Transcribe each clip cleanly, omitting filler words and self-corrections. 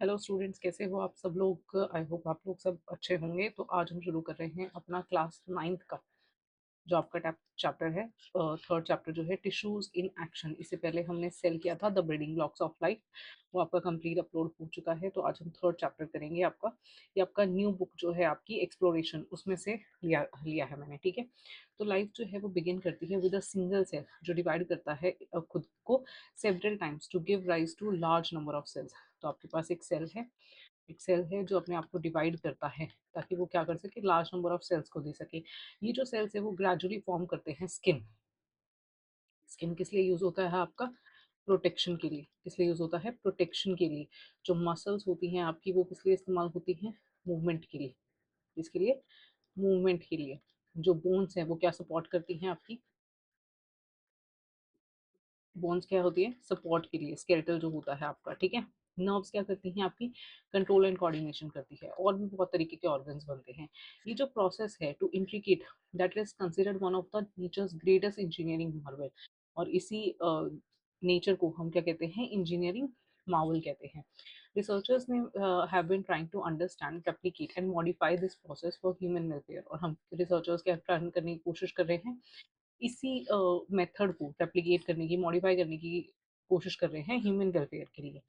Hello students, कैसे हो आप सब लोग। आई होप आप लोग सब अच्छे होंगे। तो आज हम शुरू कर रहे हैं अपना क्लास 9th का जो आपका चैप्टर है, थर्ड चैप्टर जो है टिश्यूज इन एक्शन। इससे पहले हमने सेल किया था the building blocks of life, वो आपका कंप्लीट अपलोड हो चुका है। तो आज हम थर्ड चैप्टर करेंगे आपका। ये आपका न्यू बुक जो है आपकी एक्सप्लोरेशन, उसमें से लिया लिया है मैंने, ठीक है। तो लाइफ जो है वो बिगिन करती है विद अ सिंगल सेल जो डिवाइड करता है खुद को several times to give rise to large number of cells. तो आपके पास एक सेल है जो अपने आप को डिवाइड करता है ताकि वो क्या कर सके, लार्ज नंबर ऑफ सेल्स को दे सके। ये जो सेल्स है वो ग्रेजुअली फॉर्म करते हैं स्किन। स्किन किस लिए यूज होता है आपका? प्रोटेक्शन के लिए। किस लिए यूज होता है? प्रोटेक्शन के लिए। जो मसल्स होती हैं आपकी वो किस लिए इस्तेमाल होती हैं? मूवमेंट के लिए। इसके लिए मूवमेंट के लिए। जो बोन्स है वो क्या सपोर्ट करती हैं आपकी? बोन्स क्या होती है? सपोर्ट के लिए। स्केलेटल जो होता है आपका, ठीक है। नर्व्स क्या करती हैं आपकी? कंट्रोल एंड कोऑर्डिनेशन करती है। और भी बहुत तरीके के ऑर्गन्स बनते हैं। ये जो प्रोसेस है too intricate, that is considered one of the nature's greatest engineering marvel. और इसी नेचर को हम क्या कहते हैं? इंजीनियरिंग मार्वल कहते हैं। रिसर्चर्स ने have been trying to understand, replicate and modify this process for human welfare. और हम रिसर्चर्स क्या ट्राई करने की कोशिश कर रहे हैं? इसी मेथड को रेप्लिकेट करने की, मॉडिफाई करने की कोशिश कर रहे हैं ह्यूमन वेलफेयर के लिए।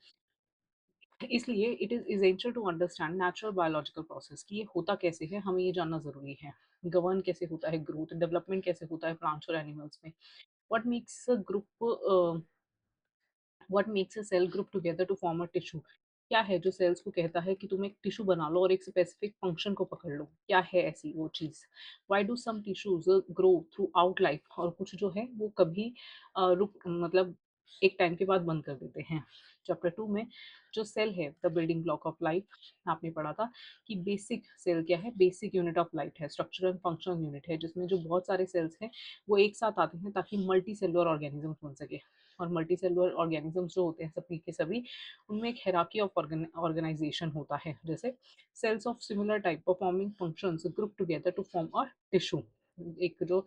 इसलिए it is essential to understand natural biological process कि ये होता कैसे है, हमें ये जानना जरूरी है। गवर्न कैसे होता है ग्रोथ, डेवलपमेंट कैसे होता है प्लांट्स और एनिमल्स में। What makes a group, what makes a cell group together to form a tissue. क्या है जो सेल्स को कहता है कि तुम एक टिश्यू बना लो और एक स्पेसिफिक फंक्शन को पकड़ लो? क्या है ऐसी वो चीज? Why do some tissues grow throughout life, और कुछ जो है वो कभी रुक मतलब एक टाइम के बाद बंद कर देते हैं। चैप्टर 2 में जो सेल है the building block of life, आपने पढ़ा था कि बेसिक सेल क्या है? बेसिक यूनिट ऑफ लाइफ है, स्ट्रक्चरल एंड फंक्शनल यूनिट है, जिसमें जो बहुत सारे सेल्स हैं वो एक साथ आते हैं ताकि मल्टी सेलुलर ऑर्गेनिज्म बन सके। और मल्टी सेलुलर ऑर्गेनिजम्स जो होते हैं सभी के सभी, उनमें एक हायरार्की ऑफ ऑर्गेनाइजेशन होता है। जैसे cells of similar type performing functions group together to form a tissue. एक जो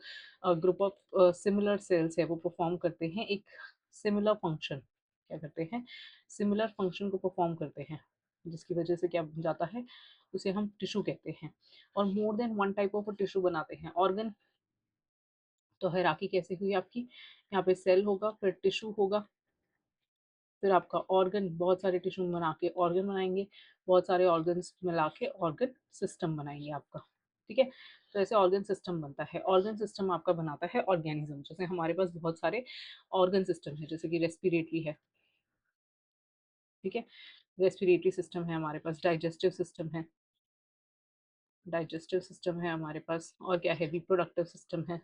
ग्रुप ऑफ सिमिलर सेल्स है वो परफॉर्म करते हैं एक सिमिलर फंक्शन। क्या करते हैं? सिमिलर फंक्शन को परफॉर्म करते हैं, जिसकी वजह से क्या बन जाता है? उसे हम टिश्यू कहते हैं। और मोर than one type of tissue बनाते हैं ऑर्गन। तो हायरार्की कैसे हुई आपकी? यहाँ पे सेल होगा, फिर टिश्यू होगा, फिर आपका ऑर्गन। बहुत सारे टिश्यू बना के ऑर्गन बनाएंगे, बहुत सारे ऑर्गन्स मिला के ऑर्गन सिस्टम बनाएंगे आपका, ठीक है। तो ऐसे ऑर्गन सिस्टम बनता है। ऑर्गन सिस्टम आपका बनाता है ऑर्गेनिज्म। जैसे हमारे पास बहुत सारे ऑर्गन सिस्टम है, जैसे कि रेस्पिरेटरी है, ठीक है। रेस्पिरेटरी सिस्टम है हमारे पास, डाइजेस्टिव सिस्टम है, डाइजेस्टिव सिस्टम है हमारे पास, और क्या है? रिप्रोडक्टिव सिस्टम है,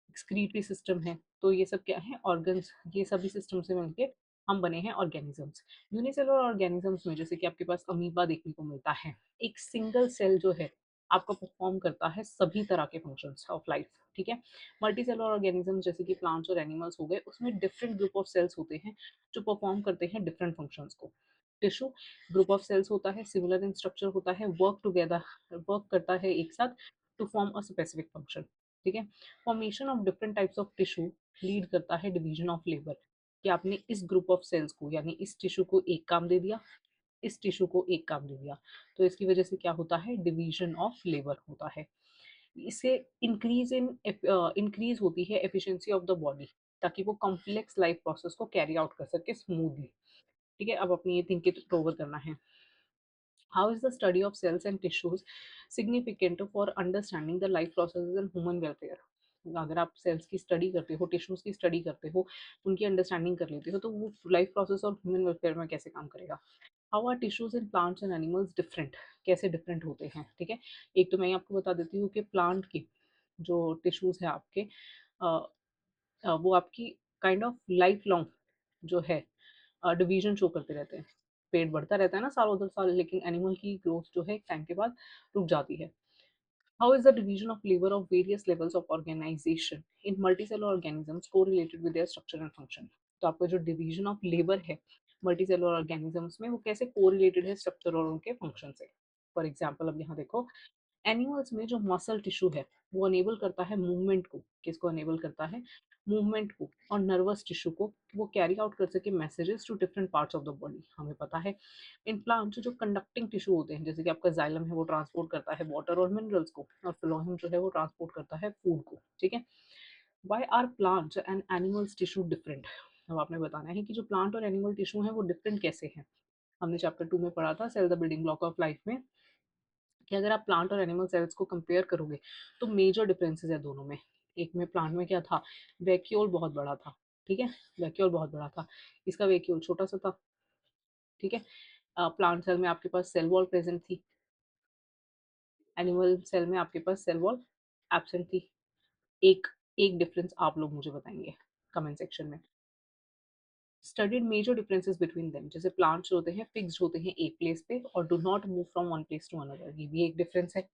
एक्सक्रीटरी सिस्टम है। तो ये सब क्या है? ऑर्गन्स। ये सभी सिस्टम से मिलके हम बने हैं ऑर्गेनिजम्स। यूनिसेलुलर ऑर्गेनिजम्स में जैसे कि आपके पास अमीबा देखने को मिलता है। एक सिंगल सेल जो है आपका परफॉर्म करता है सभी तरह के फंक्शंस ऑफ लाइफ, ठीक है। मल्टी सेलुलर ऑर्गेनिज्म जैसे कि प्लांट्स और एनिमल्स हो गए, उसमें डिफरेंट ग्रुप ऑफ सेल्स होते हैं जो परफॉर्म करते हैं डिफरेंट फंक्शंस को। टिश्यू ग्रुप ऑफ सेल्स होता है, सिमिलर इन स्ट्रक्चर होता है, वर्क टुगेदर, वर्क करता है एक साथ to form a specific function, ठीक है। Formation of different types of tissue lead करता है डिवीजन ऑफ लेबर, कि आपने इस ग्रुप ऑफ सेल्स को यानी इस टिश्यू को एक काम दे दिया, इस टिश्यू को एक काम दे दिया। तो इसकी वजह से क्या होता है? डिवीजन ऑफ लेबर होता है। इससे इंक्रीज होती है एफिशिएंसी ऑफ द बॉडी, ताकि वो कॉम्प्लेक्स लाइफ प्रोसेस को कैरी आउट कर सके स्मूथली, ठीक है। अब अपनी ये थिंकिंग ओवर करना है। How is the study of cells and tissues significant for understanding the life processes and human welfare? अगर आप सेल्स की स्टडी करते हो, टिश्यूज की स्टडी करते हो, उनकी अंडरस्टैंडिंग कर लेते हो, तो वो लाइफ प्रोसेस और ह्यूमन वेलफेयर में कैसे काम करेगा? How are tissues in plants and animals different? कैसे डिफरेंट होते हैं, ठीक है। एक तो मैं आपको बता देती हूँ कि प्लांट की जो टिश्यूज है आपके, अ, वो आपकी काइंड ऑफ लाइफ लॉन्ग जो है डिवीजन शो करते रहते हैं। पेट बढ़ता रहता है ना सालों दर साल, लेकिन एनिमल की ग्रोथ जो है एक टाइम के बाद रुक जाती है। How is the division of labour of various levels of organisation in multicellular organisms correlated with their structure and function? तो आपका जो डिवीजन ऑफ लेबर है मल्टीसेलुलर ऑर्गेनिजम्स में, वो कैसे कोरिलेटेड है स्ट्रक्चर और उनके फंक्शन से? फॉर एग्जाम्पल अब यहाँ देखो, एनिमल्स में जो मसल टिश्यू है वो अनेबल करता है मूवमेंट को। किसको अनेबल करता है? मूवमेंट को और नर्वस टिश्यू को वो कैरी आउट कर सके messages to different parts of the body. हमें पता है इन प्लांट जो कंडक्टिंग टिश्यू होते हैं, जैसे कि आपका जाइलम है वो ट्रांसपोर्ट करता है वाटर और मिनरल्स को, और फ्लोएम जो है वो ट्रांसपोर्ट करता है फूड को, ठीक है। Why are plants and animals tissue different? अब आपने बताना है कि जो प्लांट और एनिमल टिश्यू है वो डिफरेंट कैसे हैं। हमने चैप्टर 2 में पढ़ा था cell the building block of life में कि अगर आप प्लांट और एनिमल सेल्स को कंपेयर करोगे तो मेजर डिफरेंसेस है दोनों में। एक में प्लांट में क्या था, वैक्यूल बहुत बड़ा था, ठीक है, वैक्यूल बहुत बड़ा था, इसका वैक्यूल छोटा सा था, ठीक है। प्लांट सेल में आपके पास सेल वॉल प्रेजेंट थी, एनिमल सेल में आपके पास सेल वॉल एब्सेंट थी। एक एक डिफरेंस आप लोग मुझे बताएंगे कमेंट सेक्शन में। Studied major differences between them, जैसे प्लांट्स होते हैं फिक्स्ड होते हैं एक प्लेस पे और do not move from one place to another, ये भी एक डिफरेंस है।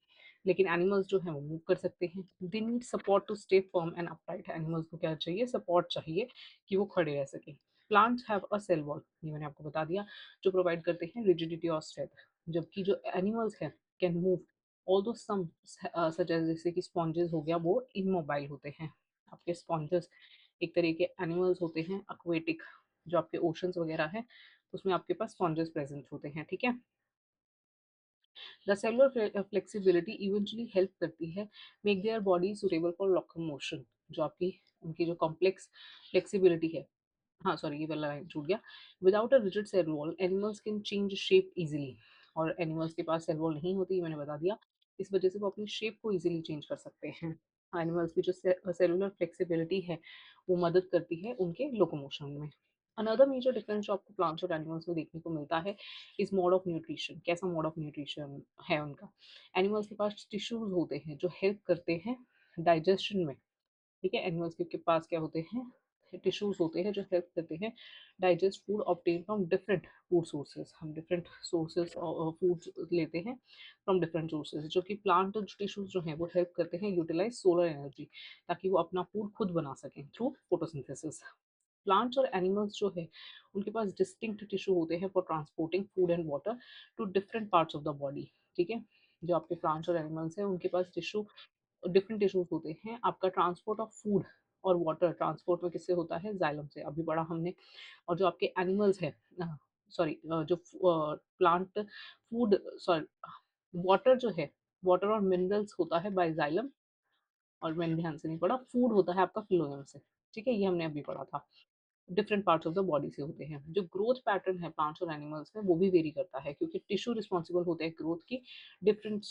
लेकिन एनिमल्स जो है वो मूव कर सकते हैं। They need support to stay firm and upright, animals को क्या चाहिए, सपोर्ट चाहिए कि वो खड़े रह सके। Plants have a cell wall, ये मैंने आपको बता दिया, जो प्रोवाइड करते हैं रिजिडिटी और स्ट्रेंथ, जबकि जो एनिमल्स हैं can move although some such as, जैसे कि स्पॉन्जेस हो गया वो इमोबाइल होते हैं। आपके स्पॉन्जेस एक तरह के एनिमल्स होते हैं एक्वेटिक, जो आपके ओशंस वगैरह हैं उसमें आपके पास स्पॉन्जेस प्रेजेंट होते हैं, ठीक है। The cellular flexibility eventually help करती है make their body suitable for locomotion, जो आपकी उनकी जो कॉम्प्लेक्स फ्लेक्सिबिलिटी है, हाँ सॉरी ये वाला लाइन छूट गया। Without a rigid cell wall animals can change shape easily, और एनिमल्स के पास सेल वॉल नहीं होती, ये मैंने बता दिया, इस वजह से वो अपनी शेप को इजीली चेंज कर सकते हैं। एनिमल्स की जो सेलुलर फ्लेक्सिबिलिटी है वो मदद करती है उनके लोकोमोशन में। अनदर मेजर डिफरेंस जो आपको प्लांट्स और एनिमल्स में देखने को मिलता है इस मोड ऑफ न्यूट्रिशन। कैसा मोड ऑफ न्यूट्रिशन है उनका? एनिमल्स के पास टिश्यूज होते हैं जो हेल्प करते हैं डाइजेशन में, ठीक है। एनिमल्स के पास क्या होते हैं, टिश्यूज होते हैं जो हेल्प करते हैं digest food obtain from different food sources. हम डिफरेंट सोर्सेज फूड लेते हैं फ्रॉम डिफरेंट सोर्सेज, जो कि प्लांट टिश्यूज जो हैं वो हेल्प करते हैं यूटिलाइज सोलर एनर्जी, ताकि वो अपना फूड खुद बना सकें थ्रू फोटोसिंथेसिस। प्लांट्स और एनिमल्स जो है उनके पास डिस्टिंक्ट टिश्यू होते हैं for transporting food and water to different parts of the body, ठीक है। जो आपके प्लांट्स और एनिमल्स हैं उनके पास टिश्यू डिफरेंट टिश्यूज होते हैं। आपका ट्रांसपोर्ट ऑफ फूड और वाटर ट्रांसपोर्ट में किससे होता है, जाइलम से, अभी पढ़ा हमने। और जो आपके एनिमल्स है, सॉरी, जो प्लांट फूड, सॉरी, वाटर जो है, वाटर और मिनरल्स होता है बाय जाइलम, और मैंने ध्यान से नहीं पढ़ा, फूड होता है आपका फ्लोएम से, ठीक है, ये हमने अभी पढ़ा था। Different parts of the body से होते हैं। जो ग्रोथ पैटर्न है प्लांट्स और एनिमल्स में वो भी वेरी करता है, क्योंकि टिश्यू रिस्पॉन्सिबल होते हैं ग्रोथ की, डिफरेंट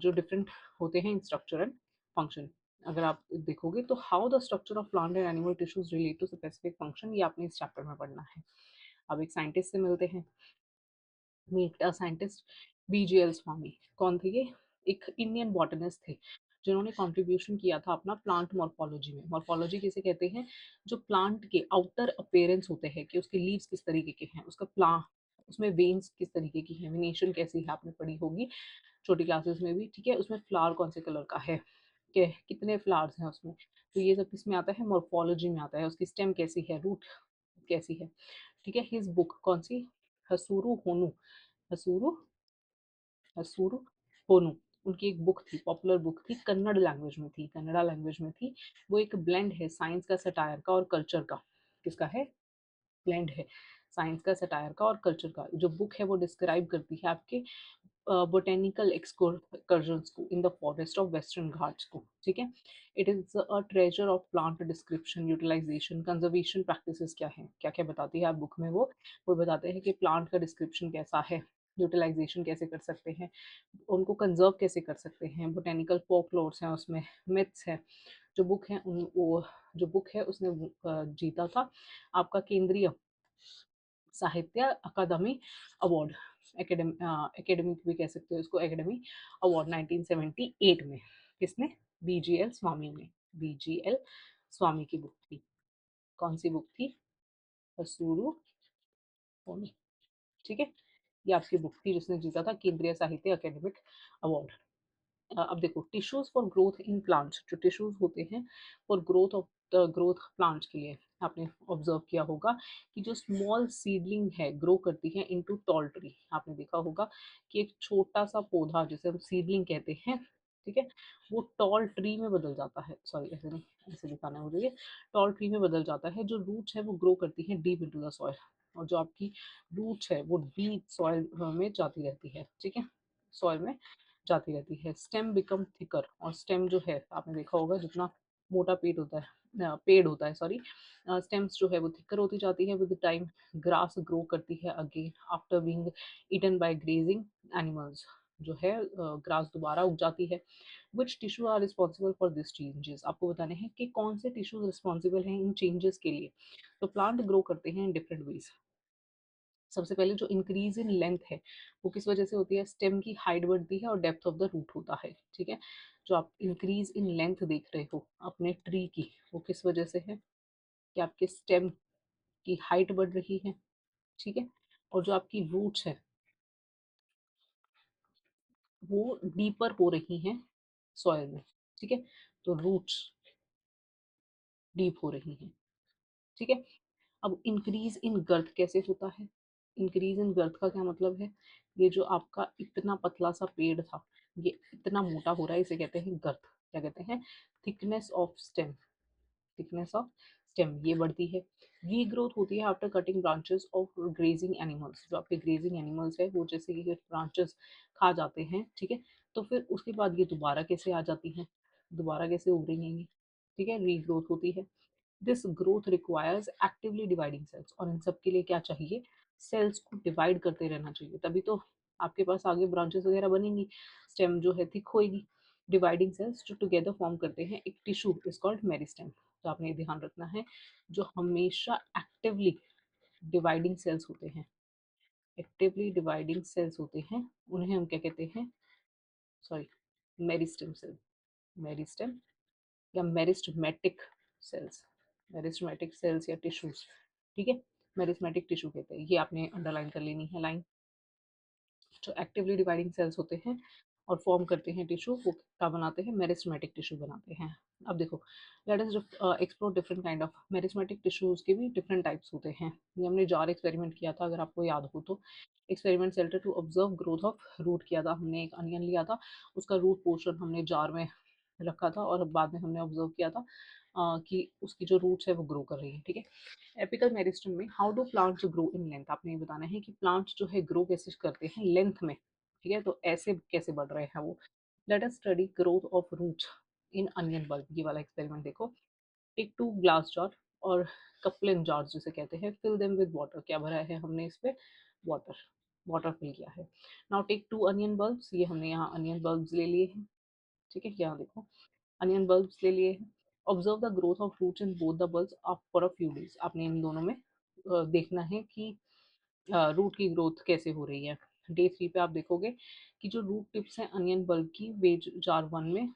जो डिफरेंट होते हैं इन स्ट्रक्चर एंड फंक्शन। अगर आप देखोगे तो how the structure of plant and animal tissues relate to specific function, ये आपने इस चैप्टर में पढ़ना है। अब एक साइंटिस्ट से मिलते हैं, मीट अ साइंटिस्ट, बीजीएल स्वामी। कौन थे ये? एक इंडियन बॉटनिस्ट थे जिन्होंने कंट्रीब्यूशन किया था अपना प्लांट मॉर्फोलॉजी में। मॉर्फोलॉजी किसे कहते हैं? जो प्लांट के आउटर अपेयरेंस होते हैं कि उसके लीव्स किस तरीके के हैं, उसका प्लांट, उसमें वेन्स किस तरीके की है, वेनेशन कैसी है, आपने पढ़ी होगी छोटी क्लासेस में भी, ठीक है। उसमें फ्लावर कौन से कलर का है, के कितने फ्लावर्स हैं उसमें, तो ये सब किसमें आता है, मॉर्फोलॉजी में आता है। उसकी स्टेम कैसी है, रूट कैसी है, ठीक है। हिज बुक कौन सी, हसूरु होनु, हसूरु, हसूरु होनु, उनकी एक बुक थी, पॉपुलर बुक थी, कन्नड़ लैंग्वेज में थी, कन्नड़ा लैंग्वेज में थी। वो एक ब्लेंड है साइंस का, सटायर का और कल्चर का। किसका है? ब्लेंड है साइंस का, सटायर का और कल्चर का। जो बुक है वो डिस्क्राइब करती है आपके बोटेनिकल एक्सकर्जन्स को in the forest of Western Ghats को, ठीक है। It is a treasure of plant description, utilisation, conservation practices क्या है, क्या क्या बताती है आप बुक में, वो बताते हैं कि प्लांट का डिस्क्रिप्शन कैसा है, यूटिलाइजेशन कैसे कर सकते हैं, उनको कंजर्व कैसे कर सकते हैं, बोटेनिकल फोकलोर्स हैं उसमें, मिथ्स है। जो बुक है उन वो जो बुक है उसने जीता था आपका केंद्रीय साहित्य अकादमी अवार्ड, एकेडमिक भी कह सकते हो इसको, एकेडमी अवार्ड 1978 में। किसने? बीजीएल स्वामी ने। बीजीएल स्वामी की बुक थी। कौन सी बुक थी? हसूरु होनी, ठीक है। ये आपकी बुक थी जिसने जीता था केंद्रीय साहित्य अकेडमिक अवार्ड। अब देखो, tissues for growth in plants, जो टिश्यूज होते हैं for growth of the growth plants के लिए, आपने ऑब्जर्व किया होगा कि जो स्मॉल सीडलिंग है ग्रो करती है इनटू टॉल ट्री। आपने देखा होगा कि एक छोटा सा पौधा जिसे हम सीडलिंग कहते हैं, ठीक है? वो टॉल ट्री में बदल जाता है, सॉरी ऐसे नहीं, ऐसे दिखाना है मुझे ये, टॉल ट्री में बदल जाता है। जो रूट्स है वो ग्रो करती है डीप इनटू द सॉइल, और जो आपकी रूट्स है वो डीप सॉइल में जाती रहती है, ठीक है? सॉइल में जाती रहती है। स्टेम बिकम थिकर, और स्टेम जो है आपने देखा होगा जितना मोटा पेड़ होता है, पेड़ होता है सॉरी, स्टेम्स जो है वो थिकर होती जाती है विद टाइम। ग्रास ग्रो करती है again after being eaten by grazing animals, जो है ग्रास दोबारा उग जाती है। Which tissue are responsible for this changes, आपको बताने हैं कि कौन से टिश्यूज रिस्पॉन्सिबल हैं इन चेंजेस के लिए। तो प्लांट ग्रो करते हैं इन डिफरेंट वेज। सबसे पहले जो इंक्रीज इन लेंथ है वो किस वजह से होती है, स्टेम की हाइट बढ़ती है और डेप्थ ऑफ द रूट होता है, ठीक है? जो आप इंक्रीज इन लेंथ देख रहे हो अपने ट्री की, वो किस वजह से है, कि आपके स्टेम की हाइट बढ़ रही है, ठीक है? और जो आपकी रूट्स है वो डीपर हो रही हैं सॉइल में, ठीक है? तो रूट्स डीप हो रही हैं, ठीक है? अब इंक्रीज इन गर्थ कैसे होता है? इंक्रीज इन गर्थ का क्या मतलब है, ये जो आपका इतना पतला सा पेड़ था ये इतना मोटा हो रहा है, इसे कहते हैं गर्थ। क्या कहते हैं? Thickness of stem, thickness of stem ये बढ़ती है। रीग्रोथ होती है after cutting branches of grazing animals, जो आपके ग्रेजिंग एनिमल्स है वो जैसे कि ब्रांचेस खा जाते हैं, ठीक है? तो फिर उसके बाद ये दोबारा कैसे आ जाती हैं, दोबारा कैसे उभरेंगी ये, ठीक है? रीग्रोथ होती है। This growth requires actively dividing sales, और इन सब के लिए क्या चाहिए, सेल्स को डिवाइड करते रहना चाहिए, तभी तो आपके पास आगे ब्रांचेस वगैरह बनेंगी, स्टेम जो है थिक होएगी। डिवाइडिंग सेल्स जो टुगेदर फॉर्म करते हैं एक टिश्यू इज कॉल्ड मेरिस्टेम। तो आपने ये ध्यान रखना है, जो हमेशा एक्टिवली डिवाइडिंग सेल्स होते हैं, एक्टिवली डिवाइडिंग सेल्स होते हैं, उन्हें हम क्या कहते हैं, सॉरी, मेरिस्टेम सेल, मेरिस्टेम या मेरिस्टमेटिक सेल्स, मेरिस्टमेटिक सेल्स या टिश्यूज, ठीक है? मेरिस्मेटिक टिश्यू कहते हैं, ये आपने अंडरलाइन कर लेनी है लाइन। जो एक्टिवली डिवाइडिंग सेल्स होते हैं और फॉर्म करते हैं टिश्यू, वो क्या बनाते हैं, मेरिस्टमेटिक टिश्यू बनाते हैं। अब देखो, let us explore different kind of meristematic tissues के भी डिफरेंट टाइप्स होते हैं। ये हमने जार एक्सपेरिमेंट किया था, अगर आपको याद हो तो। एक्सपेरिमेंट सेल्टर to observe growth of root किया था हमने, एक अनियन लिया था, उसका रूट पोर्शन हमने जार में रखा था और बाद में हमने ऑब्जर्व किया था कि उसकी जो रूट्स है वो ग्रो कर रही है, ठीक है? एपिकल मेरिस्टम में how do plants grow in length, आपने ये बताना है कि प्लांट्स जो है ग्रो कैसे करते हैं लेंथ में, ठीक है? तो ऐसे कैसे बढ़ रहे हैं वो। Let us study growth of roots in onion bulb, ये वाला एक्सपेरिमेंट देखो। टेक टू ग्लास जार और कपलिन जार्स जिसे कहते हैं, फिल देम विद वाटर, क्या भरा है हमने इस पे, वाटर, वाटर फिल किया है। Now take two onion bulbs, ये हमने यहाँ अनियन बल्ब्स ले लिए हैं, ठीक है? यहाँ देखो अनियन बल्ब्स ले लिए हैं। Observe the growth of roots in both the bulbs for a few days, आपने इन दोनों में देखना है कि रूट की ग्रोथ कैसे हो रही है। डे 3 पे आप देखोगे कि जो रूट टिप्स हैं अनियन बल्ब की वे जार 1 में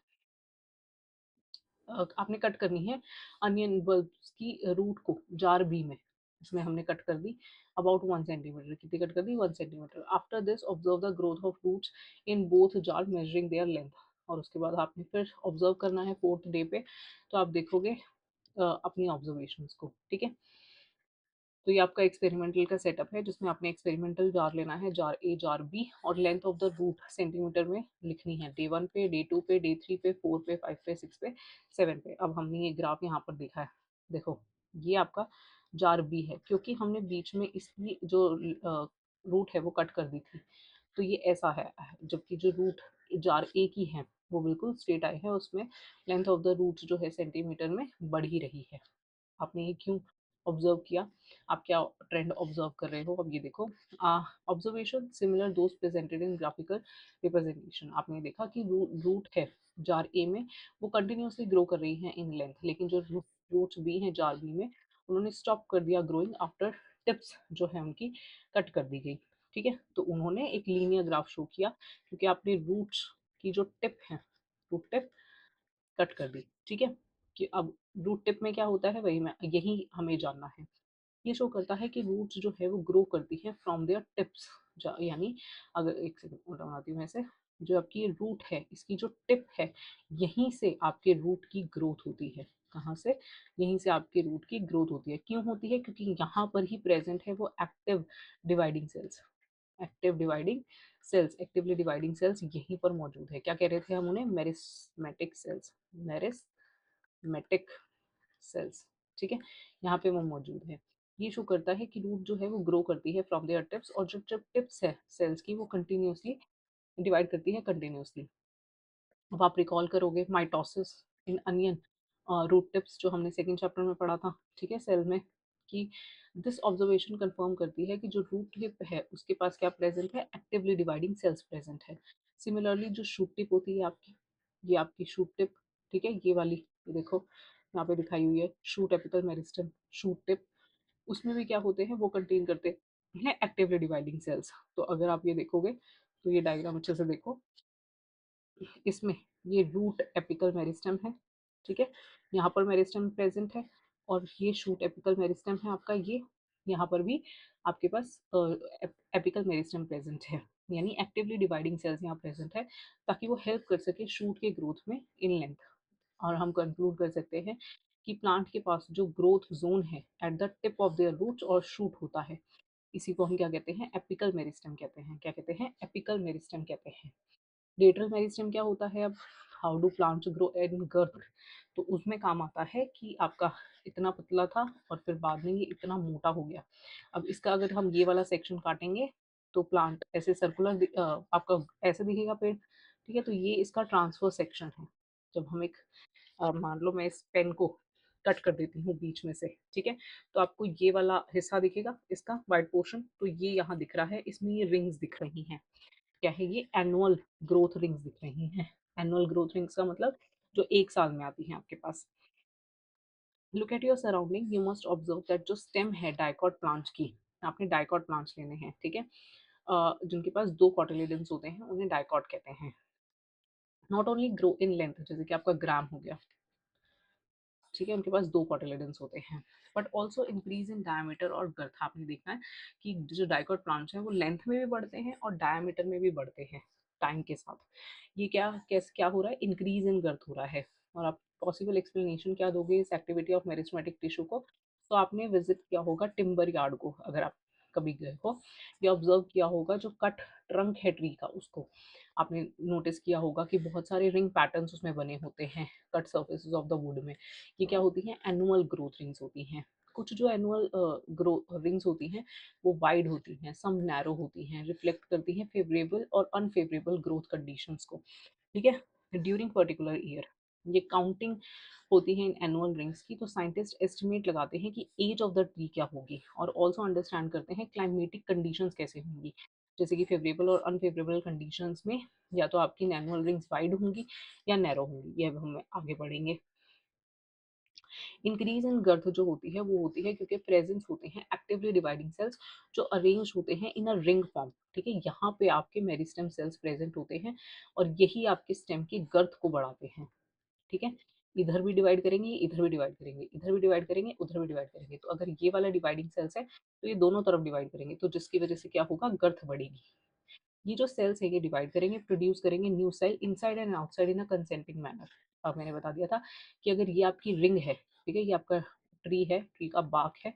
आपने कट करनी है, अनियन बल्ब्स की रूट को जार बी में, इसमें हमने कट कर दी अबाउट 1 सेंटीमीटर, कितनी कट कर दी, 1 centimetre. After this observe the growth of roots in both jar measuring their length, और उसके बाद आपने फिर ऑब्जर्व करना है 4th डे पे। तो आप देखोगे अपनी ऑब्जर्वेशंस को, ठीक है? तो ये आपका एक्सपेरिमेंटल का सेटअप है, जिसमें आपने एक्सपेरिमेंटल जार लेना है, जार ए जार बी, और length of the root centimetre में लिखनी है, डे 1 पे, डे 2 पे, डे 3 पे, 4 पे, 5 पे, 6 पे, 7 पे। अब हमने ये ग्राफ यहाँ पर देखा है, देखो ये आपका जार बी है, क्योंकि हमने बीच में इसकी जो रूट है वो कट कर दी थी, तो ये ऐसा है। जबकि जो रूट जार ए की है वो बिल्कुल स्ट्रेट आई है, उसमें लेंथ ऑफ द रूट जो है सेंटीमीटर में बढ़ ही रही है। आपने ये क्यों ऑब्जर्व किया, आप क्या ट्रेंड ऑब्जर्व कर रहे हो, अब ये देखो। Observation similar those presented in graphical representation, आपने देखा कि रूट है जार ए में वो कंटिन्यूसली ग्रो कर रही है इन लेंथ, लेकिन जो रूट्स बी हैं जार बी में, उन्होंने स्टॉप कर दिया ग्रोइंग आफ्टर टिप्स जो है उनकी कट कर दी गई, ठीक है? तो उन्होंने एक लीनियर ग्राफ शो किया, क्योंकि आपने रूट्स की जो टिप है, रूट टिप कट कर दी, ठीक है? कि अब रूट टिप में क्या होता है, वही मैं यही हमें जानना है। ये शो करता है कि रूट्स जो है वो ग्रो करती है फ्रॉम देयर टिप्स, यानी अगर एक सेकंड उल्टा बनाती हूँ ऐसे, जो आपकी रूट है इसकी जो टिप है, यहीं से आपके रूट की ग्रोथ होती है। कहाँ से? यहीं से आपके रूट की ग्रोथ होती है। क्यों होती है? क्योंकि यहाँ पर ही प्रेजेंट है वो active dividing cells, active dividing cells, actively dividing sales यहीं पर मौजूद है। क्या कह रहे थे हम उन्हें? मेरिस्मेटिक सेल्स, मेरिस्मेटिक सेल्स, ठीक है? यहाँ पे वो मौजूद है। ये शो करता है कि रूट जो है वो ग्रो करती है फ्रॉम देयर टिप्स, और जो टिप्स है सेल्स की वो कंटिन्यूअसली डिवाइड करती है कंटिन्यूअसली। अब आप रिकॉल करोगे mitosis in onion, root tips जो हमने सेकंड चैप्टर में पढ़ा था, ठीक है, सेल में, कि दिस ऑब्जर्वेशन कंफर्म करती है कि जो रूट टिप है उसके पास क्या प्रेजेंट है? एक्टिवली डिवाइडिंग सेल्स प्रेजेंट है। सिमिलरली जो शूट टिप होती है आपकी, ये आपकी शूट टिप, ठीक है, ये वाली, ये देखो यहाँ पे दिखाई हुई है shoot apical meristem, shoot tip, उसमें भी क्या होते हैं? वो कंटेन करते हैं एक्टिवली डिवाइडिंग सेल्स। तो अगर आप ये देखोगे तो ये डायग्राम अच्छे से देखो, इसमें ये रूट एपिकल मेरिस्टम है, ठीक है, यहाँ पर मेरिस्टम प्रेजेंट है, और ये शूट एपिकल मेरिस्टम है आपका, ये यहाँ पर भी आपके पास एपिकल मेरिस्टम प्रेजेंट है, यानी एक्टिवली डिवाइडिंग सेल्स यहाँ प्रेजेंट है, ताकि वो हेल्प कर सके शूट के ग्रोथ में इन लेंथ। और हम कंक्लूड कर सकते हैं कि प्लांट के पास जो ग्रोथ जोन है at the tip of their roots और शूट होता है, इसी को हम क्या कहते हैं? एपिकल मेरिस्टम कहते हैं। क्या कहते हैं? एपिकल मेरिस्टम कहते हैं। लेटरल मेरिस्टम क्या होता है? अब how do plants grow in girth, तो उसमें काम आता है कि आपका इतना पतला था और फिर बाद में ये इतना मोटा हो गया। अब इसका अगर हम ये वाला सेक्शन काटेंगे तो प्लांट ऐसे सर्कुलर आपका ऐसे दिखेगा पेड़, ठीक है, तो ये इसका ट्रांसफर सेक्शन है। जब हम एक मान लो मैं इस पेन को कट कर देती हूँ बीच में से, ठीक है, तो आपको ये वाला हिस्सा दिखेगा इसका वाइट पोर्शन, तो ये यहाँ दिख रहा है, इसमें ये रिंग्स दिख रही हैं। क्या है ये? एनुअल ग्रोथ रिंग्स दिख रही हैं। एनुअल ग्रोथ रिंग्स का मतलब जो एक साल में आती हैं आपके पास। Look at your surrounding, you must observe that जो स्टेम है डाइकॉट प्लांट्स की, आपने डाइकॉट प्लांट्स लेने हैं, ठीक है, जिनके पास दो कॉटिलेडन्स होते हैं उन्हें डाइकॉट कहते हैं। Not only grow in length, जैसे कि आपका ग्राम हो गया, ठीक है, उनके पास दो कॉटिलेडन्स होते हैं, but also increase in diameter और गर्थ। आपने देखना है कि जो डाइकॉट प्लांट्स हैं वो लेंथ में भी बढ़ते हैं और डायमीटर में भी बढ़ते हैं टाइम के साथ। ये क्या हो रहा है? इंक्रीज इन गर्थ हो रहा है। और आप पॉसिबल एक्सप्लेनेशन क्या दोगे इस एक्टिविटी ऑफ मेरिस्मेटिक टिश्यू को? तो आपने विजिट किया होगा टिम्बर यार्ड को, अगर आप कभी गए हो, या ऑब्जर्व किया होगा जो कट ट्रंक है ट्री का, उसको आपने नोटिस किया होगा कि बहुत सारे रिंग पैटर्न्स उसमें बने होते हैं cut surfaces of the wood में। ये क्या होती हैं? एनुअल ग्रोथ रिंग्स होती हैं। कुछ जो एनुअल ग्रो रिंग्स होती हैं वो वाइड होती हैं, सम नैरो होती हैं, रिफ्लेक्ट करती हैं फेवरेबल और अनफेवरेबल ग्रोथ कंडीशंस को, ठीक है, ड्यूरिंग पर्टिकुलर ईयर। ये काउंटिंग होती है इन एनुअल रिंग्स की, तो साइंटिस्ट एस्टिमेट लगाते हैं कि एज ऑफ द ट्री क्या होगी, और ऑल्सो अंडरस्टैंड करते हैं क्लाइमेटिक कंडीशंस कैसे होंगी, जैसे कि फेवरेबल और अनफेवरेबल कंडीशंस में या तो आपकी एनुअल रिंग्स वाइड होंगी या नैरो होंगी, ये अब हम आगे बढ़ेंगे। इंक्रीज इन गर्थ जो होती है वो होती है क्योंकि प्रेजेंस होते हैं एक्टिवली डिवाइडिंग सेल्स जो अरेंज होते हैं इन अ रिंग फॉर्म, ठीक है, यहाँ पे आपके मेरिस्टेम सेल्स प्रेजेंट होते हैं और यही आपके स्टेम की गर्थ को बढ़ाते हैं, ठीक है। इधर भी डिवाइड करेंगे, इधर भी डिवाइड करेंगे, इधर भी डिवाइड करेंगे, उधर भी डिवाइड करेंगे, तो अगर ये वाला डिवाइडिंग सेल्स है तो ये दोनों तरफ डिवाइड करेंगे, तो जिसकी वजह से क्या होगा? गर्थ बढ़ेगी। ये जो सेल्स है ये डिवाइड करेंगे, प्रोड्यूस करेंगे new cell inside and outside in a consenting manner. अब मैंने बता दिया था कि अगर ये आपकी रिंग है, ठीक है, ये आपका ट्री है, ट्री का बाग है,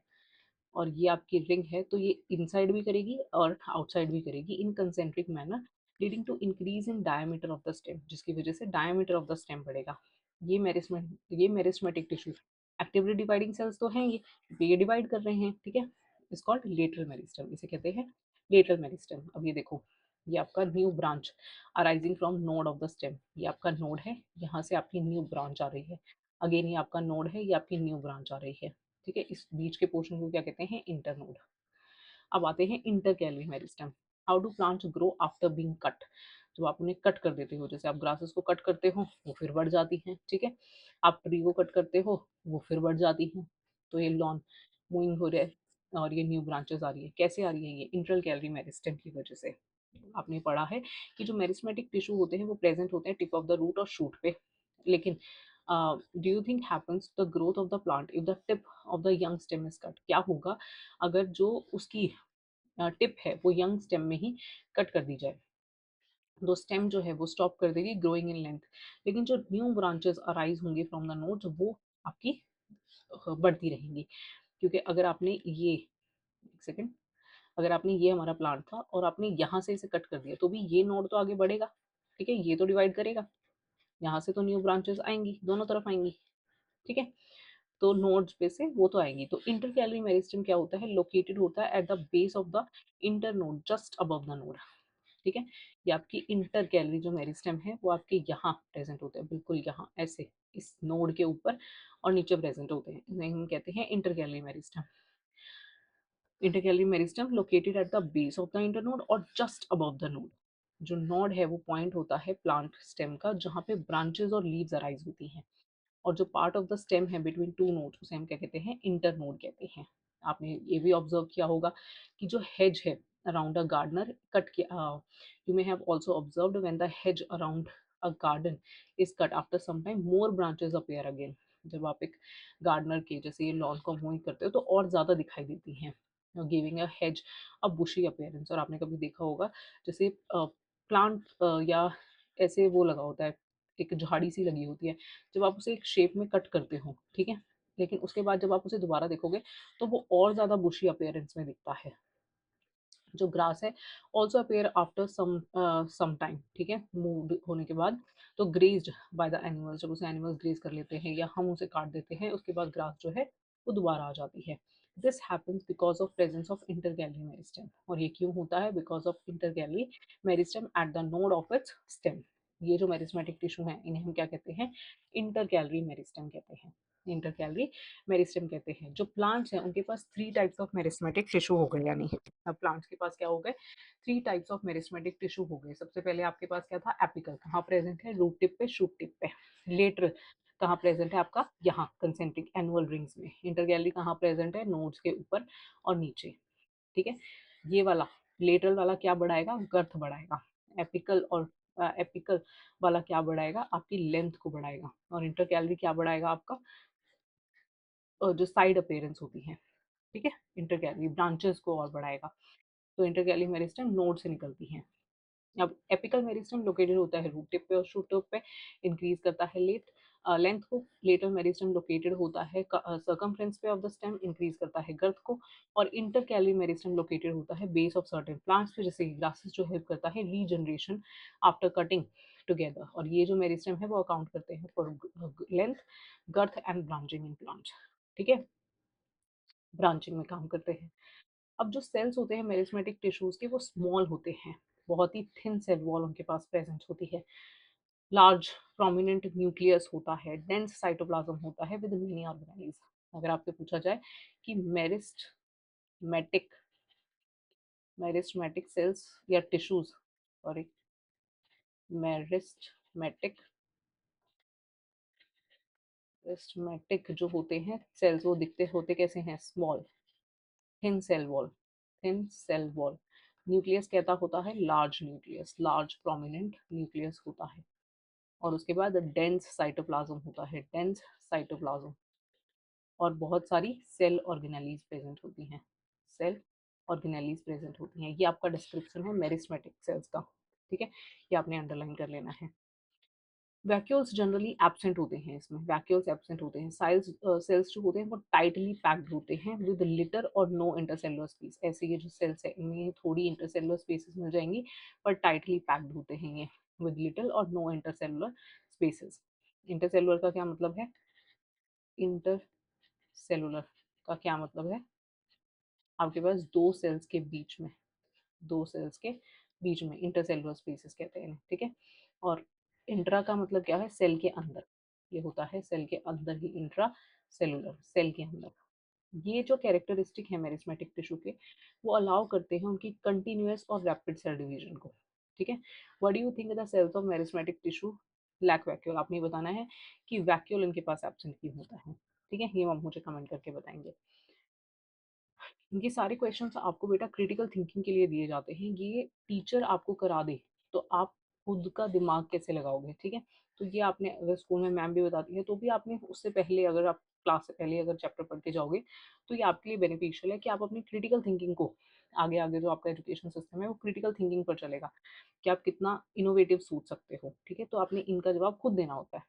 और ये आपकी रिंग है, तो ये इनसाइड भी करेगी और आउटसाइड भी करेगी in concentric manner, leading to increase in diameter of the stem, जिसकी वजह से डायमीटर ऑफ द स्टेम बढ़ेगा। ये meristematic tissue actively dividing cells तो हैं ये डिवाइड कर रहे हैं, ठीक है, इस कॉल्ड लेटरल मेरिस्टम, इसे कहते हैं लेटरल मेरिस्टम। अब ये देखो, ये आपका new branch arising from node of the stem, ये आपका नोड है, यहाँ से आपकी न्यू ब्रांच आ रही है, अगेन ये आपका नोड है, ये आपकी न्यू ब्रांच आ रही है, ठीक है, इस बीच के पोर्शन को क्या कहते हैं? इंटरनोड। अब आते हैं intercalary meristem. How do plants grow after being cut? जब आप उन्हें कट कर देते हो, जैसे आप ग्रासेस को कट करते हो वो फिर बढ़ जाती हैं, ठीक है, आप ट्री को कट करते हो वो फिर बढ़ जाती हैं, तो ये लॉन मूविंग हो रहा है और ये न्यू ब्रांचेस आ रही है। कैसे आ रही है? ये इंटरकैलरी मेरिस्टम की वजह से। आपने पढ़ा है कि जो मेरिस्मेटिक टिश्यू होते हैं वो प्रेजेंट होते हैं टिप ऑफ द रूट और शूट पे, लेकिन do you think happens the growth of the plant if the tip of the young stem is cut? क्या होगा अगर जो उसकी टिप है वो यंग स्टेम में ही कट कर दी जाए? तो स्टेम जो है वो स्टॉप कर देगी ग्रोइंग इन लेंथ, लेकिन जो न्यू ब्रांचेस अराइज होंगे फ्रॉम द नोड्स वो आपकी बढ़ती रहेंगी, क्योंकि अगर आपने ये एक सेकेंड, अगर आपने ये हमारा प्लांट था और आपने यहाँ से इसे कट कर दिया, तो भी ये नोड तो आगे बढ़ेगा, ठीक है? ये तो डिवाइड करेगा, यहाँ से तो न्यू ब्रांचेज़ आएँगी, दोनों तरफ आएँगी, ठीक है? तो नोड्स पे से वो तो आएगी। तो इंटरकैलरी मेरिस्टेम क्या होता है? लोकेटेड होता है at the base of the inter node, just above the node, ठीक है? ये आपकी इंटरकैलरी जो मेरिस्टेम है वो आपके यहाँ प्रेजेंट होते हैं, बिल्कुल यहाँ ऐसे इस नोड के ऊपर और नीचे प्रेजेंट होते हैं, इन्हें हम कहते हैं intercalary meristem. Intercalary meristem located at the base of the internode और जस्ट अबव द नोड। जो नोड है वो पॉइंट होता है प्लांट स्टेम का, जहाँ पे ब्रांचेस और लीव्स अराइज होती हैं। और जो पार्ट ऑफ द स्टेम है बिटवीन टू नोड्स, उसे हम क्या कहते हैं? इंटर नोड कहते हैं। आपने ये भी ऑब्जर्व किया होगा कि जो हेज है अराउंड अ गार्डनर कट किया, you may have also observed when the hedge around a garden is cut, after some time more branches appear again. जब आप एक गार्डनर के जैसे ये लॉन को मूव करते हो तो और ज़्यादा दिखाई देती हैं, giving a hedge a bushy appearance. और आपने कभी देखा होगा जैसे प्लांट या ऐसे वो लगा होता है, एक झाड़ी सी लगी होती है, जब आप उसे एक शेप में कट करते हो, ठीक है? लेकिन उसके बाद जब आप उसे दोबारा देखोगे तो वो और ज़्यादा बुशी अपीयरेंस में दिखता है। जो ग्रास है also appear after some time, ठीक है? मूव्ड होने के बाद, तो ग्रेज्ड बाय द एनिमल्स, जब उसे एनिमल्स ग्रेज कर लेते हैं या हम उसे काट देते हैं, उसके बाद ग्रास जो है वो दोबारा आ जाती है। This happens because of presence of intercalary meristem. और ये क्यों होता है? Because of intercalary meristem at the node of its stem. ये जो मेरिस्मेटिक टिश्यू है इन्हें हम क्या कहते हैं? इंटरगैलरी मेरिस्टेम कहते हैं। इंटरगैलरी मेरिस्टेम कहते हैं। जो प्लांट्स हैं उनके पास three types of meristematic tissue हो गए, यानी अब प्लांट्स के पास क्या हो गए? Three types of meristematic tissue हो गए। सबसे पहले आपके पास क्या था? एपिकल, कहाँ प्रेजेंट है? रूट टिप पे, शूट टिप पे। लेटरल कहाँ प्रेजेंट है आपका? यहाँ कंसेंट्रिक एनुअल रिंग्स में। इंटरगैलरी कहाँ प्रेजेंट है? नोड्स के ऊपर और नीचे, ठीक है? ये वाला लेटरल वाला क्या बढ़ाएगा? गर्थ बढ़ाएगा। एपिकल और एपिकल वाला क्या बढ़ाएगा? आपकी लेंथ को बढ़ाएगा। और इंटरकैलरी क्या बढ़ाएगा? आपका जो साइड अपेयरेंस होती है, ठीक है? इंटरकैलरी ब्रांचेस को और बढ़ाएगा। तो इंटरकैली मेरिस्टेम नोड से निकलती हैं। अब एपिकल मेरिस्टेम लोकेटेड होता है रूट टिप पे और शूट टिप पे, इंक्रीज करता है लेंथ को। लेटरल मेरिस्टेम लोकेटेड होता है सर्कमफ्रेंस पे ऑफ द स्टेम, इंक्रीज करता है गर्थ को। और इंटरकैली मेरिस्टेम लोकेटेड होता है बेस ऑफ सर्टेन प्लांट्स पे, जैसे कि ग्रासेस, जो हेल्प करता है रीजनरेशन आफ्टर कटिंग टुगेदर। और ये जो मेरिस्टेम है वो अकाउंट करते हैं for length, girth and branching in plants, ठीक है? ब्रांचिंग में काम करते हैं। अब जो सेल्स होते हैं मेरिस्मेटिक टिश्यूज के वो स्मॉल होते हैं, बहुत ही थिन सेल वॉल उनके पास प्रेजेंट होती है। लार्ज प्रोमिनेंट न्यूक्लियस होता है, डेंस साइटोप्लाज्म होता है विद मेनी ऑर्गेनेल्स। अगर आपसे पूछा जाए कि मेरिस्मेटिक मेरिस्मेटिक सेल्स या टिश्यूज, सॉरी, मेरिस्मेटिक मेरिस्मेटिक जो होते हैं सेल्स, वो दिखते होते कैसे हैं? Small, thin cell wall, thin cell wall. Nucleus कहता होता है large nucleus, large prominent nucleus होता है। और उसके बाद डेंस साइटोप्लाज्म होता है, डेंस साइटोप्लाज्म। और बहुत सारी सेल ऑर्गेनेलीज प्रेजेंट होती हैं, सेल ऑर्गेनेलीज प्रेजेंट होती हैं। ये आपका डिस्क्रिप्शन है मेरिस्मेटिक सेल्स का, ठीक है? ये आपने अंडरलाइन कर लेना है। वैक्यूल्स जनरली एब्सेंट होते हैं इसमें, वैक्यूल्स एब्सेंट होते हैं। सेल्स जो होते हैं वो टाइटली पैक्ड होते हैं विद लिटर और नो इंटरसेलुलर स्पेस। ऐसे ये जो सेल्स है इनमें थोड़ी इंटरसेलुलर स्पेसेस मिल जाएंगी, पर टाइटली पैक्ड होते हैं ये विद लिटिल और नो इंटरसेलुलर स्पेसेस। इंटरसेलुलर का क्या मतलब है? इंटरसेलुलर का क्या मतलब है? आपके पास दो सेल्स के बीच में, दो सेल्स के बीच में इंटरसेलुलर स्पेसेस कहते हैं, ठीक है? और इंट्रा का मतलब क्या है? सेल के अंदर। ये होता है सेल के अंदर ही, इंट्रा सेलुलर, सेल के अंदर। ये जो कैरेक्टरिस्टिक है मेरिस्मेटिक टिश्यू के, वो अलाउ करते हैं उनकी कंटिन्यूअस और रैपिड सेल डिवीजन को, ठीक है? What do you think the cells of meristematic tissue lack vacuole? आपने बताना है कि वैक्यूल इनके पास एब्सेंट क्यों होता है, ठीक है? ये आप मुझे कमेंट करके बताएंगे। ये सारे क्वेश्चंस आपको बेटा क्रिटिकल थिंकिंग के लिए दिए जाते हैं। ये टीचर आपको करा दे तो आप खुद का दिमाग कैसे लगाओगे, ठीक है? तो ये आपने, अगर स्कूल में मैम भी बताती है तो भी आपने उससे पहले, अगर आप क्लास से पहले अगर चैप्टर पढ़ के जाओगे तो ये आपके लिए बेनिफिशियल है कि आप अपनी क्रिटिकल थिंकिंग को, आगे आगे जो आपका एजुकेशन सिस्टम है वो क्रिटिकल थिंकिंग पर चलेगा कि आप कितना इनोवेटिव सोच सकते हो, ठीक है? तो आपने इनका जवाब खुद देना होता है।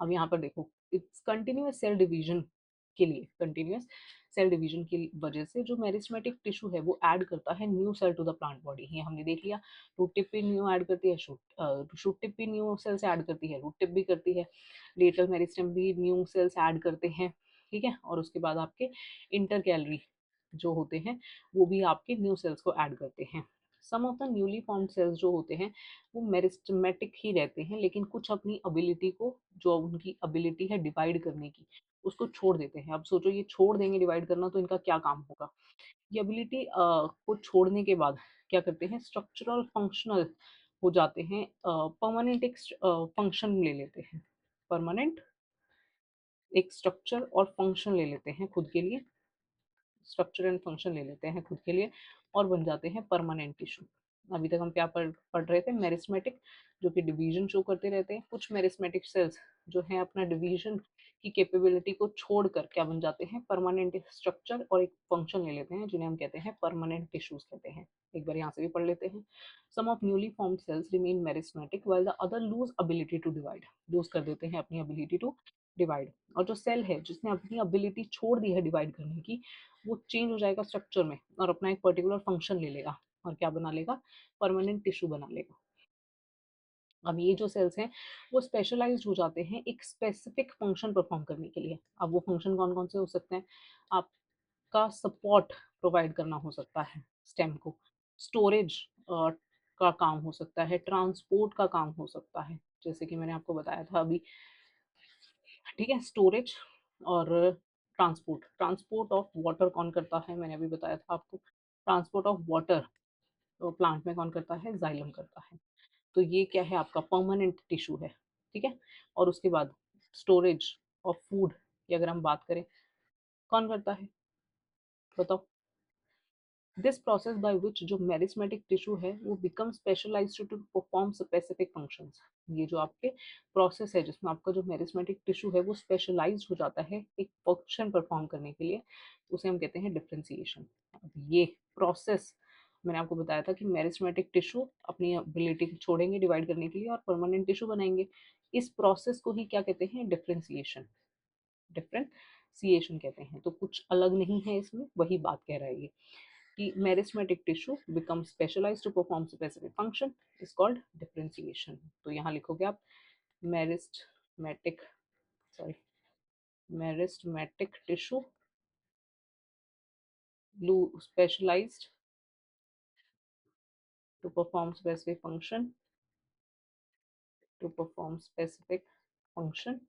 अब यहाँ पर देखो, इट्स कंटिन्यूअस सेल डिवीजन के लिए, कंटिन्यूअस सेल डिवीजन की वजह से जो मेरिस्टेमेटिक टिश्यू है वो ऐड करता है new cell to the plant body. ये हमने देख लिया, रूट टिप भी न्यू ऐड करती है, शूट टिप भी न्यू सेल्स ऐड करती है, रूट टिप भी करती है, लेटरल मेरिस्टेम भी न्यू सेल्स ऐड करते हैं, ठीक है। और उसके बाद आपके इंटर कैलरी जो होते हैं वो भी आपके न्यू सेल्स को ऐड करते हैं। Some of the newly formed cells जो होते हैं वो मेरिस्टेमेटिक ही रहते हैं, लेकिन कुछ अपनी एबिलिटी को, जो उनकी एबिलिटी है डिवाइड करने की, उसको छोड़ देते हैं। अब सोचो ये छोड़ देंगे डिवाइड करना तो इनका क्या काम होगा। ये एबिलिटी को छोड़ने के बाद क्या करते हैं, स्ट्रक्चरल फंक्शनल हो जाते हैं, परमानेंट एक फंक्शन ले लेते हैं, परमानेंट एक स्ट्रक्चर और फंक्शन ले लेते हैं खुद के लिए, स्ट्रक्चर एंड फंक्शन ले लेते हैं खुद के लिए और बन जाते हैं परमानेंट टिश्यू। अभी तक हम क्या पढ़ रहे थे, मेरिस्मेटिक जो कि डिवीजन शो करते रहते हैं। कुछ मेरिस्मेटिक सेल्स जो है अपना डिवीजन की कैपेबिलिटी को छोड़कर क्या बन जाते हैं, परमानेंट स्ट्रक्चर और एक फंक्शन ले लेते हैं, जिन्हें हम कहते हैं परमानेंट टिश्यूज कहते हैं। एक बार यहाँ से भी पढ़ लेते हैं। Some of newly formed cells remain meristematic while the other lose ability to divide, lose कर देते हैं अपनी एबिलिटी टू डिवाइड। और जो सेल है जिसने अपनी एबिलिटी छोड़ दी है डिवाइड करने की, वो चेंज हो जाएगा स्ट्रक्चर में और अपना एक पर्टिकुलर फंक्शन ले लेगा और क्या बना लेगा, परमानेंट टिश्यू बना लेगा। अब ये जो सेल्स हैं वो स्पेशलाइज्ड हो जाते हैं एक स्पेसिफिक फंक्शन परफॉर्म करने के लिए। अब वो फंक्शन कौन कौन से हो सकते हैं, आपका सपोर्ट प्रोवाइड करना हो सकता है स्टेम को, स्टोरेज का काम हो सकता है, ट्रांसपोर्ट का काम हो सकता है, जैसे कि मैंने आपको बताया था अभी, ठीक है। स्टोरेज और ट्रांसपोर्ट, ट्रांसपोर्ट ऑफ वाटर कौन करता है, मैंने अभी बताया था आपको, ट्रांसपोर्ट ऑफ वाटर तो प्लांट में कौन करता है, जाइलम करता है। तो ये क्या है, आपका परमानेंट टिश्यू है, ठीक है। और उसके बाद स्टोरेज ऑफ फूड की अगर हम बात करें, कौन करता है, बताओ। दिस प्रोसेस बाय विच जो मेरिस्मेटिक टिश्यू है वो become specialised to perform specific functions. ये जो आपके प्रोसेस है जिसमें आपका जो मेरिस्मेटिक टिश्यू है वो स्पेशलाइज्ड हो जाता है एक फंक्शन परफॉर्म करने के लिए, उसे हम कहते हैं डिफरेंशिएशन। अब ये प्रोसेस मैंने आपको बताया था कि मेरिस्मेटिक टिश्यू अपनी एबिलिटी छोड़ेंगे डिवाइड करने के लिए और परमानेंट टिश्यू बनाएंगे। इस प्रोसेस को ही क्या कहते हैं, डिफरेंशिएशन, डिफरेंशिएशन कहते हैं। तो कुछ अलग नहीं है इसमें, वही बात कह रहा है ये कि meristematic tissue become specialised to perform specific function is called differentiation. तो यहाँ लिखोगे आप meristematic, sorry, meristematic tissue specialised to perform specific function, to perform specific function,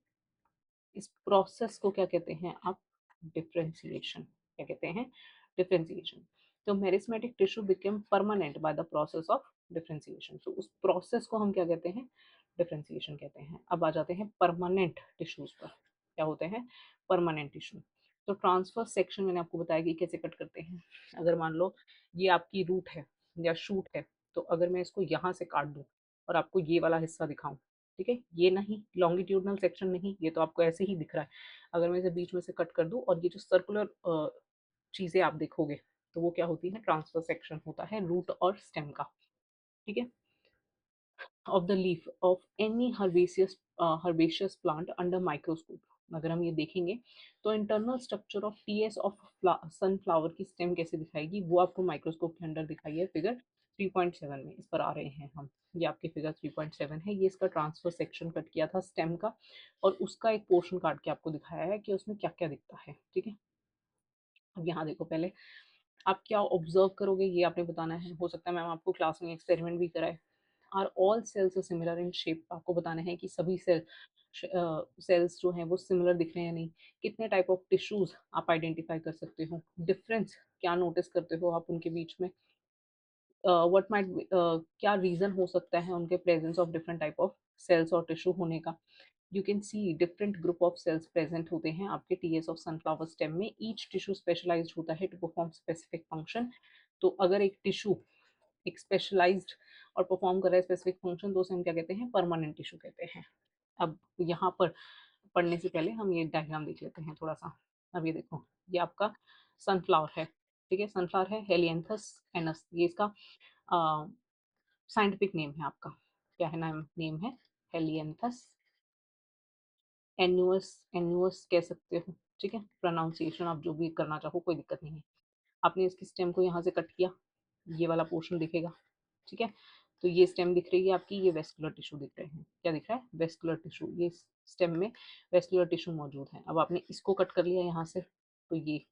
इस प्रोसेस को क्या कहते हैं आप, डिफरेंशिएशन। क्या कहते हैं, डिफरेंशिएशन। तो meristematic tissue become permanent by the process of differentiation. तो उस प्रोसेस को हम क्या कहते हैं, डिफरेंशिएशन कहते हैं। अब आ जाते हैं परमानेंट टिश्यूज पर, क्या होते हैं, परमानेंट टिश्यू। तो ट्रांसफर सेक्शन मैंने आपको बताया कि कैसे कट करते हैं। अगर मान लो ये आपकी रूट है या शूट है, तो अगर मैं इसको यहाँ से काट दूँ और आपको ये वाला हिस्सा दिखाऊं, ठीक है, ये नहीं लॉन्गिट्यूडनल सेक्शन नहीं, ये तो आपको ऐसे ही दिख रहा है। अगर मैं इसे बीच में से कट कर दूं और ये जो सर्कुलर चीजें आप देखोगे तो वो क्या होती है, ट्रांसफर सेक्शन होता है रूट और स्टेम का, ठीक है, of the leaf of any herbaceous plant under microscope. अगर हम ये देखेंगे तो internal structure of TS of sunflower की स्टेम कैसे दिखाएगी, वो आपको माइक्रोस्कोप के अंडर दिखाई है फिगर 3.7 में। इस पर आ रहे हैं हम, ये आपकी फिगर 3.7 है, ये इसका ट्रांसफर सेक्शन कट किया था स्टेम का और उसका एक पोर्शन काट के आपको दिखाया है कि उसमें क्या क्या दिखता है, ठीक है। अब यहाँ देखो, पहले आप क्या ऑब्जर्व करोगे ये आपने बताना है। हो सकता है मैम आपको क्लास में एक्सपेरिमेंट भी कराए। Are all cells similar in shape, आपको बताना है कि सभी सेल्स जो हैं वो सिमिलर दिख रहे हैं या नहीं। कितने टाइप ऑफ टिश्यूज आप आइडेंटिफाई कर सकते हो, डिफरेंस क्या नोटिस करते हो आप उनके बीच में, व्हाट माइट, क्या रीजन हो सकता है उनके presence of different type of cells और टिश्यू होने का। You can see different group of cells present होते हैं आपके टीएस ऑफ सनफ्लावर स्टेम में। ईच टिश्यू स्पेशलाइज्ड होता है टू परफॉर्म स्पेसिफिक फंक्शन। तो अगर एक टिश्यू एक स्पेशलाइज्ड और परफॉर्म कर रहा है स्पेसिफिक फंक्शन, तो उसे हम क्या कहते हैं, परमानेंट टिश्यू कहते हैं। अब यहाँ पर पढ़ने से पहले हम ये डायग्राम देख लेते हैं थोड़ा सा। अब ये देखो, ये आपका सनफ्लावर है, ठीक है, सनफ्लावर है, हेलियंथस एनस, ये इसका साइंटिफिक नेम है आपका, क्या है नाम, नेम है हेलियंथस एन्युअस, एन्युअस कह सकते हो, ठीक है? प्रोनाउंसिएशन आप जो भी करना चाहो कोई दिक्कत नहीं है। आपने इसकी स्टेम को यहाँ से कट किया, ये वाला पोर्शन दिखेगा, ठीक है? तो ये स्टेम दिख रही है आपकी, ये वेस्कुलर टिश्यू दिख रहे हैं। क्या दिख रहा है? Vascular tissue. ये स्टेम में वेस्कुलर टिश्यू मौजूद है। अब आपने इसको कट कर लिया यहाँ से, तो ये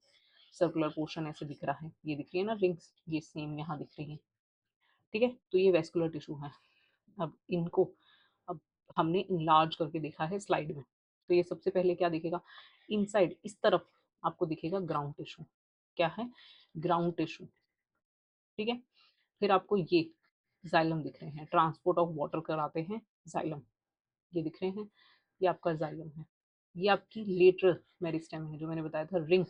सर्कुलर पोर्शन ऐसे दिख रहा है। ये दिख रही है ना रिंग्स, ये सेम यहाँ दिख रही है, ठीक है? तो ये वेस्कुलर टिश्यू है। अब इनको अब हमने इनलार्ज करके देखा है स्लाइड में। तो ये सबसे पहले क्या दिखेगा? इनसाइड इस तरफ आपको दिखेगा ग्राउंड टिश्यू। क्या है? ग्राउंड टिश्यू, ठीक है? फिर आपको ये जाइलम दिख रहे हैं, ट्रांसपोर्ट ऑफ वाटर कराते हैं जाइलम, ये दिख रहे हैं, ये आपका जाइलम है। ये आपकी लेटरल मेरिस्टेम है, जो मैंने बताया था रिंग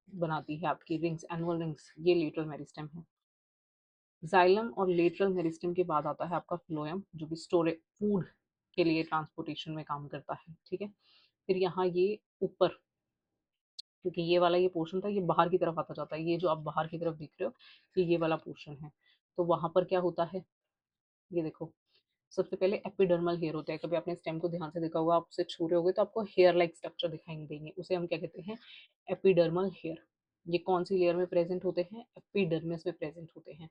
बनाती है आपकी रिंग्स, एनुअल रिंग्स, ये लेटरल मेरिस्टेम है। जाइलम और लेटरल मेरिस्टेम के बाद आता है आपका फ्लोएम, जो कि स्टोरेज फूड के लिए ट्रांसपोर्टेशन में काम करता है, ठीक है? फिर यहाँ ये ऊपर, क्योंकि ये वाला ये पोर्शन था, ये बाहर की तरफ आता जाता है, ये जो आप बाहर की तरफ दिख रहे हो, ये वाला पोर्शन है। तो वहां पर क्या होता है, ये देखो, सबसे पहले एपिडर्मल हेयर होता है। कभी आपने स्टेम को ध्यान से देखा होगा, आप उसे छू रहे होगे तो आपको हेयर लाइक स्ट्रक्चर दिखाई देंगे, उसे हम क्या कहते हैं? Epidermal hair. ये कौन सी लेयर में प्रेजेंट होते हैं? एपिडर्मिस में प्रेजेंट होते हैं।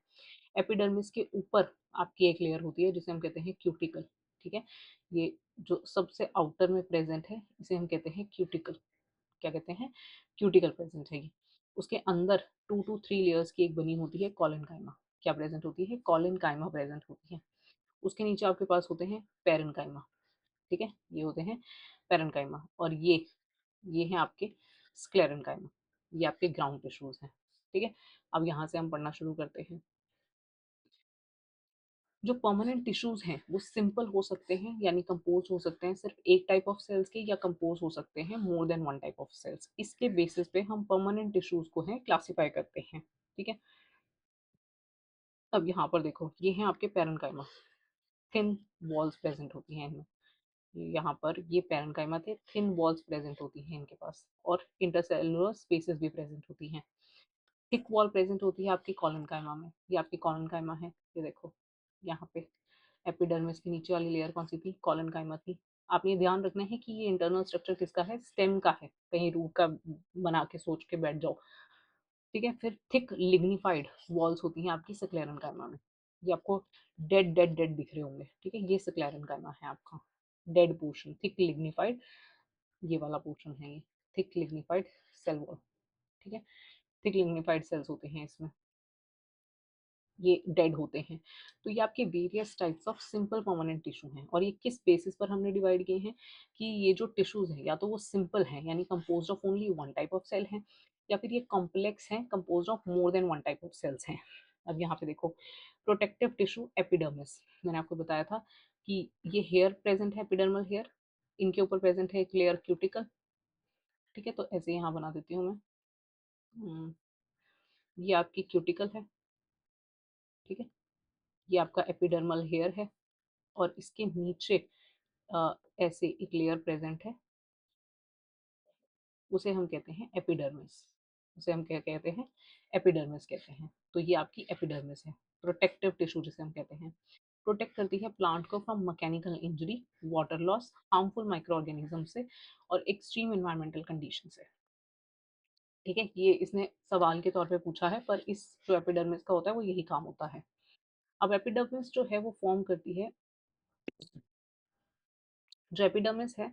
एपिडर्मिस के ऊपर आपकी एक लेयर होती है जिसे हम कहते हैं क्यूटिकल, ठीक है? ये जो सबसे आउटर में प्रेजेंट है, इसे हम कहते हैं क्यूटिकल। क्या कहते हैं? क्यूटिकल प्रेजेंट है ये। उसके अंदर 2 to 3 लेयर्स की एक बनी होती है कॉलेनकाइमा। क्या प्रेजेंट होती है? कॉलेनकाइमा प्रेजेंट होती है। उसके नीचे आपके पास होते हैं पैरेन्काइमा, ठीक है? ये होते हैं पैरेन्काइमा, और ये हैं आपके स्क्लेरेन्काइमा। ये आपके ग्राउंड टिश्यूज हैं, ठीक है? अब यहाँ से हम पढ़ना शुरू करते हैं। जो परमानेंट टिश्यूज हैं वो सिंपल हो सकते हैं, यानी कंपोज हो सकते हैं सिर्फ एक टाइप ऑफ सेल्स के, या कंपोज हो सकते हैं more than one type of cells. इसके बेसिस पे हम परमानेंट टिश्यूज को है क्लासिफाई करते हैं, ठीक है? अब यहाँ पर देखो, ये हैं आपके पैरेन्काइमा, थिन वॉल्स प्रेजेंट होती हैं इनमें। यहाँ पर ये पैरेन्काइमा थे, थिन वॉल्स प्रेजेंट होती हैं इनके पास, और इंटरसेलुलर स्पेसेस भी प्रेजेंट होती हैं। थिक वॉल प्रेजेंट होती है आपकी कॉलेनकाइमा में। ये आपकी कॉलेनकाइमा है, ये देखो यहाँ पे। एपिडर्मिस की नीचे वाली लेयर कौन सी थी? कॉलेनकाइमा थी। आपने ये ध्यान रखना है कि ये इंटरनल स्ट्रक्चर किसका है? स्टेम का है। कहीं रूट का बना के सोच के बैठ जाओ, ठीक है? फिर थिक लिग्निफाइड वॉल्स होती हैं आपकी सक्लेरेनकाइमा में। ये आपको डेड डेड डेड दिख रहे होंगे, ठीक है? ये सक्लेरेनकाइमा है आपका डेड पोर्शन, थिक लिग्निफाइड, ये वाला पोर्शन है ये, थिक लिग्निफाइड सेल वॉल, ठीक है? थिक लिग्निफाइड सेल्स होते हैं इसमें, ये डेड होते हैं। तो ये आपके various types of simple permanent tissue हैं, और ये किस बेसिस पर हमने डिवाइड किए हैं? कि ये जो टिश्यूज हैं, या तो वो सिंपल हैं यानी composed of only one type of cell हैं, या फिर ये कॉम्प्लेक्स हैं, composed of more than one type of cells हैं। अब यहाँ पे देखो, प्रोटेक्टिव टिश्यू एपिडर्मिस, मैंने आपको बताया था कि ये हेयर प्रेजेंट है, एपिडर्मल हेयर, इनके ऊपर प्रेजेंट है एक लेयर क्यूटिकल, ठीक है? तो ऐसे यहाँ बना देती हूँ मैं। ये आपकी क्यूटिकल है, ठीक है? ये आपका एपिडर्मल हेयर है, और इसके नीचे ऐसे एक लेयर प्रेजेंट है, उसे हम कहते हैं एपिडर्मिस। उसे हम क्या कहते हैं? एपिडर्मिस कहते हैं। तो ये आपकी एपिडर्मिस है, प्रोटेक्टिव टिश्यू जिसे हम कहते हैं। प्रोटेक्ट करती है प्लांट को from mechanical injury, water loss, harmful micro organism से, और एक्सट्रीम एनवायरमेंटल कंडीशन से, ठीक है? ये इसने सवाल के तौर पे पूछा है, पर इस जो एपिडर्मिस का होता है वो यही काम होता है। अब एपिडर्मिस जो है वो फॉर्म करती है, जो एपिडर्मिस है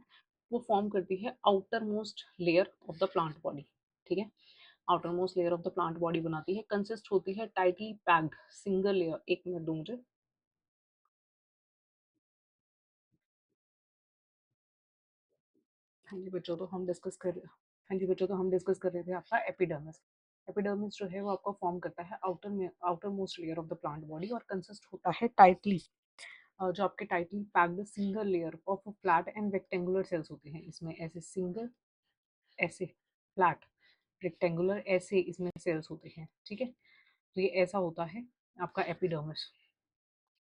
वो फॉर्म करती है outermost layer of the plant body, ठीक है? Outermost layer of the plant body बनाती है, कंसिस्ट होती है टाइटली पैक्ड सिंगल लेयर। एक मिनट दो मुझे। हाँ जी बच्चों, तो हम डिस्कस कर रहे हाँ जी बच्चों, तो हम डिस्कस कर रहे थे आपका एपिडर्मिस। एपिडर्मिस जो है वो आपका फॉर्म करता है outermost layer of the plant body, और कंसिस्ट होता है टाइटली, जो आपके tightly packed single layer of flat and rectangular cells होते हैं इसमें, ऐसे सिंगल, ऐसे फ्लैट, रेक्टेंगुलर, ऐसे इसमें सेल्स होते हैं, ठीक है? तो ये ऐसा होता है आपका एपिडर्मिस।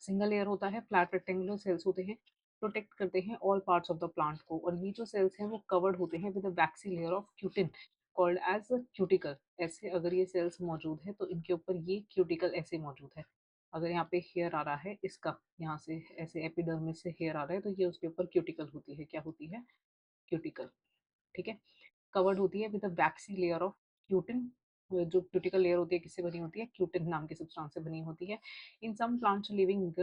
सिंगल लेयर होता है, फ्लैट रेक्टेंगुलर सेल्स होते हैं, प्रोटेक्ट करते हैं all parts of the plant को, और ये जो सेल्स हैं वो कवर्ड होते हैं with a waxy layer of cutin called as cuticle. ऐसे अगर ये सेल्स मौजूद है तो इनके ऊपर ये क्यूटिकल ऐसे मौजूद है। अगर यहाँ पे हेयर आ रहा है इसका, यहाँ से ऐसे एपिडर्मिस से हेयर आ रहा है, तो ये उसके ऊपर क्यूटिकल होती है। क्या होती है? क्यूटिकल, ठीक है? कवर्ड होती है with a waxy layer of cutin. जो क्यूटिकल लेयर होती है किससे बनी होती है? क्यूटिन नाम के सब्सटेंस से बनी होती है। In some plants living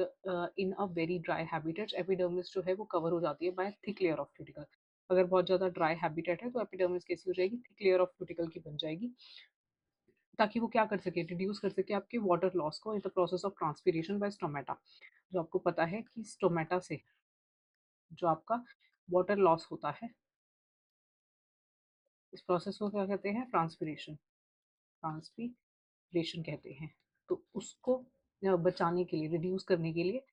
in a very dry habitats, epidermis जो है वो कवर हो जाती है by thick layer of cuticle. अगर बहुत ज़्यादा ड्राई हैबिटेट है तो एपिडर्मिस कैसी हो जाएगी? थिक लेयर ऑफ क्यूटिकल की बन जाएगी, ताकि वो क्या कर सके? रिड्यूस कर सके आपके वाटर लॉस को in the process of transpiration by stomata. जो आपको पता है कि स्टोमेटा से जो आपका वाटर लॉस होता है, इस प्रोसेस को क्या कहते हैं? ट्रांसपीरेशन। ट्रांसपीरेशन कहते हैं। तो उसको बचाने के लिए, रिड्यूस करने के लिए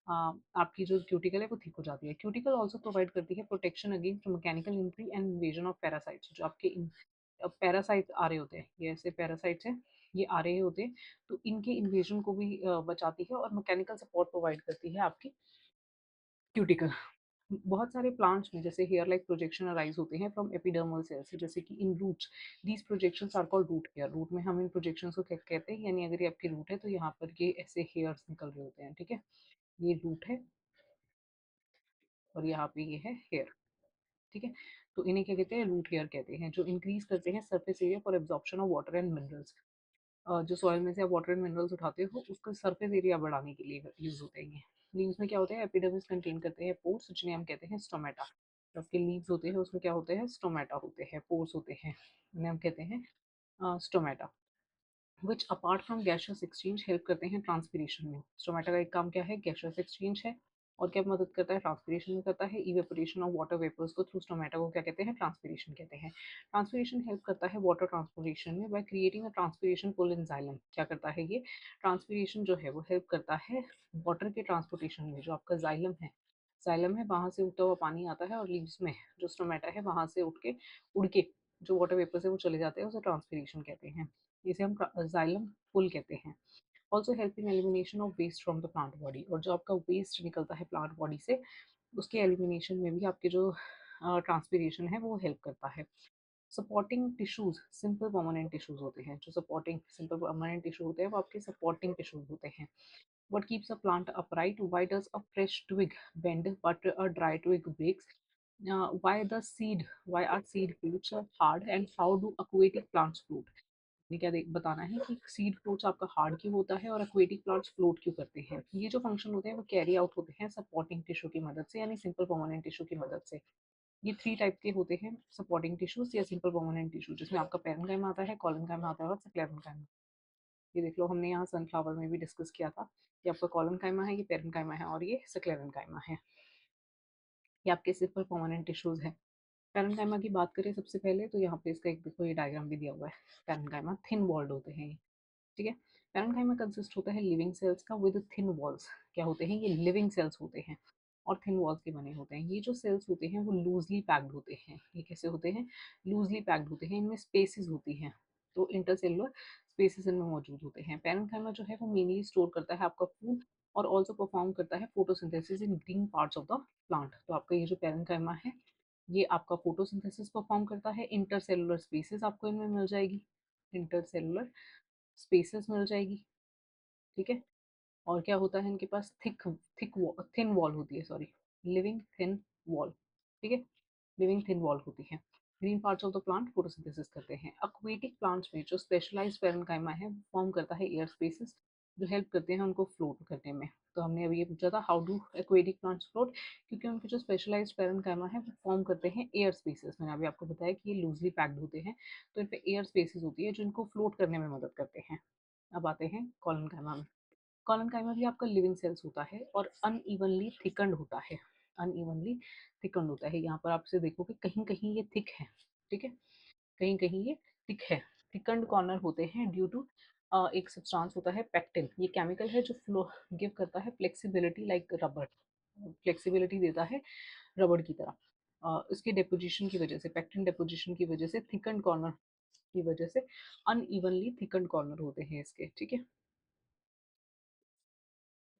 आपकी जो क्यूटिकल है वो थिक हो जाती है। क्यूटिकल ऑल्सो प्रोवाइड करती है protection against mechanical entry and invasion of parasites. जो आपके पैरासाइट्स आ रहे होते हैं, ये ऐसे पैरासाइट्स हैं, ये आ रहे होते हैं, तो इनके इन्वेजन को भी बचाती है और मैकेनिकल सपोर्ट प्रोवाइड करती है आपकी क्यूटिकल। बहुत सारे प्लांट्स में जैसे हेयर लाइक प्रोजेक्शन अराइज होते हैं फ्रॉम एपिडर्मल सेल्स, जैसे कि in roots. These projections are called root hair. Root में हम इन प्रोजेक्शंस को क्या कहते हैं? यानी अगर ये आपकी रूट है तो यहाँ पर ये ऐसे हेयर्स निकल रहे होते हैं, ठीक है? ये रूट है और यहाँ पे ये है हेयर, ठीक है? तो इन्हें क्या कहते हैं? रूट हेयर कहते हैं, जो इंक्रीज करते हैं surface area for absorption of water and minerals. जो सॉइल में से आप वाटर एंड मिनरल्स उठाते हो उसका सरफेस एरिया बढ़ाने के लिए यूज होते हैं ये। लीव्स में क्या होते हैं? एपिडर्मिस कंटेन करते हैं पोर्स, जिन्हें हम कहते हैं स्टोमेटा। जो आपके लीव्स होते हैं उसमें क्या होते हैं? स्टोमेटा होते हैं, पोर्स होते हैं, उन्हें हम कहते हैं stomata. Which apart from gaseous exchange help करते हैं ट्रांसपीरेशन में। स्टोमेटा का एक काम क्या है? गैसियस एक्सचेंज है। और क्या मदद करता है? ट्रांसपीरेशन में करता है। इवेपोरेशन ऑफ वाटर वेपर्स को थ्रू स्टोमेटा को क्या कहते हैं? ट्रांसपीरेशन कहते हैं। ट्रांसपीरेशन हेल्प करता है वाटर ट्रांसपोर्टेशन में by creating a transpiration pull in xylem. क्या करता है ये? ट्रांसपीरेशन जो है वो हेल्प करता है वाटर के ट्रांसपोर्टेशन में। जो आपका जाइलम है वहां से उठता हुआ पानी आता है और लीव्स में जो स्टोमेटा है वहां से उड़ के जो वाटर वेपर है वो चले जाते हैं, उसे ट्रांसपीरेशन कहते हैं। इसे हम जाइलम पुल कहते हैं। Also help in elimination of waste from the plant body. और जो आपका वेस्ट निकलता है प्लांट बॉडी से, उसके एलिमिनेशन में भी आपके जो ट्रांसपीरेशन है वो हेल्प करता है। Supporting tissues simple permanent tissues होते हैं। जो सपोर्टिंग सिंपल परमानेंट टिश्यू होते हैं वो आपके सपोर्टिंग टिश्यूज होते हैं। What keeps a plant upright? Why does a fresh twig bend but a dry twig breaks? Why the seed? Why are seed fruits hard? And how do aquatic plants float? ये क्या बताना है कि seed floats आपका hard क्यों होता है और एक्वेटिक प्लांट्स फ्लोट क्यों करते हैं। ये जो फंक्शन होते हैं वो कैरी आउट होते हैं सपोर्टिंग टिश्यू की मदद से, यानी सिंपल परमानेंट टिश्यू की मदद से। ये 3 टाइप के होते हैं सपोर्टिंग टिश्यूज या सिंपल परमानेंट टिश्यू, जिसमें आपका पैरेन्काइमा आता है, कोलेनकाइमा आता है और स्क्लेरेन्काइमा। ये देख लो, हमने यहाँ सनफ्लावर में भी डिस्कस किया था। ये आपका कोलेनकाइमा है, ये पैरेन्काइमा है और ये स्क्लेरेन्काइमा है। ये आपके सिंपल परमानेंट टिश्यूज हैं। पैरेन्काइमा की बात करें सबसे पहले तो यहाँ पे इसका एक देखो ये डायग्राम भी दिया हुआ है। पैरेन्काइमा थिन वॉल्ड होते हैं, ठीक है? पैरेन्काइमा कंसिस्ट होता है लिविंग सेल्स का विद थिन वॉल्स। क्या होते हैं? ये लिविंग सेल्स होते हैं और थिन वॉल्स के बने होते हैं। ये जो सेल्स होते हैं वो लूजली पैक्ड होते हैं। ये कैसे होते हैं? लूजली पैक्ड होते हैं। इनमें स्पेसेस होती हैं, तो इंटरसेलुलर स्पेसेस इनमें मौजूद होते हैं। पैरेन्काइमा जो है वो मेनली स्टोर करता है आपका फूड और ऑल्सो परफॉर्म करता है photosynthesis in green parts of the plant. तो आपका ये जो पैरेन्काइमा है ये आपका फोटोसिंथेसिस परफॉर्म करता है। इंटरसेलुलर स्पेसेस आपको इनमें मिल जाएगी, इंटरसेलुलर स्पेसेस मिल जाएगी, ठीक है? और क्या होता है इनके पास? थिन वॉल होती है, सॉरी, लिविंग थिन वॉल, ठीक है? लिविंग थिन वॉल होती है। Green parts of the plant photosynthesis करते हैं। एक्वेटिक प्लांट्स में जो स्पेशलाइज्ड पैरेन्काइमा है फॉर्म करता है एयर स्पेसेस, जो हेल्प करते हैं उनको फ्लोट करने में। तो हमने अभी ये पूछा था how do aquatic plants float, क्योंकि उनके जो स्पेशलाइज्ड पैरेन्काइमा है वो फॉर्म करते हैं एयर स्पेसेस। मैंने अभी आपको बताया कि ये लूजली पैक्ड होते हैं, तो इन पे एयर स्पेसेस होती है जो इनको फ्लोट करने में मदद करते हैं। अब आते हैं कॉलनकाइमा में। कॉलनकाइमा भी आपका लिविंग सेल्स होता है और अनइवनली थिकंड होता है। अनइवनली थिकंड होता है। यहाँ पर आपसे देखोगे कहीं कहीं ये थिक है, ठीक है? कहीं कहीं ये थिक है। थिकंड कॉर्नर होते हैं ड्यू टू एक सब्सटेंस होता है पेक्टिन। ये केमिकल है जो फ्लो गिव करता है फ्लेक्सिबिलिटी लाइक रबर, फ्लेक्सिबिलिटी देता है रबड़ की तरह। इसके डिपोजिशन की वजह से, पेक्टिन डिपोजिशन की वजह से, थिकंड कॉर्नर की वजह से अनइवनली थिकंड कॉर्नर होते हैं इसके, ठीक है?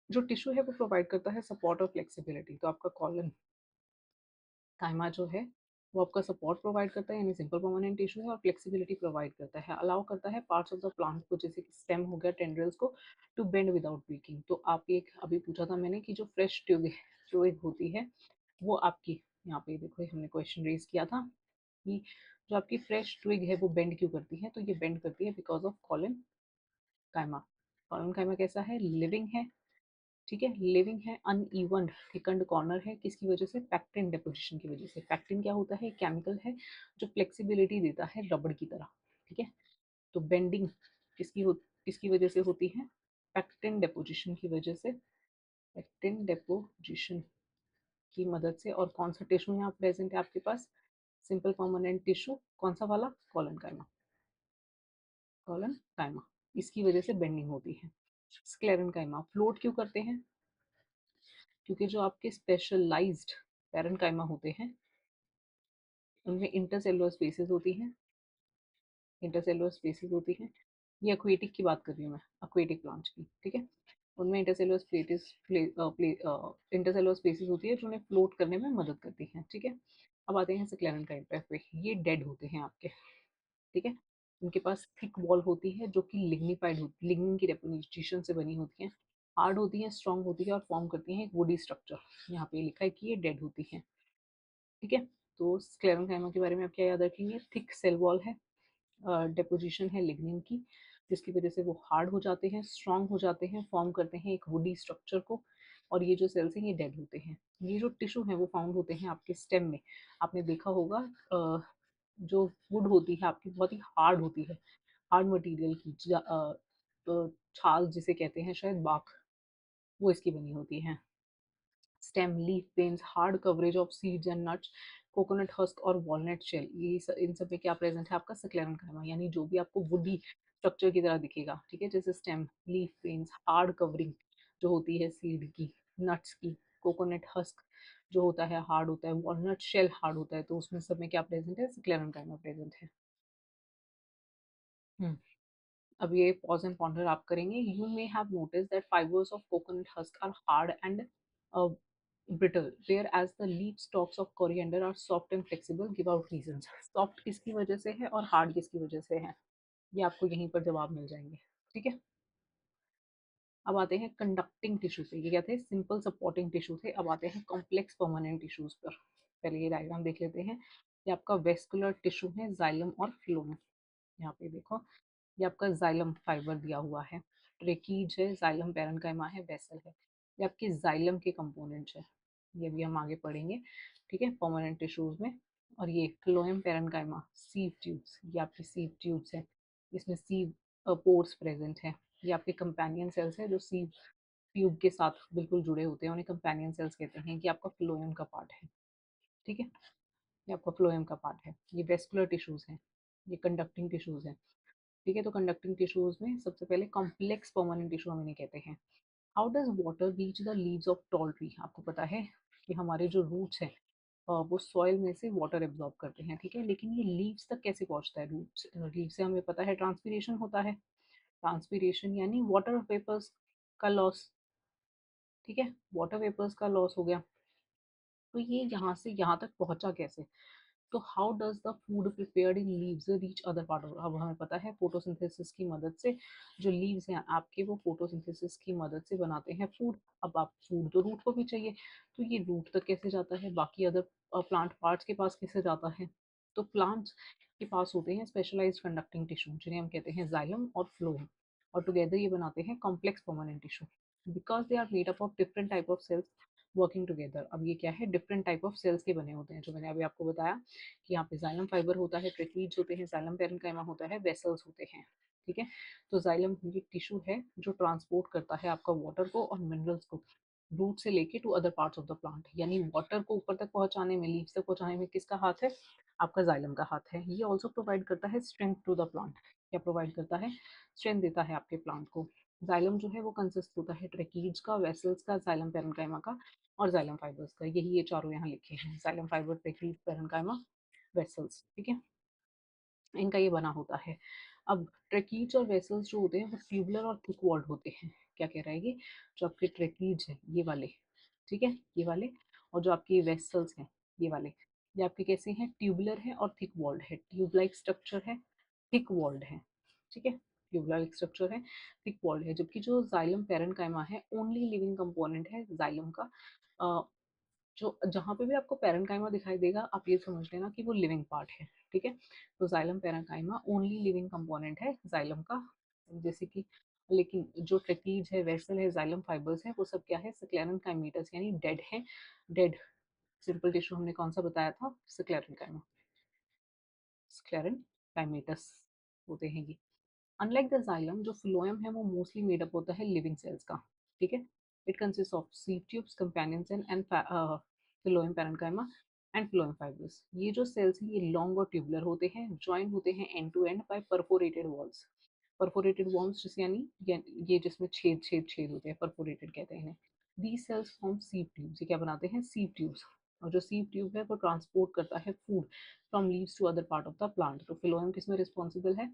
जो टिश्यू है वो प्रोवाइड करता है सपोर्ट और फ्लेक्सिबिलिटी। तो आपका कॉलन काइमा जो है वो आपका सपोर्ट प्रोवाइड करता है, यानी सिंपल परमानेंट टिश्यू है, और फ्लेक्सिबिलिटी प्रोवाइड करता है, अलाउ करता है पार्ट्स ऑफ द प्लांट को, जैसे कि स्टेम हो गया, टेंड्रिल्स को, टू बेंड विदाउट ब्रेकिंग। तो आप एक अभी पूछा था मैंने कि जो फ्रेश ट्यूब होती है वो आपकी, यहाँ पे देखो हमने क्वेश्चन रेज किया था कि जो आपकी फ्रेश ट्विग है वो बेंड क्यों करती है? तो ये बेंड करती है बिकॉज़ ऑफ काइमा। काइमा कैसा है? लिविंग है, ठीक है? लिविंग है, अनइवन थिकन्ड कॉर्नर है, किसकी वजह से? पैक्टिन डिपोज़िशन की वजह से। पैक्टिन क्या होता है? केमिकल है जो फ्लेक्सिबिलिटी देता है रबड़ की तरह, ठीक है? तो बेंडिंग किसकी वजह से होती है? पैक्टिन डिपोज़िशन की वजह से, पैक्टिन डिपोज़िशन की मदद से। और कौन सा टिश्यू यहाँ प्रेजेंट है आपके पास? सिंपल परमानेंट टिश्यू, कौन सा वाला? कॉलन काइमा, इसकी वजह से बेंडिंग होती है। स्क्लेरेंकाइमा फ्लोट क्यों करते हैं? क्योंकि जो आपके स्पेशलाइज्ड पैरेंकाइमा होते हैं उनमें इंटरसेलुलर स्पेसेस होती हैं, इंटरसेलुलर स्पेसेस होती हैं। ये एक्वेटिक की बात कर रही हूँ मैं, एक्वेटिक प्लांट्स की, ठीक है? उनमें इंटरसेलुलर स्पेसिस इंटरसेलुलर स्पेसेस होती है जो उन्हें फ्लोट करने में मदद करती हैं, ठीक है? अब आते हैं स्क्लेरेंकाइमा पे। ये डेड होते हैं आपके, ठीक है? उनके पास थिक वॉल होती है जो कि लिग्निफाइड होती है, लिग्निन की डेपोजिशन से बनी होती है, हार्ड होती है, स्ट्रॉन्ग होती है और फॉर्म करती हैं एक वुडी स्ट्रक्चर। यहाँ पे लिखा है कि ये डेड होती हैं, ठीक है? तो स्क्लेरेंकाइमा के बारे में आप क्या याद रखेंगे? थिक सेल वॉल है, डेपोजिशन है लिग्निन की, जिसकी वजह से वो हार्ड हो जाते हैं, स्ट्रॉन्ग हो जाते हैं, फॉर्म करते हैं एक वुडी स्ट्रक्चर को। और ये जो सेल्स हैं ये डेड होते हैं। ये जो टिश्यू है वो फाउंड होते हैं आपके स्टेम में। आपने देखा होगा जो वुड होती है आपकी बहुत ही हार्ड होती है, हार्ड मटेरियल की तो छाल जिसे कहते हैं, शायद बाक, वो इसकी बनी होती है। Stem, leaf veins, hard coverage of seeds and nuts, coconut husk और वॉलनट शेल, इन सब में क्या प्रेजेंट है? आपका स्क्लेरेंकाइमा। यानी जो भी आपको वुडी स्ट्रक्चर की तरह दिखेगा, ठीक है? जैसे stem, leaf veins, hard covering जो होती है सीड की, नट्स की, कोकोनट हस्क जो होता है हार्ड होता है, वॉलनट शेल हार्ड होता है, तो उसमें सब में क्या प्रेजेंट है? स्क्लेरेंकाइमा प्रेजेंट है। हम्म। अब ये पॉज एंड पॉन्डर आप करेंगे। You may have notice that fibres of coconut husk are hard and brittle, whereas the leaf stalks of coriander are soft and flexible. Give out reasons. Soft किसकी वजह से है और hard किसकी वजह से है? ये आपको यहीं पर जवाब मिल जाएंगे, ठीक है? अब आते हैं कंडक्टिंग टिश्यू से। ये क्या थे? सिंपल सपोर्टिंग टिश्यू थे। अब आते हैं कॉम्प्लेक्स परमानेंट टिश्यूज पर। पहले ये डायग्राम देख लेते हैं। ये आपका वेस्कुलर टिश्यू है, जाइलम और फ्लोएम। यहाँ पे देखो, ये आपका जाइलम फाइबर दिया हुआ है, ट्रेकीज है, जाइलम पैरेन्काइमा है, वेसल है। ये आपके जाइलम के कंपोनेंट्स है, ये भी हम आगे पढ़ेंगे, ठीक है, परमानेंट टिश्यूज में। और ये फ्लोएम पैरेन्काइमा, सीव ट्यूब्स, ये आपकी सीव ट्यूब्स है, इसमें सीव पोर्स प्रेजेंट है। ये आपके कंपेनियन सेल्स है जो सीव ट्यूब के साथ बिल्कुल जुड़े होते हैं, उन्हें कंपेनियन सेल्स कहते हैं। कि आपका फ्लोएम का पार्ट है, ठीक है? ये आपका फ्लोएम का पार्ट है। ये वेस्कुलर टिश्यूज हैं, ये कंडक्टिंग टिश्यूज हैं, ठीक है? तो कंडक्टिंग टिश्यूज में सबसे पहले कॉम्प्लेक्स परमानेंट टिश्यू हम इन्हें कहते हैं। How does water reach the leaves of tall tree? आपको पता है कि हमारे जो रूट्स हैं वो सॉइल में से वाटर एब्जॉर्ब करते हैं, ठीक है? लेकिन ये लीव्स तक कैसे पहुंचता है? रूट्स, लीव्स से हमें पता है ट्रांसपीरेशन होता है। ट्रांसपीरेशन यानी वाटर वेपर्स का लॉस, ठीक है? वाटर वेपर्स का लॉस हो गया। तो ये यहाँ से यहाँ तक पहुंचा कैसे? तो how does the food prepared in leaves reach other part of? अब हमें पता है फोटोसिंथेसिस की मदद से जो लीव्स हैं आपके, वो फोटोसिंथेसिस की मदद से बनाते हैं फूड। अब आप फूड तो रूट को भी चाहिए, तो ये रूट तक कैसे जाता है? बाकी अदर प्लांट पार्ट्स के पास कैसे जाता है? तो प्लांट्स के पास होते हैं स्पेशलाइज्ड कंडक्टिंग टिश्यू जिन्हें हम कहते हैं जाइलम और फ्लोएम, और टुगेदर ये बनाते हैं complex permanent tissue because they are made up of different type of cells working together. अब ये क्या है? डिफरेंट टाइप ऑफ सेल्स के बने होते हैं, जो मैंने अभी आपको बताया कि यहाँ पे जाइलम फाइबर होता है, ट्रेकीज होते हैं, जाइलम पैरेन्काइमा होता है, वेसल्स होते हैं, ठीक है? तो जाइलम ये टिश्यू है जो ट्रांसपोर्ट करता है आपका वाटर को और मिनरल्स को रूट से लेके to other parts of the plant. यानी वाटर को ऊपर तक पहुंचाने में, लीव्स तक पहुंचाने में किसका हाथ है? आपका जाइलम का हाथ है। ये ऑल्सो प्रोवाइड करता है स्ट्रेंथ टू द प्लांट। क्या प्रोवाइड करता है? स्ट्रेंथ देता है आपके प्लांट को। जाइलम जो है वो कंसिस्ट होता है ट्रेकीज का, वेसल्स का, जाइलम पैरेन्काइमा का और जाइलम फाइबर्स का। यही ये चारों यहाँ लिखे हैं, जाइलम फाइबर, ट्रेकीज, पैरेन्काइमा, वेसल्स, ठीक है? इनका ये बना होता है। अब ट्रेकीज और वेसल्स जो होते हैं वो ट्यूबुलर और थिक वॉल्ड होते हैं। क्या कह रहा है ये? जो आपके ट्रेकीज है ये वाले, ठीक है, ये वाले, और जो आपके वेसल्स हैं ये वाले, ये आपके कैसे हैं? ट्यूबुलर है और थिक वॉल्ड है, ट्यूब लाइक स्ट्रक्चर है, थिक वॉल्ड है, ठीक है? ट्यूब लाइक स्ट्रक्चर है, थिक वॉल्ड है। जबकि जो जाइलम पैरेन्काइमा है ओनली लिविंग कंपोनेंट है जाइलम का, जो जहाँ पे भी आपको पैरेन्काइमा दिखाई देगा, आप ये समझ लेना कि वो लिविंग पार्ट है, ठीक है? तो xylem parenchyma only living component है जाइलम का, जैसे कि लेकिन जो ट्रेपीज है, वेसल है, जाइलम फाइबर्स है, वो सब क्या है? स्क्लेरेनकाइमेटस यानी डेड है। डेड सिंपल टिश्यू हमने कौन सा बताया था? स्क्लेरेनकाइमा, स्क्लेरेनकाइमेटस होते हैं ये। अनलाइक द जाइलम, जो फ्लोएम है वो मोस्टली मेड अप होता है लिविंग सेल्स का, ठीक है? It consist of sieve tubes, companion cell and phloem parenchyma and phloem fibrous. ये जो सेल्स हैं ये लॉन्ग और ट्यूबुलर होते हैं, ज्वाइन होते हैं end to end by perforated walls. Perforated walls जिस यानी ये जिसमें छेद छेद छेद होते हैं, परफोरेटेड कहते हैं इन्हें। these cells form sieve tubes, ये क्या बनाते हैं? sieve tubes। और जो sieve tube है वो ट्रांसपोर्ट करता है food from leaves to other part of the plant. तो फिलोएम किसमें रिस्पॉन्सिबल है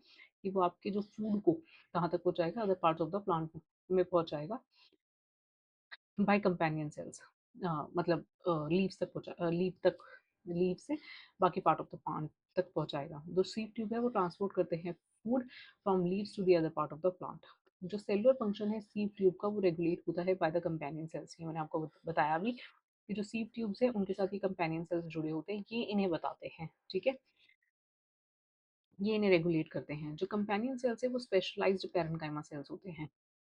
कि वो आपके जो फूड को कहाँ तक पहुँचाएगा? Other parts of the plant में पहुँचाएगा बाय कंपेनियन सेल्स। मतलब लीव्स तक पहुँचा लीव तक, लीव से बाकी पार्ट ऑफ द प्लांट तक पहुँचाएगा। जो सीव ट्यूब है वो ट्रांसपोर्ट करते हैं food from leaves to the other part of the plant. जो सेलुलर फंक्शन है सीव ट्यूब का वो रेगुलेट होता है बाय द कंपेनियन सेल्स। ये मैंने आपको बताया भी कि जो सीव ट्यूब्स है उनके साथ ये कंपेनियन सेल्स जुड़े होते हैं, ये इन्हें बताते हैं, ठीक है? ये इन्हें रेगुलेट करते हैं। जो कंपेनियन सेल्स है वो स्पेशलाइज्ड पैरेन्काइमा सेल्स होते हैं।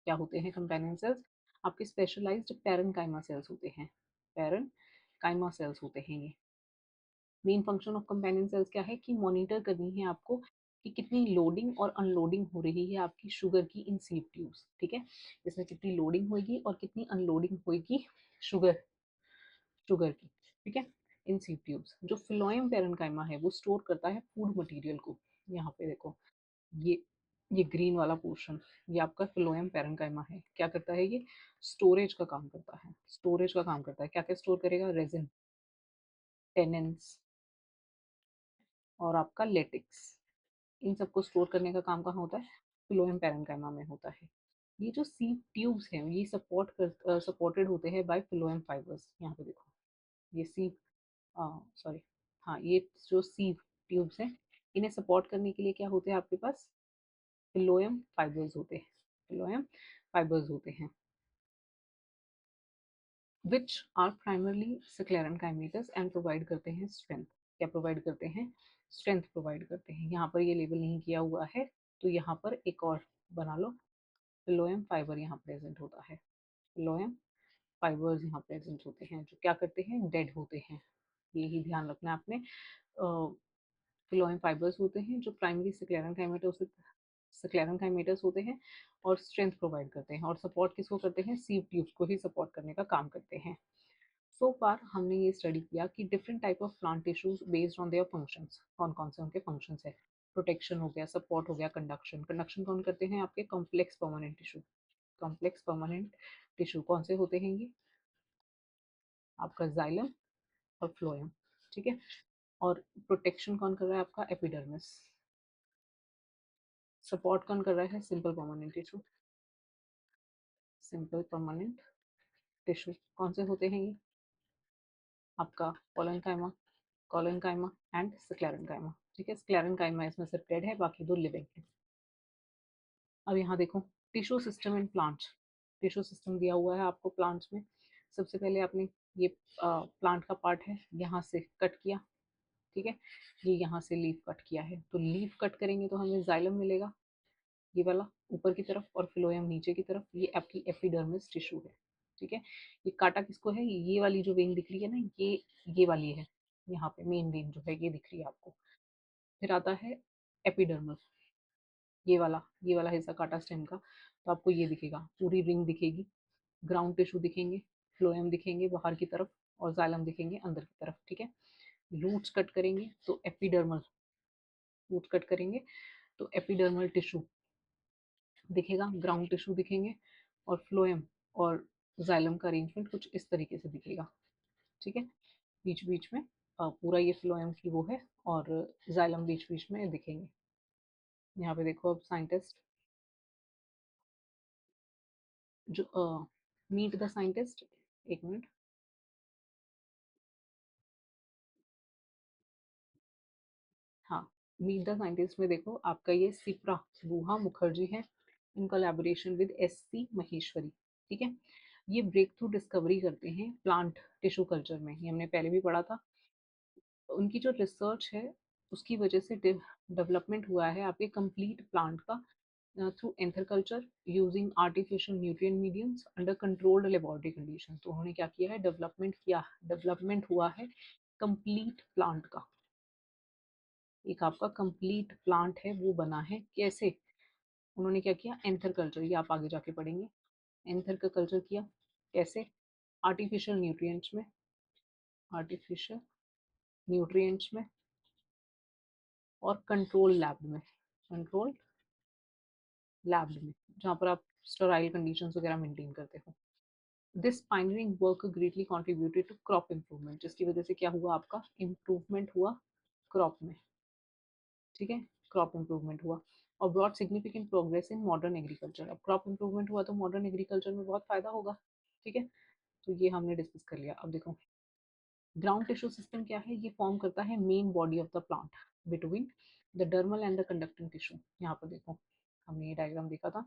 क्या होते हैं कंपेनियन सेल्स? आपके स्पेशलाइज्ड पैरेन्काइमा सेल्स होते हैं। पैरेन्काइमा सेल्स होते हैं ये। Main function of companion cells क्या है कि मॉनिटर करनी है आपको कि कितनी लोडिंग और अनलोडिंग हो रही है आपकी शुगर की इन सीव ट्यूब्स, ठीक है? इसमें कितनी लोडिंग होगी और कितनी अनलोडिंग होगी शुगर शुगर की, ठीक है? इन सीव ट्यूब्स। जो फ्लोएम पैरेन्काइमा है वो स्टोर करता है फूड मटेरियल को। यहाँ पे देखो, ये ये ग्रीन वाला पोर्शन, ये आपका फ्लोएम पैरेन्काइमा है। क्या करता है ये? स्टोरेज का काम करता है। स्टोरेज का काम करता है। क्या क्या स्टोर करेगा? रेजिन, टेनेंस और आपका लेटेक्स। इन सबको स्टोर करने का काम कहाँ होता है? फ्लोएम पैरेन्काइमा में होता है। ये जो सीव ट्यूब्स हैं ये सपोर्टेड होते हैं बाय फ्लोएम फाइबर्स। यहाँ पे देखो, ये सीव सॉरी, हाँ, ये जो सीव ट्यूब्स हैं इन्हें सपोर्ट करने के लिए क्या होते हैं आपके पास? फ्लोएम फाइबर्स होते हैं। फ्लोएम फाइबर्स होते हैं which are primarily sclerenchymatous and provide करते हैं स्ट्रेंथ। क्या प्रोवाइड करते हैं? स्ट्रेंथ प्रोवाइड करते हैं। यहाँ पर ये लेबल नहीं किया हुआ है तो यहाँ पर एक और बना लो। फ्लोएम फाइबर यहाँ प्रेजेंट होता है। फ्लोएम फाइबर्स यहाँ प्रेजेंट होते हैं जो क्या करते हैं? डेड होते हैं। यही ध्यान रखना है आपने। फ्लोएम फाइबर्स होते हैं जो प्राइमरी स्क्लेरेनकाइमेटस होते हैं और स्ट्रेंथ प्रोवाइड करते हैं। और सपोर्ट किसको करते हैं? सीव ट्यूब्स को ही सपोर्ट करने का काम करते हैं। सो फार हमने ये स्टडी किया कि different type of plant tissues based on their functions. कौन कौन से उनके फंक्शंस है? प्रोटेक्शन हो गया, सपोर्ट हो गया, कंडक्शन। कंडक्शन कौन करते हैं? आपके complex permanent tissue. Complex permanent tissue कौन से होते हैं? ये आपका जाइलम और फ्लोएम, ठीक है? और प्रोटेक्शन कौन कर रहा है? आपका एपिडर्मिस। सपोर्ट कौन कर रहा है? Simple permanent tissue. Simple permanent tissue कौन से होते हैं? ये आपका कोलेनकाइमा, कोलेनकाइमा एंड स्क्लेरेनकाइमा, ठीक है? स्क्लेरेनकाइमा इसमें सिर्फ डेड है, बाकी दो लिविंग है। अब यहाँ देखो, tissue system in plants. Tissue system दिया हुआ है आपको प्लांट्स में। सबसे पहले आपने ये प्लांट का पार्ट है यहाँ से कट किया, ठीक है? ये यहाँ से लीफ कट किया है, तो लीफ कट करेंगे तो हमें जाइलम मिलेगा, ये वाला ऊपर की तरफ, और फ्लोएम नीचे की तरफ। ये आपकी एपिडर्मिस टिश्यू है, ठीक है? ये काटा किसको है? ये वाली जो वेन दिख रही है ना, ये वाली है। यहाँ पे मेन वेन जो है ये दिख रही है आपको। फिर आता है एपिडर्मल, ये वाला हिस्सा काटा स्टेम का। तो आपको ये दिखेगा, पूरी रिंग दिखेगी, ग्राउंड टिश्यू दिखेंगे, फ्लोएम दिखेंगे बाहर की तरफ, और जाइलम दिखेंगे अंदर की तरफ, ठीक है? रूट्स कट करेंगे तो एपिडर्मल, रूट कट करेंगे तो एपिडर्मल टिश्यू दिखेगा, ग्राउंड टिश्यू दिखेंगे, और फ्लोएम और जाइलम का अरेंजमेंट कुछ इस तरीके से दिखेगा, ठीक है? बीच बीच में पूरा ये फ्लोएम की वो है, और जाइलम बीच बीच में दिखेंगे। यहाँ पे देखो अब साइंटिस्ट जो मीट द साइंटिस्ट, एक मिनट। हाँ, मीट द साइंटिस्ट में देखो आपका ये सिप्रा गुहा मुखर्जी है in collaboration with S C Maheshwari, ठीक है? ये ब्रेक थ्रू डिस्कवरी करते हैं प्लांट टिश्यू कल्चर में, ये हमने पहले भी पढ़ा था। उनकी जो रिसर्च है उसकी वजह से डेवलपमेंट हुआ है आपके कंप्लीट प्लांट का through anther culture using artificial nutrient mediums under controlled laboratory condition. तो उन्होंने क्या किया है, डेवलपमेंट हुआ है कंप्लीट प्लांट का। एक आपका कंप्लीट प्लांट है वो बना है कैसे, उन्होंने क्या किया, एंथर कल्चर, ये आप आगे जाके पढ़ेंगे। एंथर का कल्चर किया कैसे, आर्टिफिशियल न्यूट्रिएंट्स में, आर्टिफिशियल न्यूट्रिएंट्स में और कंट्रोल लैब में, कंट्रोल लैब में, जहाँ पर आप स्टराइल कंडीशंस वगैरह मेंटेन करते हो। This pioneering work greatly contributed to crop improvement, जिसकी वजह से क्या हुआ, आपका इम्प्रूवमेंट हुआ क्रॉप में, ठीक है, क्रॉप इम्प्रूवमेंट हुआ और broad significant progress in modern agriculture. अब क्रॉप इम्प्रूवमेंट हुआ तो मॉडर्न एग्रीकल्चर में बहुत फायदा होगा, ठीक है। तो ये हमने डिस्कस कर लिया। अब देखो ग्राउंड टिश्यू सिस्टम क्या है, ये फॉर्म करता है main body of the plant between the dermal and the conducting tissue. यहाँ पर देखो हमने ये डायग्राम देखा था,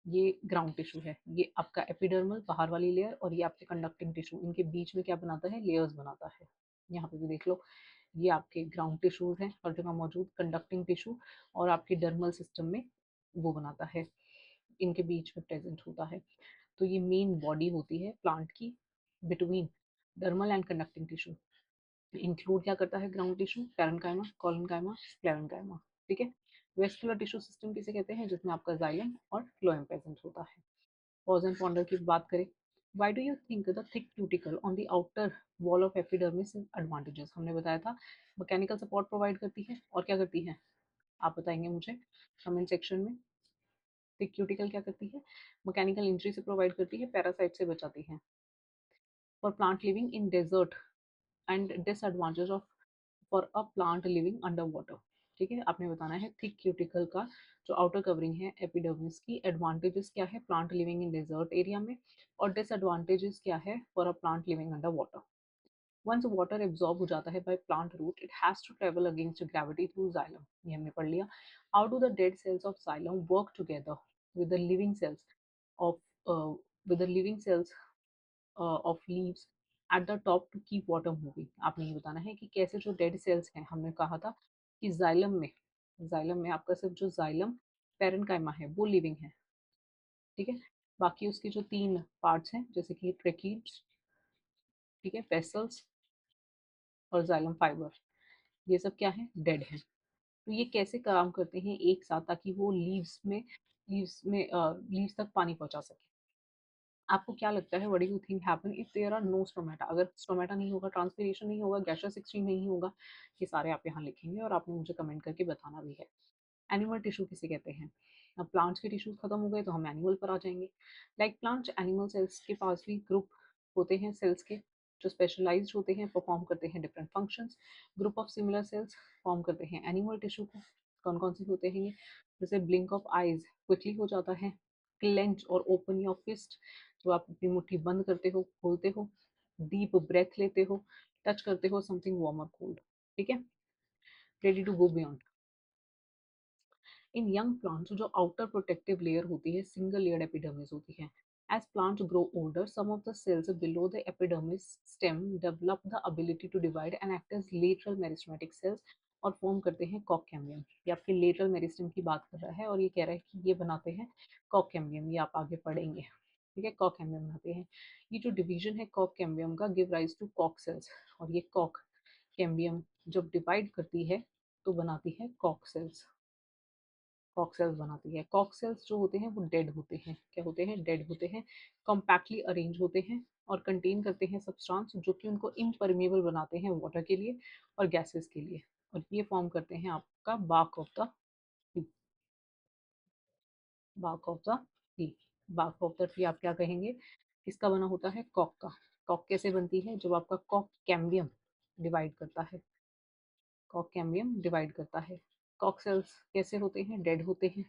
ये ग्राउंड टिश्यू है, ये आपका एपिडर्मल बाहर वाली लेयर और ये आपके कंडक्टिंग टिश्यू, इनके बीच में क्या बनाता है, लेयर्स बनाता है। यहाँ पे भी देख लो, ये आपके ग्राउंड टिश्यूज हैं हर जगह मौजूद, कंडक्टिंग टिश्यू और आपके डर्मल सिस्टम में वो बनाता है, इनके बीच में प्रेजेंट होता है। तो ये मेन बॉडी होती है प्लांट की between dermal and conducting tissue. Include क्या करता है ground tissue, parenchyma, collenchyma, sclerenchyma, ठीक है। वेस्कुलर टिश्यू सिस्टम किसे कहते हैं, जिसमें आपका जाइलम और फ्लोएम प्रेजेंट होता है। पॉज एंड पॉन्डर की बात करें, why do you think the thick cuticle on the outer wall of epidermis is advantages, हमने बताया था मैकेनिकल सपोर्ट प्रोवाइड करती है और क्या करती है, आप बताएंगे मुझे कमेंट सेक्शन में। थिक क्यूटिकल क्या करती है, मैकेनिकल इंजरी से प्रोवाइड करती है, पैरासाइट से बचाती है। For plant living in desert and disadvantage of for a plant living under water, ठीक है, आपने बताना है थिक क्यूटिकल का जो आउटर कवरिंग है एपिडर्मिस की, एडवांटेजेस क्या है plant living in desert area में, और डिसएडवांटेजेस क्या है for a plant living under water. Once water absorb हो जाता है by plant root, it has to travel against gravity through xylem, ये हमने पढ़ लिया। How do the dead cells of xylem work together with the living cells of with the living cells of leaves at the top to keep water moving, आपने ये बताना है कि कैसे जो डेड सेल्स हैं, हमने कहा था कि जाइलम में आपका सिर्फ जो जाइलम पैरेन्काइमा है वो लिविंग है, ठीक है। बाकी उसके जो 3 पार्ट्स हैं जैसे कि ट्रेकीड्स, ठीक है, पेसल्स और जाइलम फाइबर, ये सब क्या है, डेड है। तो ये कैसे काम करते हैं एक साथ ताकि वो लीव्स तक पानी पहुंचा सके। आपको क्या लगता है, what do you think happen if there are no stomata, अगर स्टोमेटा नहीं होगा, ट्रांसपीरेशन नहीं होगा, गैसियस एक्सचेंज नहीं होगा, ये सारे आप यहाँ लिखेंगे और आपने मुझे कमेंट करके बताना भी है। एनिमल टिश्यू किसे कहते हैं, अब प्लांट्स के टिश्यूज खत्म हो गए तो हम एनिमल पर आ जाएंगे। लाइक प्लांट्स एनिमल सेल्स के पास भी ग्रुप होते हैं सेल्स के जो स्पेशलाइज्ड होते हैं, परफॉर्म करते हैं different functions. Group of similar cells form करते हैं एनिमल टिश्यू को। कौन कौन से होते हैं ये, जैसे ब्लिंक ऑफ आइज क्विकली हो जाता है, क्लेंच और ओपन योर फिस्ट, जो आप अपनी मुट्ठी बंद करते हो खोलते हो, डीप ब्रेथ लेते हो, टच करते हो समथिंग वार्म और कोल्ड, ठीक है, ready to go beyond. In young plants जो आउटर प्रोटेक्टिव लेयर होती है सिंगल लेयर्ड एपिडर्मिस होती है। As plants grow older some of the cells below the epidermis stem develop the ability to divide and act as lateral meristematic cells और form करते हैं Kock cambium. ये आपके lateral meristem की बात कर रहा है और ये कह रहा है कि ये बनाते हैं कॉक कैम्बियम, ये आप आगे पढ़ेंगे, ठीक है, कॉक कैम्बियम बनाते हैं। ये जो डिवीजन है कॉक कैम्बियम का गिव राइज टू कॉक सेल्स, और ये कॉक कैम्बियम जब डिवाइड करती है तो बनाती है कॉक सेल्स, कॉक सेल्स बनाती है। कॉक सेल्स जो होते हैं वो डेड होते हैं, क्या होते हैं, डेड होते हैं, कॉम्पैक्टली अरेंज होते हैं और कंटेन करते हैं सब्सटेंस जो कि उनको इम्परमेबल बनाते हैं वाटर के लिए और गैसेस के लिए, और ये फॉर्म करते हैं आपका bark of the tree, bark of the tree. Bark of the tree आप क्या कहेंगे, किसका बना होता है, कॉक का। कॉक कैसे बनती है, जब आपका कॉक कैम्बियम डिवाइड करता है, कॉक कैम्बियम डिवाइड करता है। कॉक सेल्स कैसे होते हैं, डेड होते हैं,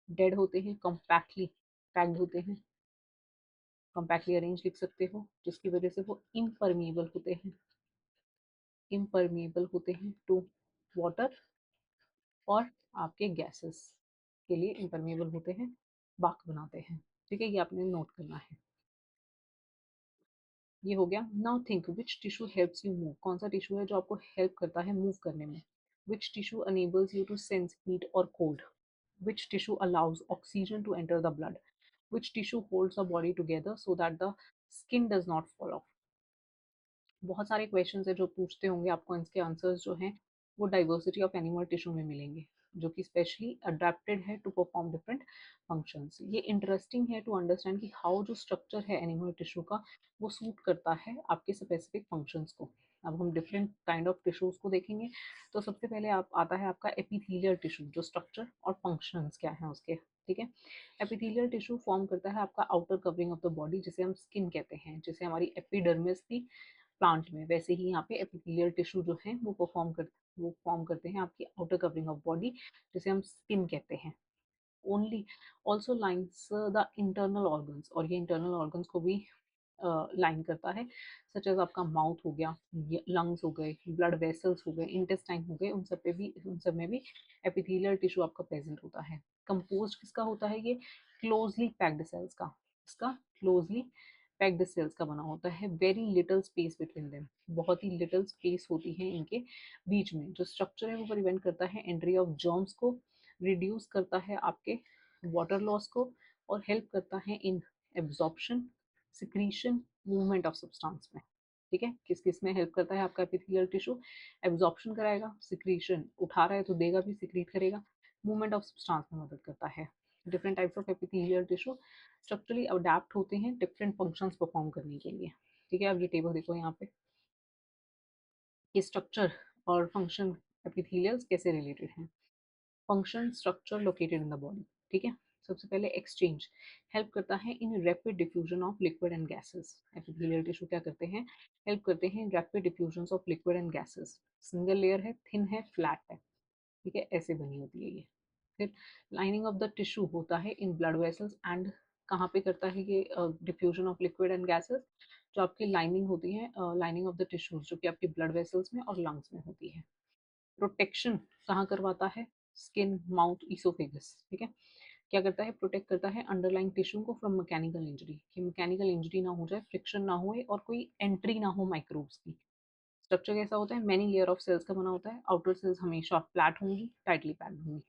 डेड होते हैं, कॉम्पैक्टली पैक्ड होते हैं, कॉम्पैक्टली अरेंज लिख सकते हो, जिसकी वजह से वो इम्परमिएबल होते हैं, इम्परमिएबल होते हैं टू वाटर और आपके गैसेस के लिए इम्परमिएबल होते हैं, बाक बनाते हैं। ठीक है, ये आपने नोट करना है। ये हो गया। Now think which tissue helps you move, कौन सा टिश्यू है जो आपको हेल्प करता है मूव करने में। Which tissue enables you to sense heat और cold, which tissue allows oxygen to enter the blood, which tissue holds the body together so that the skin does not fall off। बहुत सारे question है जो पूछते होंगे आपको, इसके answers जो हैं वो डाइवर्सिटी ऑफ एनिमल टिश्यू में मिलेंगे, जो कि स्पेशली अडेप्टेड है टू परफॉर्म डिफरेंट फंक्शंस। ये इंटरेस्टिंग है टू अंडरस्टैंड कि हाउ जो स्ट्रक्चर है एनिमल टिश्यू का वो सूट करता है आपके स्पेसिफिक फंक्शंस को। अब हम डिफरेंट काइंड ऑफ टिश्यूज को देखेंगे। तो सबसे पहले आप आता है आपका एपिथेलियल टिश्यू, जो स्ट्रक्चर और फंक्शंस क्या हैं उसके। ठीक है, एपिथेलियल टिश्यू फॉर्म करता है आपका outer covering of the body, जिसे हम स्किन कहते हैं। जैसे हमारी एपिडर्मिस थी प्लांट में, वैसे ही यहाँ पे एपिथेलियल टिश्यू जो है वो फॉर्म करते हैं आपकी आउटर कवरिंग ऑफ बॉडी, जिसे हम स्किन कहते हैं। Only also lines the internal organs, और ये इंटरनल ऑर्गन्स को भी लाइन करता है, सच एज आपका माउथ हो गया, लंग्स हो गए, ब्लड वेसल्स हो गए, इंटेस्टाइन हो गए, उन सब में भी एपिथेलियल टिश्यू आपका प्रेजेंट होता है। कंपोज किसका होता है ये, क्लोजली पैक्ड सेल्स का, इसका क्लोजली पैक्ड सेल्स का बना होता है। Very little space between them, बहुत ही लिटल स्पेस होती है इनके बीच में। जो स्ट्रक्चर है वो प्रिवेंट करता है एंट्री ऑफ जर्म्स को, रिड्यूस करता है आपके वाटर लॉस को, और हेल्प करता है इन absorption, secretion, movement of substance में। ठीक है, किस किस में हेल्प करता है आपका एपिथेलियल टिश्यू, एब्जॉर्प्शन कराएगा, सिक्रीशन उठा रहा है तो देगा भी, सिक्रीट करेगा, मूवमेंट ऑफ सब्सटेंस में मदद करता है। Different types of epithelial tissue structurally adapt होते हैं डिफरेंट फंक्शंस परफॉर्म करने के लिए। ठीक है, अब ये टेबल देखो यहाँ पे, ये स्ट्रक्चर और फंक्शन एपिथेलियल्स कैसे रिलेटेड हैं। Function structure located in the body. ठीक है, सबसे पहले एक्सचेंज, हेल्प करता है in rapid diffusion of liquid and gases. Epithelial tissue क्या करते हैं, हेल्प करते हैं in rapid diffusion of liquid and gases. Single layer है, थिन है, फ्लैट है। ठीक है, ऐसे बनी होती है ये। फिर लाइनिंग ऑफ द टिश्यू होता है इन ब्लड वेसल्स एंड, कहाँ पे करता है ये diffusion of liquid and gases, जो आपकी लाइनिंग होती है, लाइनिंग ऑफ द टिश्यूज जो कि आपकी ब्लड वेसल्स में और लंग्स में होती है। प्रोटेक्शन कहाँ करवाता है, स्किन, माउथ, ईसोफेगस। ठीक है, क्या करता है, प्रोटेक्ट करता है अंडरलाइंग टिश्यू को फ्रॉम मैकेनिकल इंजरी, कि मैकेनिकल इंजरी ना हो जाए, फ्रिक्शन ना हो और कोई एंट्री ना हो माइक्रोब्स की। स्ट्रक्चर कैसा होता है, मैनी लेयर ऑफ सेल्स का बना होता है। आउटर सेल्स हमेशा फ्लैट होंगी, टाइटली पैक्ड होंगी।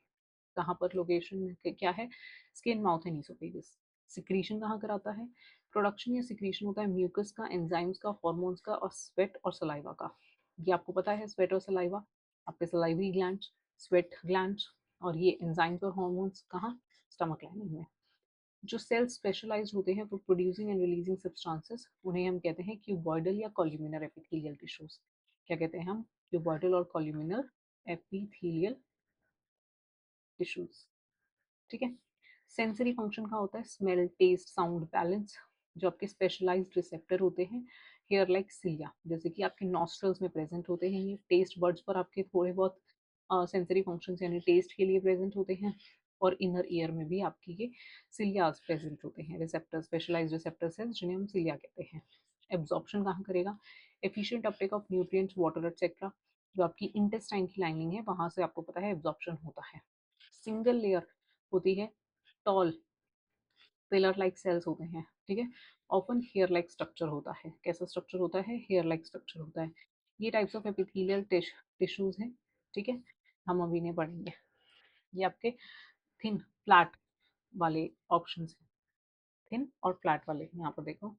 कहाँ पर लोकेशन में क्या है, skin, mouth and oesophagus. Secretion कहाँ कराता है, प्रोडक्शन या सिक्रीशन होता है म्यूकस का, एंजाइम्स का, हार्मोन्स का, और स्वेट और सलाइवा का। ये आपको पता है, स्वेट और सलाइवा, आपके सलाइवरी ग्लैंड, स्वेट ग्लैंड, और ये एंजाइम्स और हार्मोन्स कहाँ, स्टमक लाइनिंग में। जो सेल्स स्पेशलाइज्ड होते हैं for producing and releasing substances, उन्हें हम कहते हैं क्यूबॉइडल या कॉल्यूमिनर एपिथेलियल टिश्यूज। क्या कहते हैं हम, क्यूबॉइडल और कॉल्यूमिनर एपिथेलियल टिश्यूज। ठीक है, सेंसरी फंक्शन का होता है स्मेल, टेस्ट, साउंड, बैलेंस। जो आपके स्पेशलाइज्ड रिसेप्टर होते हैं, हेयर लाइक सिलिया, जैसे कि आपके नॉस्ट्रल्स में प्रेजेंट होते हैं। ये टेस्ट बर्ड्स पर आपके थोड़े बहुत सेंसरी फंक्शंस यानी टेस्ट के लिए प्रेजेंट होते हैं, और इनर ईयर में भी आपकी ये सिलियाज प्रेजेंट होते हैं, रिसेप्टर, स्पेशलाइज्ड रिसेप्टर्स हैं जिन्हें हम सिलिया कहते हैं। एब्जॉर्प्शन कहाँ करेगा, efficient Uptake of nutrients, water etcetera. जो आपकी इंटेस्टाइन की लाइनिंग है वहां से आपको पता है एब्जॉर्प्शन होता है। सिंगल लेयर होती है, टॉल पिलर लाइक सेल्स होते हैं। ठीक है, ऑफन हेयर लाइक स्ट्रक्चर होता है। कैसा स्ट्रक्चर होता है, हेयर लाइक स्ट्रक्चर होता है। ये टाइप्स ऑफ एपिथेलियल टिश्यूज हैं। ठीक है, हम अभी नहीं पढ़ेंगे। ये आपके थिन फ्लैट वाले ऑप्शंस हैं, थिन और फ्लैट वाले। यहाँ पर देखो,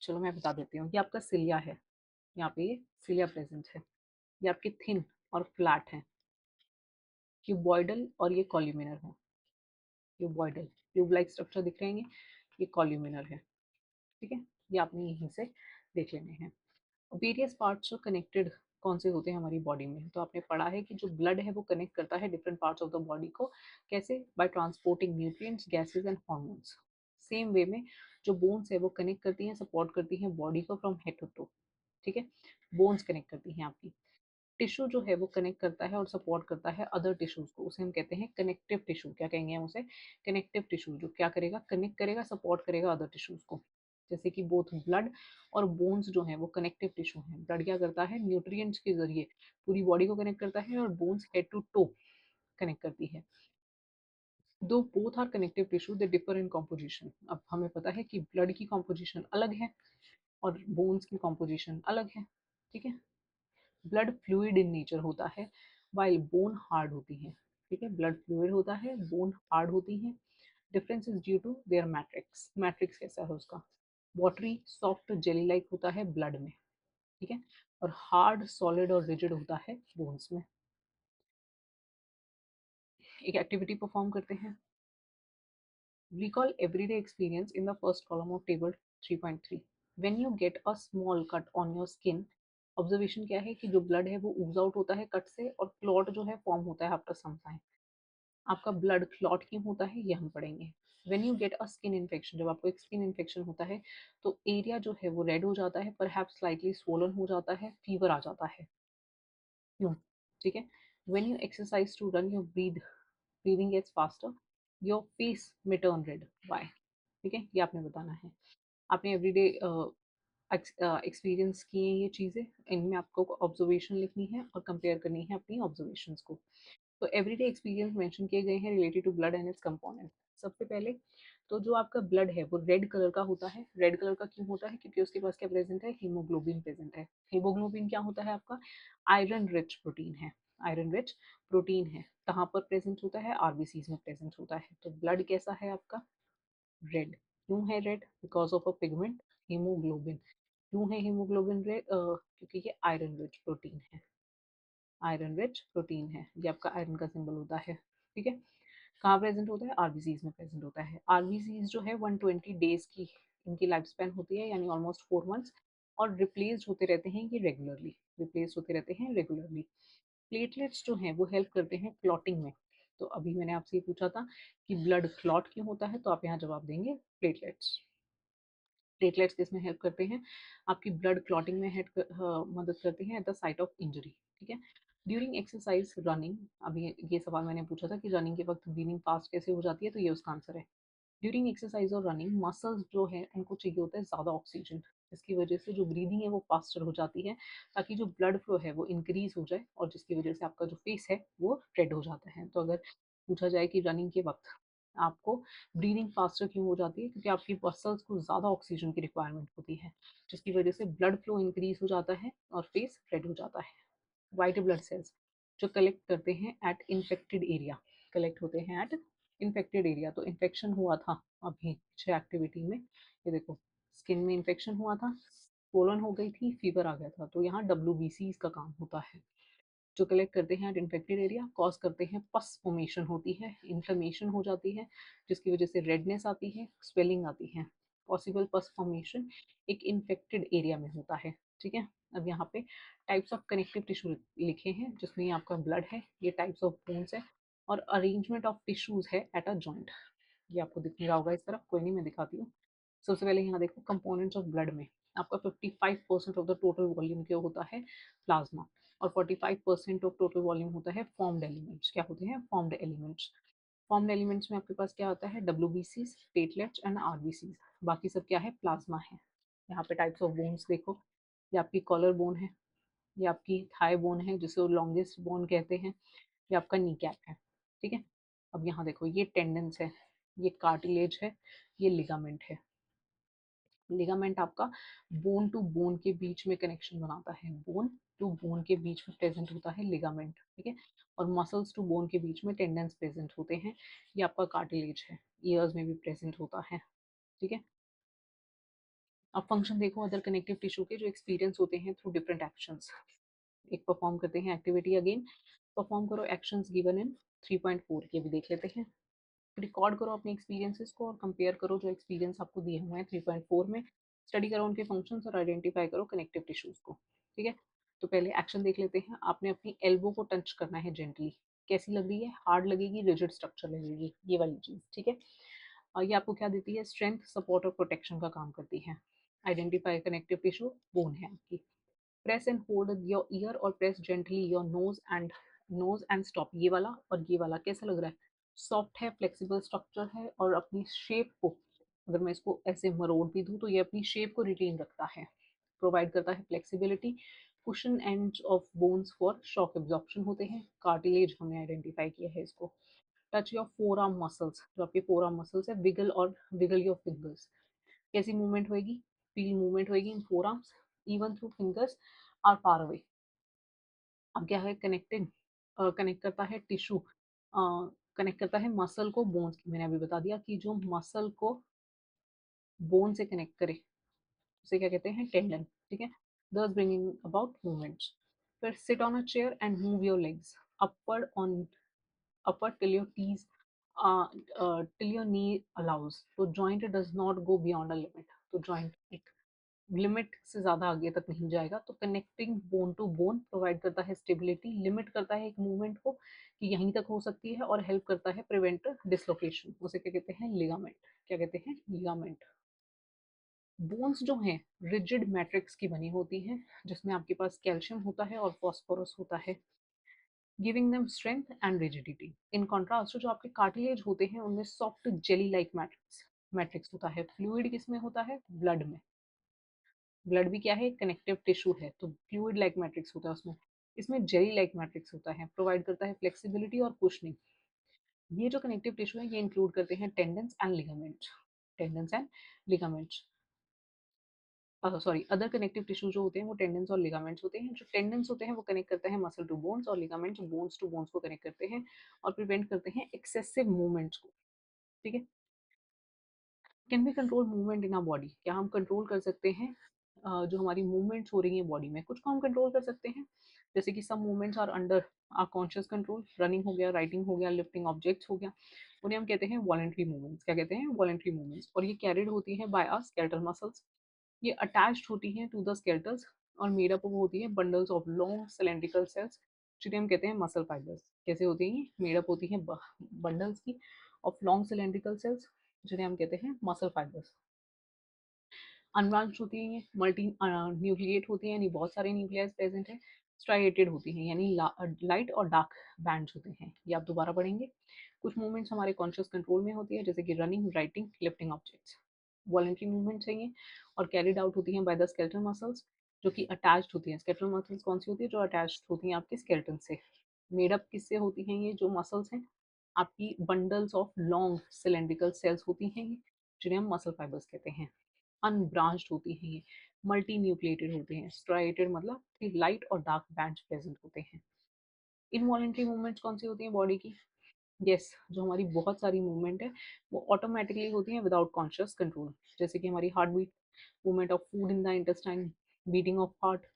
चलो मैं बता देती हूँ। ये आपका सिलिया है, यहाँ पे ये सिलिया प्रेजेंट है। ये आपके थिन और फ्लैट है, क्यूबॉइडल और ये कॉल्यूमिनर है। क्यूबॉइडल, ट्यूब लाइक स्ट्रक्चर दिख रहे हैं, ये कॉल्यूमिनर है। ठीक है, ये आपने यहीं से देख लेने हैं। वेरियस पार्ट्स जो कनेक्टेड कौन से होते हैं हमारी बॉडी में, तो आपने पढ़ा है कि जो ब्लड है वो कनेक्ट करता है different parts of the body को। कैसे, by transporting nutrients, gases and hormones. Same way में जो बोन्स है वो कनेक्ट करती हैं, सपोर्ट करती हैं बॉडी को फ्रॉम हेड टू टो। ठीक है, बोन्स कनेक्ट करती हैं आपकी। टिश्यू जो है वो कनेक्ट करता है और सपोर्ट करता है अदर टिश्यूज को, उसे हम कहते हैं कनेक्टिव टिश्यू। क्या कहेंगे हम उसे, कनेक्टिव टिश्यू, जो क्या करेगा, कनेक्ट करेगा, सपोर्ट करेगा अदर टिश्यूज को। जैसे कि बोथ ब्लड और बोन्स जो हैं वो कनेक्टिव टिश्यू हैं। ब्लड क्या करता है, न्यूट्रिएंट्स के ज़रिए पूरी बॉडी को कनेक्ट करता है, और bones head to toe connect करती है। दो both are connective tissue, they differ in composition. अब हमें पता है कि ब्लड की कॉम्पोजिशन अलग है और बोन्स की कॉम्पोजिशन अलग है, ठीक है। ब्लड फ्लूइड इन नेचर होता है, वाइल बोन हार्ड होती है, ठीक है। ब्लड फ्लूइड होता है, बोन हार्ड होती है। Difference is due to their matrix. Matrix कैसा है उसका, वाटरी सॉफ्ट जेली लाइक होता है ब्लड में, ठीक है, और हार्ड सॉलिड और रिजिड होता है बोन्स में। एक एक्टिविटी परफॉर्म करते हैं। Recall everyday experience in the first column of table 3.3. When you get a small cut on your skin, observation क्या है कि जो ब्लड है वो ooze आउट होता है कट से, और क्लॉट जो है फॉर्म होता है आफ्टर सम टाइम। आपका ब्लड क्लॉट क्यों होता है ये हम पढ़ेंगे। When you get a skin infection, जब आपको एक स्किन इन्फेक्शन होता है तो एरिया जो है वो रेड हो जाता है, पर स्लाइटली स्वोलन हो जाता है, फीवर आ जाता है। क्यों, ठीक है। When you exercise to run your breathing gets faster, your face may turn red, why, ठीक है, ये आपने बताना है। आपने एवरीडे एक्सपीरियंस किए हैं ये चीज़ें, इनमें आपको ऑब्जर्वेशन लिखनी है और कंपेयर करनी है अपनी ऑब्जर्वेशंस को। तो एवरीडे एक्सपीरियंस मेंशन किए गए हैं related to blood and its component. सबसे पहले तो जो आपका ब्लड है वो रेड कलर का होता है। रेड कलर का क्यों होता है, क्योंकि उसके पास क्या प्रेजेंट है, हीमोग्लोबिन प्रेजेंट है। हीमोग्लोबिन क्या होता है आपका, आयरन रिच प्रोटीन है। आयरन रिच प्रोटीन है, कहाँ पर प्रेजेंट होता है, आरबीसीज में प्रेजेंट होता है। तो ब्लड कैसा है आपका, रेड। क्यों है red, because of a pigment haemoglobin. क्यों है हीमोग्लोबिन रेड, क्योंकि ये आयरन रिच प्रोटीन है। आयरन रिच प्रोटीन है, ये आपका आयरन का सिंबल होता है, ठीक है। कहाँ प्रेजेंट होता है, आरबीसीज में प्रेजेंट होता है। आरबीसीज जो है 120 डेज की इनकी लाइफ स्पैन होती है, यानी ऑलमोस्ट 4 मंथ्स, और रिप्लेस होते रहते हैं ये रेगुलरली, रिप्लेस होते रहते हैं रेगुलरली। प्लेटलेट्स जो हैं वो हेल्प करते हैं क्लॉटिंग में। तो अभी मैंने आपसे ये पूछा था कि ब्लड क्लॉट क्यों होता है, तो आप यहाँ जवाब देंगे प्लेटलेट्स। प्लेटलेट्स किस में हेल्प करते हैं, आपकी ब्लड क्लॉटिंग में मदद करते हैं at the site of injury, ठीक है। ड्यूरिंग एक्सरसाइज रनिंग, अभी ये सवाल मैंने पूछा था कि रनिंग के वक्त ब्रीदिंग फास्ट कैसे हो जाती है, तो ये उसका आंसर है। ड्यूरिंग एक्सरसाइज और रनिंग मसल्स जो है उनको चाहिए होता है ज़्यादा ऑक्सीजन, जिसकी वजह से जो ब्रीदिंग है वो फास्टर हो जाती है, ताकि जो ब्लड फ्लो है वो इंक्रीज हो जाए, और जिसकी वजह से आपका जो फेस है वो रेड हो जाता है। तो अगर पूछा जाए कि रनिंग के वक्त आपको ब्रीदिंग फास्टर क्यों हो जाती है, क्योंकि आपकी मसल्स को ज़्यादा ऑक्सीजन की रिक्वायरमेंट होती है, जिसकी वजह से ब्लड फ्लो इंक्रीज हो जाता है और फेस रेड हो जाता है। वाइट ब्लड सेल्स जो कलेक्ट करते हैं एट इन्फेक्टेड एरिया, कलेक्ट होते हैं एट इन्फेक्टेड एरिया। तो इन्फेक्शन हुआ था अभी पिछले एक्टिविटी में, ये देखो, स्किन में इन्फेक्शन हुआ था, पोलन हो गई थी, फीवर आ गया था, तो यहाँ डब्ल्यू का काम होता है। जो कलेक्ट करते हैं एट इन्फेक्टेड एरिया, कॉज करते हैं, पस फॉर्मेशन होती है, इन्फ्लेमेशन हो जाती है, जिसकी वजह से रेडनेस आती है, स्वेलिंग आती है। पॉसिबल पस फॉर्मेशन एक इन्फेक्टेड एरिया में होता है, ठीक है। अब यहाँ पे टाइप्स ऑफ कनेक्टिव टिश्यू लिखे हैं, जिसमें ये आपका ब्लड है, ये टाइप्स ऑफ बोन्स है, और अरेंजमेंट ऑफ टिश्यूज है एट अ जॉइंट। ये आपको दिख नहीं रहा होगा इस तरफ, कोई नहीं, मैं दिखाती हूँ। सबसे पहले यहाँ देखो कंपोनेंट्स ऑफ ब्लड में आपका 55% ऑफ द टोटल वॉल्यूम क्या होता है, प्लाज्मा, और 45% ऑफ टोटल वॉल्यूम होता है फॉर्म्ड एलिमेंट्स। क्या होते हैं, फॉर्म्ड एलिमेंट्स। फॉर्म्ड एलिमेंट्स में आपके पास क्या होता है, डब्ल्यूबीसीज, प्लेटलेट्स एंड आरबीसीज। बाकी सब क्या है, प्लाज्मा है। यहाँ पे टाइप्स ऑफ बोन्स देखो, ये आपकी कॉलर बोन है, ये आपकी थाई बोन है जिसे लॉन्गेस्ट बोन कहते हैं, ये आपका नी कैप है, ठीक है। अब यहाँ देखो, ये टेंडेंस है, ये कार्टिलेज है, ये लिगामेंट है। लिगामेंट आपका बोन टू बोन के बीच में कनेक्शन बनाता है, बोन टू बोन के बीच में प्रेजेंट होता है लिगामेंट, ठीक है। और मसल्स टू बोन के बीच में टेंडेंस प्रेजेंट होते हैं, ये आपका कार्टिलेज है, ईयर्स में भी प्रेजेंट होता है, ठीक है। अब फंक्शन देखो अदर कनेक्टिव टिश्यू के जो एक्सपीरियंस होते हैं थ्रू डिफरेंट एक्शंस। एक परफॉर्म करते हैं एक्टिविटी अगेन। परफॉर्म करो एक्शंस गिवन इन 3.4, ये भी देख लेते हैं। रिकॉर्ड करो अपने एक्सपीरियंसेस को और कंपेयर करो जो एक्सपीरियंस आपको दिए हुए हैं 3.4 में। स्टडी करो उनके फंक्शंस और आइडेंटिफाई करो कनेक्टिव टिश्यूज को, ठीक है। तो पहले एक्शन देख लेते हैं। आपने अपनी एल्बो को टच करना है जेंटली। कैसी लग रही है, हार्ड लगेगी, रिजिड स्ट्रक्चर लगेगी, ये वाली चीज़, ठीक है। और ये आपको क्या देती है, स्ट्रेंथ, सपोर्ट और प्रोटेक्शन का काम करती है। आइडेंटिफाई कनेक्टिव टिश्यू, बोन है आपकी। Press and hold your ear और press gently your nose and stop. ये वाला और ये वाला कैसा लग रहा है, सॉफ्ट है, फ्लेक्सिबल स्ट्रक्चर है, और अपनी शेप को अगर मैं इसको ऐसे मरोड़ भी दूँ तो ये अपनी शेप को रिटेन रखता है। प्रोवाइड करता है flexibility, cushion ends of bones for shock absorption होते हैं। कार्टिलेज हमने आइडेंटिफाई किया है इसको। टच योर फोरआर्म मसल्स, जो आपके फोरआर्म मसल्स है, विगल योर फिंगर्स। कैसी मूवमेंट होएगी? फील मूवमेंट होएगी in forearms even through fingers are far away. अब क्या है? कनेक्टिंग, कनेक्ट करता है टिश्यू, कनेक्ट करता है मसल को बोन्स। मैंने अभी बता दिया कि जो मसल को बोन से कनेक्ट करे उसे क्या कहते हैं? टेंडन। ठीक है, दस ब्रिंगिंग अबाउट मूवमेंट्स। फिर sit on a chair and move your legs upward on upward till your knees till your knee allows. तो joint does not go beyond a limit. तो joint एक लिमिट से ज़्यादा आगे तक नहीं जाएगा। तो connecting bone to bone provide करता है स्टेबिलिटी, लिमिट करता है एक मूवमेंट को कि यहीं तक हो सकती है, और हेल्प करता है प्रिवेंट डिसलोकेशन। उसे क्या कहते हैं? लिगामेंट। क्या कहते हैं? लिगामेंट। बोन्स जो हैं रिजिड मैट्रिक्स की बनी होती हैं, जिसमें आपके पास कैल्शियम होता है और फॉस्फोरस होता है, giving them strength and rigidity. In contrast जो आपके कार्टिलेज होते हैं उनमें soft jelly like matrix matrix होता है। फ्लूइड किसमें होता है? ब्लड में। ब्लड भी क्या है? कनेक्टिव टिश्यू है, तो फ्लूइड लाइक मैट्रिक्स होता है उसमें। इसमें जेली लाइक मैट्रिक्स होता है, प्रोवाइड करता है फ्लेक्सिबिलिटी और कुशनिंग। ये जो कनेक्टिव टिश्यू है ये इंक्लूड करते हैं tendons and ligaments. Tendons and ligaments, sorry, other connective tissue जो होते हैं वो टेंडन्स और लिगामेंट्स होते हैं। जो टेंडन्स होते हैं वो कनेक्ट करते हैं मसल टू बोन्स, और लिगामेंट्स बोन्स टू बोन्स को कनेक्ट करते हैं और प्रिवेंट करते हैं एक्सेसिव मूवमेंट्स को। ठीक है, can we control movement in our body? क्या हम कंट्रोल कर सकते हैं जो हमारी मूवमेंट्स हो रही हैं बॉडी में? कुछ को हम कंट्रोल कर सकते हैं, जैसे कि some movements are under are conscious control. Running हो गया, राइटिंग हो गया, लिफ्टिंग ऑब्जेक्ट्स हो गया, उन्हें हम कहते हैं वॉलेंट्री मूवमेंट्स। क्या कहते हैं? Voluntary movements. और ये कैरिड होती हैं बाय आवर स्केलेटल मसल्स। ये अटैच्ड होती हैं टू द स्केलेटल्स और मेड अप होती है bundles of long cylindrical cells, जिन्हें हम कहते हैं मसल फाइबर्स। कैसे होती हैं? मेड अप होती हैं बंडल्स की ऑफ लॉन्ग सिलेंड्रिकल सेल्स, जिन्हें हम कहते हैं मसल फाइबर्स। अनब्रांच्ड होती हैं, ये मल्टी न्यूक्लिएट होती हैं, यानी बहुत सारे न्यूक्लियस प्रेजेंट हैं। स्ट्राइएटेड होती हैं, यानी लाइट और डार्क बैंड्स होते हैं। ये आप दोबारा पढ़ेंगे। कुछ मूवमेंट्स हमारे कॉन्शियस कंट्रोल में होती है, जैसे कि running, writing, lifting objects. Voluntary movements हैं ये, और कैरिड आउट होती हैं बाय द स्केलेटल मसल्स, जो कि अटैच्ड होती हैं। स्केलेटल मसल्स कौन सी होती है? जो अटैच्ड होती हैं आपके स्केलेटन से। मेड अप किससे होती हैं? ये जो मसल्स हैं आपकी bundles of long cylindrical cells होती हैं ये, जिन्हें हम मसल फाइबर्स कहते हैं। अनब्रांच्ड होती हैं ये, मल्टी न्यूक्लिएटेड होते हैं। स्ट्राइएटेड मतलब कि लाइट और डार्क बैंड्स प्रेजेंट होते हैं। इनवॉलेंट्री मूवमेंट्स कौन सी होती हैं बॉडी की? यस, जो हमारी बहुत सारी मूवमेंट है वो ऑटोमेटिकली होती हैं विदाउट कॉन्शियस कंट्रोल, जैसे कि हमारी heart beat, movement of food in the intestine, beating of heart.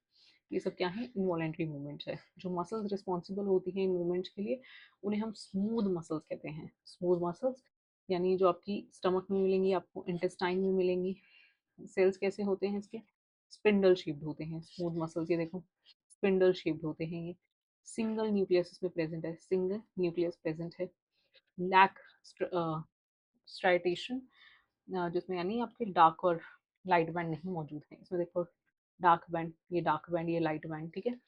ये सब क्या है? इनवॉलेंट्री मूवमेंट्स है। जो मसल्स रिस्पॉन्सिबल होती हैं इन मूवमेंट्स के लिए उन्हें हम स्मूथ मसल्स कहते हैं। स्मूथ मसल्स यानी जो आपकी स्टमक में मिलेंगी, आपको इंटेस्टाइन में मिलेंगी। सेल्स कैसे होते हैं इसके? स्पिंडल शेप्ड होते हैं स्मूथ मसल्स। ये देखो, स्पिंडल शेप्ड होते हैं ये। सिंगल न्यूक्लियस इसमें प्रेजेंट है, सिंगल न्यूक्लियस प्रेजेंट है। लैक स्ट्राइटेशन, जिसमें यानी आपके डार्क और लाइट बैंड नहीं मौजूद है इसमें। देखो, डार्क बैंड, ये डार्क बैंड, ये लाइट बैंड। ठीक है,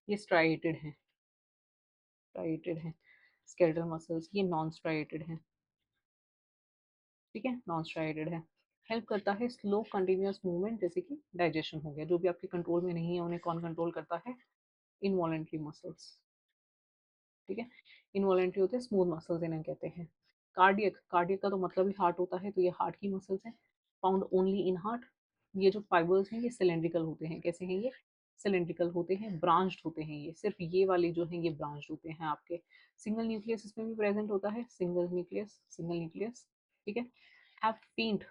ये स्ट्राइटेड है, स्ट्राइटेड है। स्केलेटल मसल्स ये नॉन स्ट्राइटेड है। ठीक है, नॉन स्ट्राइटेड है। हेल्प करता है स्लो कंटिन्यूअस मूवमेंट, जैसे कि डाइजेशन हो गया। जो भी आपके कंट्रोल में नहीं है उन्हें कौन कंट्रोल करता है? Involuntary muscles. ठीक है, इनवॉलेंट्री होते हैं स्मूथ मसल्स, इन्हें कहते हैं। कार्डियक, कार्डियक का तो मतलब ही हार्ट होता है, तो ये हार्ट की मसल्स हैं, फाउंड ओनली इन हार्ट। ये जो फाइबर्स हैं ये सिलेंड्रिकल होते हैं। कैसे हैं ये? सिलेंड्रिकल होते हैं, ब्रांच्ड होते हैं। ये सिर्फ ये वाले जो हैं ये ब्रांच्ड होते हैं आपके। सिंगल न्यूक्लियस इसमें भी प्रेजेंट होता है, सिंगल न्यूक्लियस, सिंगल न्यूक्लियस। ठीक है, हैव फेंट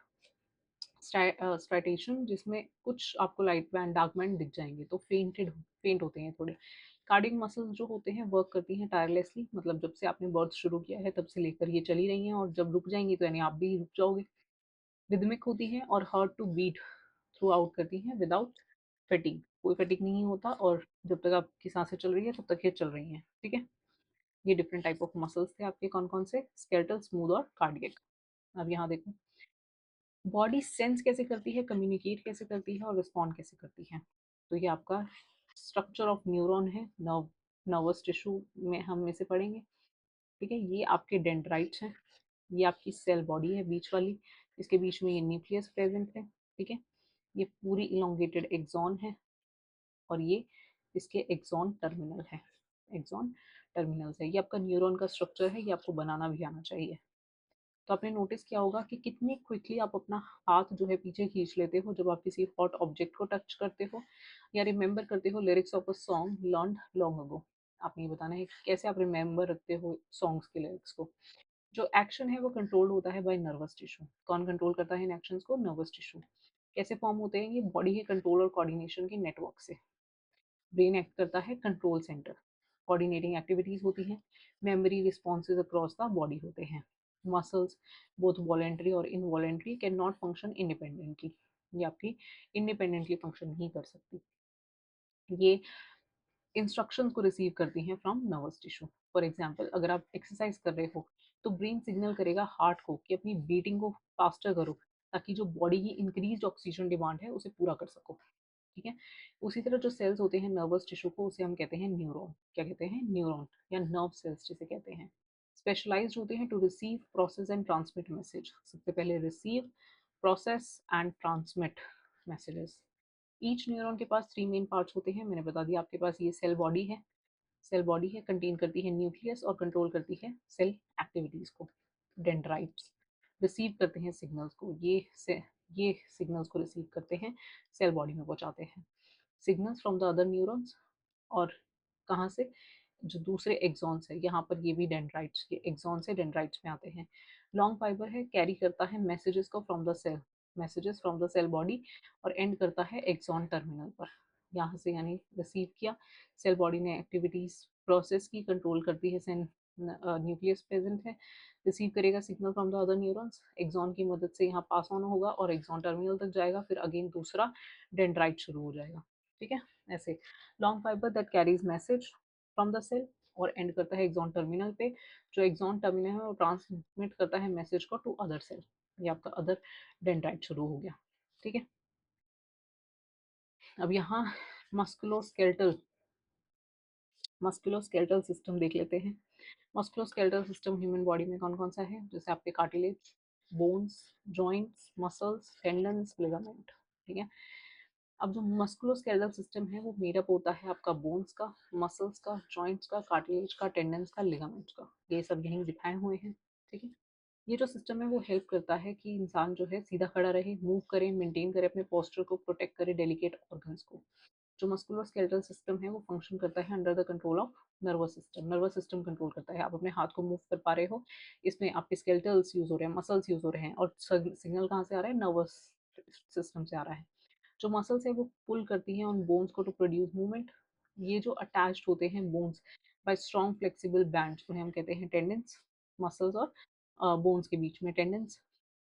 स्ट्राइटेशन, जिसमें कुछ आपको लाइट बैंड, डार्क बैंड दिख जाएंगे, तो फेंट होते हैं थोड़े। कार्डियक मसल्स जो होते हैं वर्क करती हैं टायरलेसली, मतलब जब से आपने बर्थ शुरू किया है तब से लेकर ये चली रही हैं, और जब रुक जाएंगी तो यानी आप भी रुक जाओगे। रिदमिक होती हैं और hard to beat throughout करती हैं विदाउट फटीग। कोई फटीग नहीं होता, और जब तक आपकी सांसें चल रही है तब तक ये चल रही हैं। ठीक है, ये डिफरेंट टाइप ऑफ मसल्स थे आपके, कौन कौन से? स्केलेटल, स्मूथ और कार्डियक। अब यहाँ देखो, बॉडी सेंस कैसे करती है, कम्युनिकेट कैसे करती है और रिस्पॉन्ड कैसे करती है। तो ये आपका स्ट्रक्चर ऑफ न्यूरॉन है, नर्वस टिश्यू में हम इसे पढ़ेंगे। ठीक है, ये आपके डेंड्राइट्स हैं, ये आपकी सेल बॉडी है बीच वाली। इसके बीच में ये न्यूक्लियस प्रेजेंट है, ठीक है। ये पूरी इलोंगेटेड एक्सॉन है और ये इसके एक्सॉन टर्मिनल है, एक्सॉन टर्मिनल्स है। ये आपका न्यूरॉन का स्ट्रक्चर है, ये आपको बनाना भी आना चाहिए। तो आपने नोटिस किया होगा कि कितनी क्विकली आप अपना हाथ जो है पीछे खींच लेते हो जब आप किसी हॉट ऑब्जेक्ट को टच करते हो या रिमेंबर करते हो lyrics of a song learned long ago. आपने ये बताना है कि कैसे आप रिमेंबर रखते हो सॉन्ग्स के लिरिक्स को। जो एक्शन है वो कंट्रोल होता है बाय नर्वस टिश्यू। कौन कंट्रोल करता है इन एक्शंस को? Nervous tissue. कैसे फॉर्म होते हैं ये? बॉडी के कंट्रोल और कोऑर्डिनेशन के नेटवर्क से। ब्रेन एक्ट करता है कंट्रोल सेंटर, कोऑर्डिनेटिंग एक्टिविटीज होती हैं, memory responses across the body होते हैं। मसल्स बोथ वॉलेंट्री और involuntary can not function independently, ये आपकी इंडिपेंडेंटली फंक्शन नहीं कर सकती। ये इंस्ट्रक्शंस को रिसीव करती हैं from nervous tissue. For example अगर आप एक्सरसाइज कर रहे हो तो ब्रेन सिग्नल करेगा हार्ट को कि अपनी बीटिंग को फास्टर करो ताकि जो बॉडी की इंक्रीज ऑक्सीजन डिमांड है उसे पूरा कर सको, ठीक है। उसी तरह जो सेल्स होते हैं नर्वस टिश्यू को उसे हम कहते हैं न्यूरॉन। क्या कहते हैं? न्यूरॉन या नर्व सेल्स जिसे कहते हैं। स्पेशलाइज्ड होते हैं to receive process and transmit message. सबसे पहले receive, process and transmit messages. Each neuron के पास 3 मेन पार्ट्स होते हैं। मैंने बता दिया आपके पास ये सेल बॉडी है, सेल बॉडी है, कंटेन करती है न्यूक्लियस और कंट्रोल करती है सेल एक्टिविटीज को। डेंड्राइट्स रिसीव करते हैं सिग्नल्स को, ये सिग्नल्स को रिसीव करते हैं, सेल बॉडी में पहुंचाते हैं signals from the other neurons. और कहाँ से? जो दूसरे एक्सॉन्स है, यहाँ पर ये भी डेंड्राइट्स के एक्सॉन से डेंड्राइट्स में आते हैं। लॉन्ग फाइबर है, कैरी करता है मैसेजेस को from the cell, messages from the cell body और एंड करता है एक्सॉन टर्मिनल पर। यहाँ से यानी रिसीव किया, सेल बॉडी ने एक्टिविटीज प्रोसेस की, कंट्रोल करती है सेल, न्यूक्लियस प्रेजेंट है, रिसीव करेगा signal from the other neurons, axon की मदद से यहाँ पास ऑन होगा और एक्सॉन टर्मिनल तक जाएगा, फिर अगेन दूसरा डेंड्राइट शुरू हो जाएगा, ठीक है। ऐसे long fibre that carries message from the cell और एंड करता है एक्सॉन टर्मिनल पे। जो एक्सॉन टर्मिनल है वो ट्रांसमिट करता है मैसेज को टू अदर सेल। ये आपका अदर डेंड्राइट शुरू हो गया, ठीक है। अब यहाँ मस्कुलोस्केलेटल मस्कुलोस्केलेटल सिस्टम देख लेते हैं। मस्कुलोस्केलेटल सिस्टम ह्यूमन बॉडी में कौन कौन सा है? जैसे आपके cartilage, bones, joints, muscles, tendons, ligament, ठीक है। अब जो मस्कुलोस्केलेटल सिस्टम है वो मेडअप होता है आपका बोन्स का, मसल्स का, जॉइंट्स का, कार्टिलेज का, टेंडन्स का, लिगामेंट्स का। ये सब यहीं दिखाए हुए हैं, ठीक है। ये जो सिस्टम है वो हेल्प करता है कि इंसान जो है सीधा खड़ा रहे, मूव करे, मेंटेन करे अपने पोस्चर को, प्रोटेक्ट करे डेलिकेट ऑर्गन्स को। जो मस्कुलोस्केलेटल सिस्टम है वो फंक्शन करता है under the control of nervous system. Nervous system control करता है। आप अपने हाथ को मूव कर पा रहे हो, इसमें आपके स्केलेटल्स यूज हो रहे हैं, मसल्स यूज हो रहे हैं और सिग्नल कहाँ से आ रहा है? नर्वस सिस्टम से आ रहा है। जो मसल्स है वो पुल करती हैं उन बोन्स को टू प्रोड्यूस मूवमेंट। ये जो अटैच्ड होते हैं bones bye strong flexible bands, उन्हें हम कहते हैं टेंडन्स। मसल्स और बोन्स के बीच में tendons.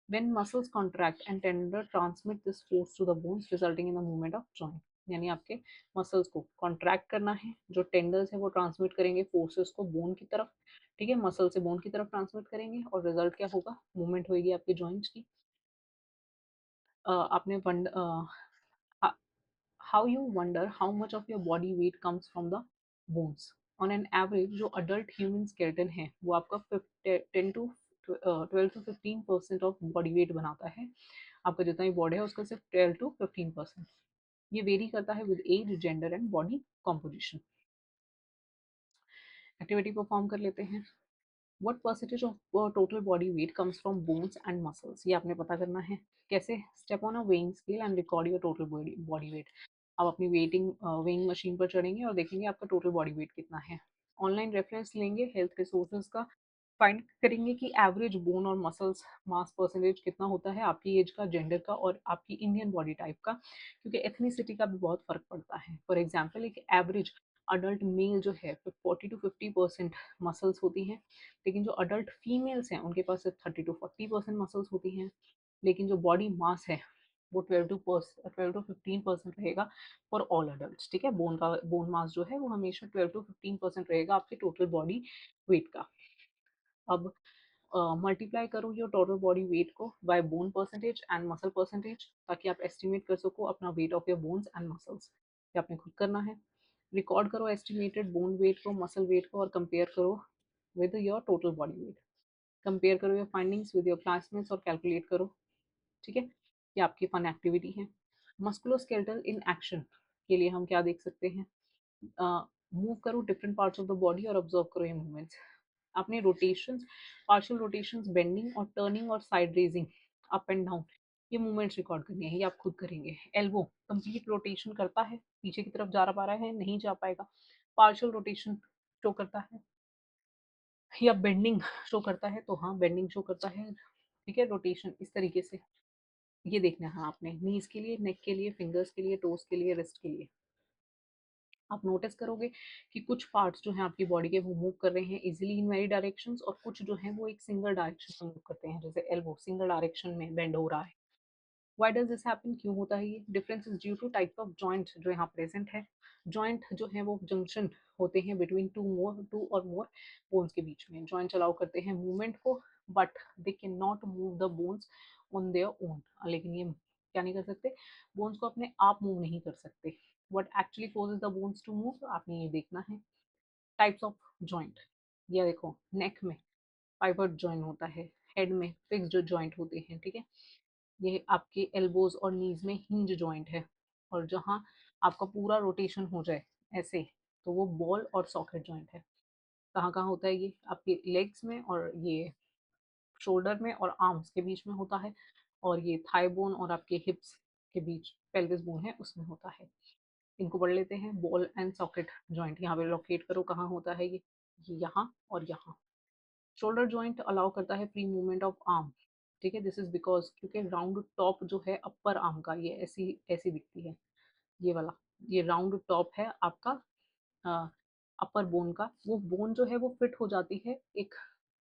when muscles contract and tender transmit this force to the bones resulting in the movement of joint। यानी आपके मसल्स को कॉन्ट्रैक्ट करना है, जो टेंडर्स है वो ट्रांसमिट करेंगे फोर्सेस को बोन की तरफ, ठीक है, मसल से बोन की तरफ ट्रांसमिट करेंगे और रिजल्ट क्या होगा? मूवमेंट होगी आपके जॉइंट्स की। आपने how you wonder how much of your body weight comes from the bones। on an average जो adult human skeleton है वो आपका 10 to 12 to 15% of body weight बनाता है। आपका जितना भी बॉडी है उसका सिर्फ 12 to 15%। ये वेरी करता है with age, gender and body composition. Activity perform कर लेते हैं। What percentage of total body weight comes from bones and muscles? ये आपने पता करना है। कैसे? Step on a weighing scale and record your total body weight. आप अपनी वेइंग मशीन पर चढ़ेंगे और देखेंगे आपका टोटल बॉडी वेट कितना है। ऑनलाइन रेफरेंस लेंगे हेल्थ रिसोर्सेज का, फाइंड करेंगे कि एवरेज बोन और मसल्स मास परसेंटेज कितना होता है आपकी एज का, जेंडर का और आपकी इंडियन बॉडी टाइप का, क्योंकि एथनिसिटी का भी बहुत फर्क पड़ता है। फॉर एग्जाम्पल एक एवरेज अडल्ट मेल जो है 40 to 50% मसल्स होती हैं, लेकिन जो अडल्ट फीमेल्स हैं उनके पास सिर्फ 30 to 40% मसल्स होती हैं। लेकिन जो बॉडी मास है वो 12 to 15% रहेगा फॉर ऑल अडल्ट, ठीक है। बोन मास जो है वो हमेशा 12 to 15% रहेगा आपके टोटल बॉडी वेट का। अब मल्टीप्लाई करो योर टोटल बॉडी वेट को by bone percentage and muscle percentage, ताकि आप एस्टिमेट कर सको अपना weight of your bones and muscles. ये आपने खुद करना है। रिकॉर्ड करो एस्टिमेटेड बोन वेट को, मसल वेट को और कंपेयर करो with your total body weight. Compare करो your findings with your classmates और कैलकुलेट करो ठीक है, ये आपकी फन एक्टिविटी है। मस्कुलोस्केलेटल इन एक्शन के लिए हम क्या देख सकते हैं, मूव करो different parts of the body और ऑब्जर्व करो ये मूवमेंट्स। आपने रोटेशंस, पार्शियल रोटेशंस, बेंडिंग और टर्निंग और side raising, up and down, ये मूवमेंट्स रिकॉर्ड करनी है, ये आप खुद करेंगे। एल्बो कंप्लीट रोटेशन करता है, पीछे की तरफ जा पा रहा है, नहीं जा पाएगा। पार्शियल रोटेशन शो करता है, या बेंडिंग शो करता है, तो हाँ बेंडिंग शो करता है, ठीक है। रोटेशन इस तरीके से ये देखना है आपने, नीज के लिए, नेक के लिए, फिंगर्स के लिए, टोस के लिए, रिस्ट के लिए। आप नोटिस करोगे कि कुछ पार्ट्स जो हैं आपकी बॉडी के वो मूव कर रहे हैं इजीली इन वेरी डायरेक्शंस, और कुछ जो हैं वो एक सिंगल डायरेक्शन में मूव करते हैं, जैसे एल्बो सिंगल डायरेक्शन में बेंड हो रहा है। व्हाई डज दिस हैपन, क्यों होता है ये? Difference is due to type of joint जो यहाँ प्रेजेंट है। जॉइंट जो है वो जंक्शन होते हैं बिटवीन टू और मोर बोन्स के बीच में। जॉइंट अलाउ करते हैं मूवमेंट को, but they can not move the bones on their own. लेकिन ये क्या नहीं कर सकते, बोन्स को अपने आप मूव नहीं कर सकते। What actually causes the bones to move, आपने ये देखना है। टाइप्स ऑफ जॉइंट, ये देखो, नेक में पाइवट जॉइंट होता है, हेड में फिक्स्ड जॉइंट होते हैं, ठीक है। ये आपके एल्बोज और नीज में हिंज जॉइंट है, और जहाँ आपका पूरा रोटेशन हो जाए ऐसे, तो वो बॉल और सॉकेट जॉइंट है। कहाँ कहाँ होता है ये? आपके लेग्स में, और ये शोल्डर में और आर्म्स के बीच में होता है, और ये थाई बोन और आपके हिप्स के बीच पेल्विस बोन है उसमें होता है। इनको पढ़ लेते हैं, बॉल एंड सॉकेट जॉइंट। यहाँ पे लोकेट करो कहाँ होता है ये यहाँ और यहाँ। शोल्डर जॉइंट अलाउ करता है फ्री मूवमेंट ऑफ आर्म, ठीक है। दिस इज बिकॉज क्योंकि राउंड टॉप जो है अपर आर्म का, ये ऐसी ऐसी दिखती है, ये वाला, ये राउंड टॉप है आपका अपर बोन का। वो बोन जो है वो फिट हो जाती है एक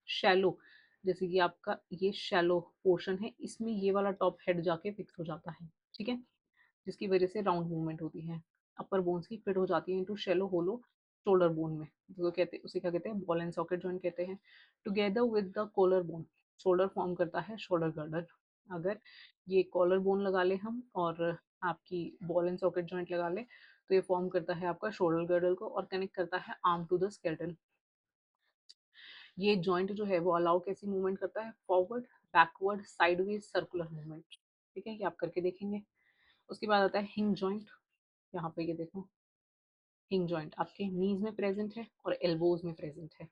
शैलो, जैसे कि आपका ये शैलो पोर्शन है, इसमें ये वाला टॉप हेड जाके फिक्स हो जाता है, ठीक है, जिसकी वजह से राउंड मूवमेंट होती है। अपर बोन्स की फिट हो जाती है इनटू शैलो होलो शोल्डर बोन में, जो कहते हैं उसे क्या कहते हैं, बॉल एंड सॉकेट जॉइंट कहते हैं। Together with the collar bone, shoulder form करता है शोल्डर गर्डर। अगर ये कॉलर बोन लगा ले हम और आपकी बॉल एंड सॉकेट जॉइंट लगा ले, तो ये फॉर्म करता है आपका शोल्डर गर्डल को और कनेक्ट करता है आर्म टू द स्केलेटन। ये जॉइंट जो है वो अलाउ कैसी मूवमेंट करता है, forward, backward, sideways, circular movement, ठीक है, ये आप करके देखेंगे। उसके बाद आता है हिंग जॉइंट। यहाँ पे ये देखो, हिंग जॉइंट आपके नीज में प्रेजेंट है और एल्बोज में प्रेजेंट है।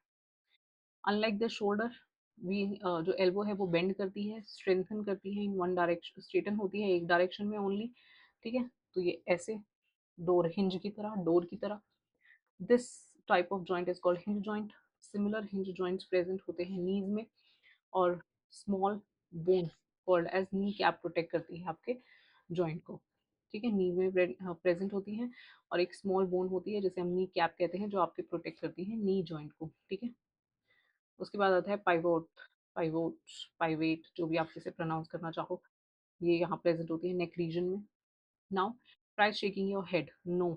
अनलाइक द शोल्डर, वी जो एल्बो है वो बेंड करती है, स्ट्रेंथन करती है इन वन डायरेक्शन, स्ट्रेटन होती है एक डायरेक्शन में ओनली, ठीक है। तो ये ऐसे डोर हिंज की तरह, डोर की तरह। This type of joint is called hinge joint. Similar hinge joints present होते हैं नीज में, और small bone called as knee cap protect करती है आपके जॉइंट को, ठीक है। नी में प्रेजेंट होती है, और एक स्मॉल बोन होती है जिसे हम नी कैप कहते हैं, जो आपके प्रोटेक्ट करती है नी जॉइंट को, ठीक है। उसके बाद आता है पाइवोट, पाइवोट, पाइवेट, जो भी आप इसे प्रोनाउंस करना चाहो, ये यहाँ प्रेजेंट होती है नेक रीजन में। Now try shaking your head, no,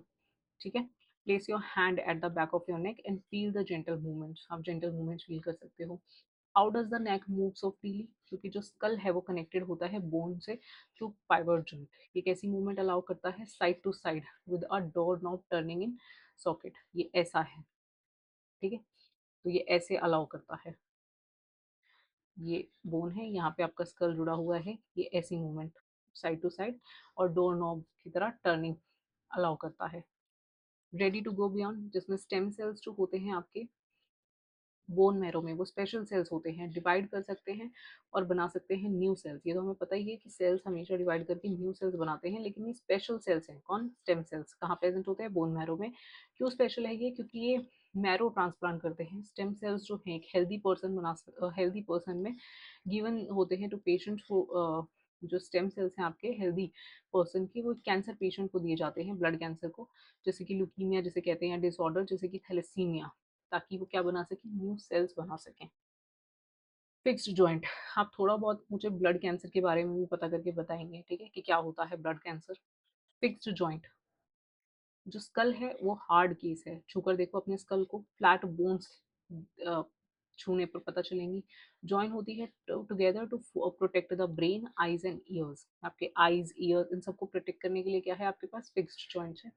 ठीक है। Place your hand at the back of your neck and feel the gentle movements, आप जेंटल मूवमेंट्स फील कर सकते हो। How does the neck move so freely, क्योंकि जो school है वो कनेक्टेड होता है बोन से थ्रू पाइवट जॉइंट। ये कैसी मूवमेंट अलाउ करता है, side to side with a door knob turning in socket, ये ऐसा है, ठीक है। तो ये ऐसे अलाउ करता है, ये बोन है, यहाँ पे आपका स्कल जुड़ा हुआ है, ये ऐसी मूवमेंट साइड टू साइड और डोर नॉब की तरह टर्निंग अलाउ करता है। रेडी टू गो बियॉन्ड, जिसमें स्टेम सेल्स जो होते हैं आपके बोन मैरो में, वो स्पेशल सेल्स होते हैं, डिवाइड कर सकते हैं और बना सकते हैं न्यू सेल्स। ये तो हमें पता ही है कि सेल्स हमेशा डिवाइड करके न्यू सेल्स बनाते हैं, लेकिन ये स्पेशल सेल्स हैं। कौन? Stem cells. कहाँ प्रेजेंट होते हैं? बोन मैरो में। क्यों स्पेशल है ये? क्योंकि ये मैरो ट्रांसप्लांट करते हैं। स्टेम सेल्स जो हैं एक हेल्दी पर्सन में गिवन होते हैं टू पेशेंट को। जो स्टेम सेल्स हैं आपके हेल्दी पर्सन की, वो कैंसर पेशेंट को दिए जाते हैं, ब्लड कैंसर को, जैसे कि ल्यूकीमिया जिसे कहते हैं, डिसऑर्डर जैसे कि थैलेसीमिया, ताकि वो क्या बना सकें, न्यू सेल्स बना सकें। फिक्स्ड जॉइंट, आप थोड़ा बहुत मुझे ब्लड कैंसर के बारे में भी पता करके बताएंगे, ठीक है, कि क्या होता है ब्लड कैंसर। फिक्स्ड जॉइंट, जो स्कल है वो हार्ड केस है, छूकर देखो अपने स्कल को, फ्लैट बोन्स छूने पर पता चलेंगी। जॉइन होती है together to protect the brain, eyes and ears. आपके आईज, ईयर, इन सबको प्रोटेक्ट करने के लिए क्या है आपके पास? फिक्स्ड जॉइंट्स है,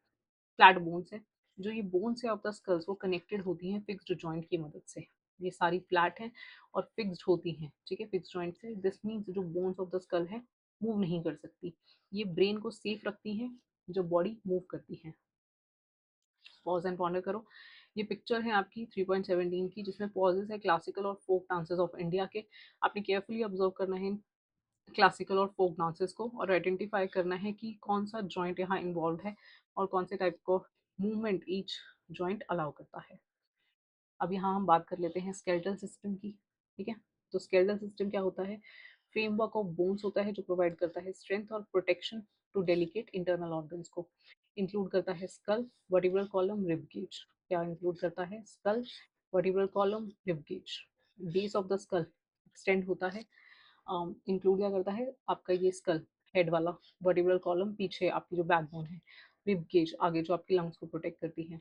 फ्लैट बोन्स है। जो ये बोन्स है ऑफ द स्कल्स वो कनेक्टेड होती हैं फिक्स्ड जॉइंट की मदद से। ये सारी फ्लैट हैं और फिक्स्ड होती हैं, ठीक है, फिक्स्ड जॉइंट से। दिस मीन्स जो बोन्स ऑफ द स्कल है मूव नहीं कर सकती। ये ब्रेन को सेफ रखती हैं जब बॉडी मूव करती है। पॉज एंड पॉन्डर करो। ये पिक्चर है आपकी 3.17 की, जिसमें पॉजेस है क्लासिकल और फोक डांसेस ऑफ इंडिया के। आपने केयरफुली ऑब्जर्व करना है क्लासिकल और फोक डांसेस को, और आइडेंटिफाई करना है कि कौन सा जॉइंट यहाँ इन्वॉल्व है और कौन से टाइप को मूवमेंट ईच जॉइंट अलाउ करता है। अब यहाँ हम बात कर लेते हैं स्केलेटल सिस्टम की। ठीक है, तो स्केलेटल सिस्टम क्या होता है? फ्रेमवर्क ऑफ बोन्स होता है जो प्रोवाइड करता है स्ट्रेंथ और protection to delicate internal organs को। इंक्लूड करता है skull, vertebral column, rib cage. क्या इंक्लूड करता है? Skull, vertebral column, rib cage. Base of the skull extend होता है। इंक्लूड क्या करता है आपका? ये स्कल हेड वाला, वर्टिब्रल कॉलम पीछे आपकी जो बैकबोन है, रिब गेज आगे जो आपकी लंग्स को प्रोटेक्ट करती है।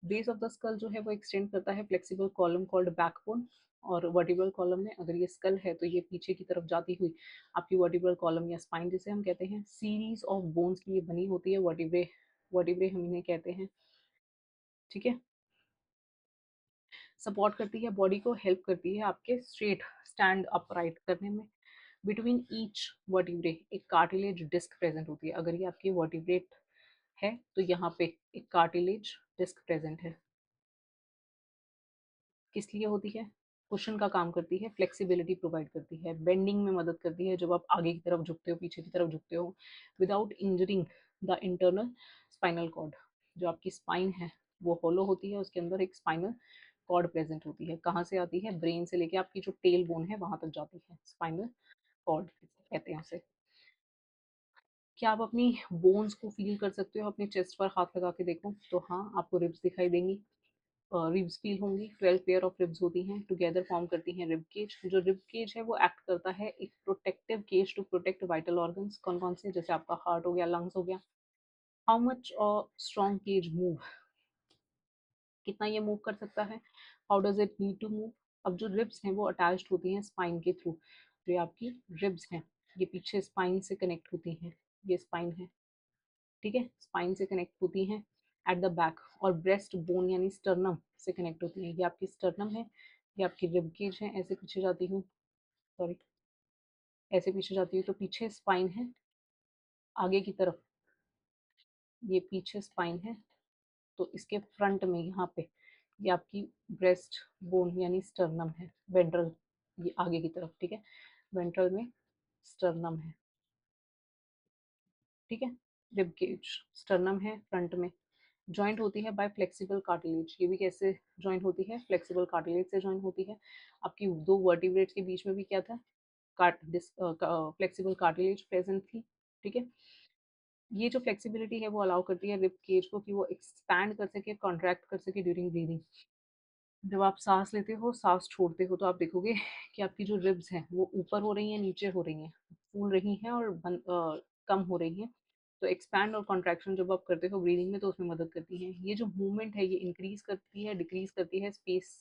बेस ऑफ द स्कल जो है वो एक्सटेंड करता है फ्लेक्सिबल कॉलम कॉल्ड बैकबोन। और वर्टिब्रल कॉलम में अगर ये स्कल है तो ये पीछे की तरफ जाती हुई आपकी वर्टिब्रल कॉलम या स्पाइन जिसे हम कहते हैं, सीरीज ऑफ बोन्स की ये बनी होती है। वर्टिब्रे, वर्टिब्रे हम इन्हें कहते हैं। ठीक है, सपोर्ट करती है बॉडी को, हेल्प करती है आपके स्ट्रेट स्टैंड अपराइट करने में। बिटवीन ईच वर्टिब्रे एक कार्टिलेज डिस्क प्रेजेंट होती है। अगर ये आपकी वर्टिब्रेट है तो यहाँ पे एक कार्टिलेज डिस्क प्रेजेंट है। किस लिए होती है? कुशन का काम करती है, फ्लेक्सिबिलिटी प्रोवाइड करती है, बेंडिंग में मदद करती है जब आप आगे की तरफ झुकते हो, पीछे की तरफ झुकते हो, without injuring the internal spinal cord. जो आपकी स्पाइन है वो होलो होती है, उसके अंदर एक स्पाइनल कॉर्ड प्रेजेंट होती है। कहाँ से आती है? ब्रेन से लेके आपकी जो टेल बोन है वहां तक जाती है, स्पाइनल कॉर्ड कहते हैं उसे। क्या आप अपनी बोन्स को फील कर सकते हो? अपने चेस्ट पर हाथ लगा के देखो तो हाँ, आपको रिब्स दिखाई देंगी, रिब्स फील होंगी। 12 पेयर ऑफ रिब्स होती हैं, टुगेदर फॉर्म करती हैं रिब केज। जो रिब केज है वो एक्ट करता है एक protective cage to protect vital organs. कौन कौन से? जैसे आपका हार्ट हो गया, लंग्स हो गया। How much strong cage move, कितना ये मूव कर सकता है? How does it need to move? अब जो रिब्स हैं वो अटैच्ड होती हैं स्पाइन के थ्रू। जो ये आपकी रिब्स हैं ये पीछे स्पाइन से कनेक्ट होती हैं। ये स्पाइन है, ठीक है, स्पाइन से कनेक्ट होती हैं एट द बैक। और ब्रेस्ट बोन यानी स्टर्नम से कनेक्ट होती है। ये आपकी स्टर्नम है, ये आपकी रिब केज है। ऐसे पीछे जाती हूँ, सॉरी, ऐसे पीछे जाती हूँ तो पीछे स्पाइन है, आगे की तरफ ये पीछे स्पाइन है। तो इसके फ्रंट में यहाँ पे ये आपकी ब्रेस्ट बोन यानी स्टर्नम है, वेंट्रल, ये आगे की तरफ, ठीक है, वेंट्रल में स्टर्नम है। ठीक है, रिब केज, स्टर्नम है फ्रंट में। जॉइंट होती है बाय फ्लेक्सिबल कार्टिलेज। ये भी कैसे जॉइंट होती है? फ्लेक्सिबल कार्टिलेज से जॉइंट होती है। आपकी दो वर्टिब्रेट्स के बीच में भी क्या था? फ्लेक्सिबल कार्टिलेज प्रेजेंट थी। ठीक है, ये जो फ्लेक्सिबिलिटी है वो अलाउ करती है रिब केज को कि वो एक्सपैंड कर सके, कॉन्ट्रैक्ट कर सके ड्यूरिंग ब्रीदिंग। जब आप सांस लेते हो, सांस छोड़ते हो, तो आप देखोगे कि आपकी जो रिब्स हैं वो ऊपर हो रही हैं, नीचे हो रही हैं, फूल रही हैं और कम हो रही हैं। तो एक्सपैंड और कॉन्ट्रैक्शन जब आप करते हो ब्रीदिंग में तो उसमें मदद करती है। ये जो मूवमेंट है ये इंक्रीज करती है, डिक्रीज करती है स्पेस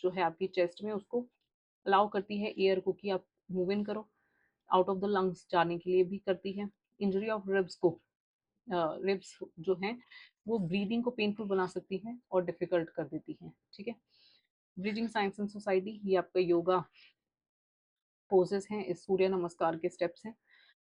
जो है आपकी चेस्ट में, उसको अलाउ करती है एयर को कि आप मूव इन करो, आउट ऑफ द लंग्स जाने के लिए भी करती है। इंजरी ऑफ रिब्स को, रिब्स जो हैं वो ब्रीदिंग को पेनफुल बना सकती हैं और डिफिकल्ट कर देती हैं। ठीक है, ब्रीदिंग साइंस एंड सोसाइटी, ये आपका योगा पोजेस हैं, इस सूर्य नमस्कार के स्टेप्स हैं,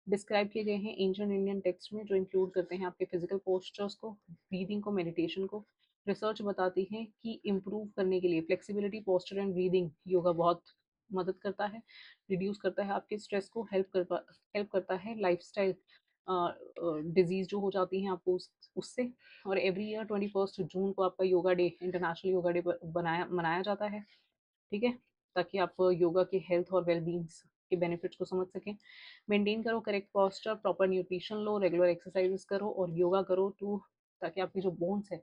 डिस्क्राइब किए गए हैं एंशिएंट इंडियन टेक्स्ट में, जो इंक्लूड करते हैं आपके फिजिकल पोस्चर्स को, ब्रीदिंग को, मेडिटेशन को। रिसर्च बताती है कि इम्प्रूव करने के लिए flexibility, posture and breathing yoga बहुत मदद करता है, रिड्यूस करता है आपके स्ट्रेस को, हेल्प करता है लाइफस्टाइल डिजीज जो हो जाती हैं आपको उससे। और एवरी ईयर 21 जून को आपका yoga day, international yoga day बनाया मनाया जाता है। ठीक है, ताकि आप योगा के हेल्थ और वेलबींग्स के बेनिफिट्स को समझ सकें। मेंटेन करो करेक्ट पोस्चर, प्रॉपर न्यूट्रिशन लो, रेगुलर एक्सरसाइजेस करो और योगा करो टू, ताकि आपकी जो बोन्स है,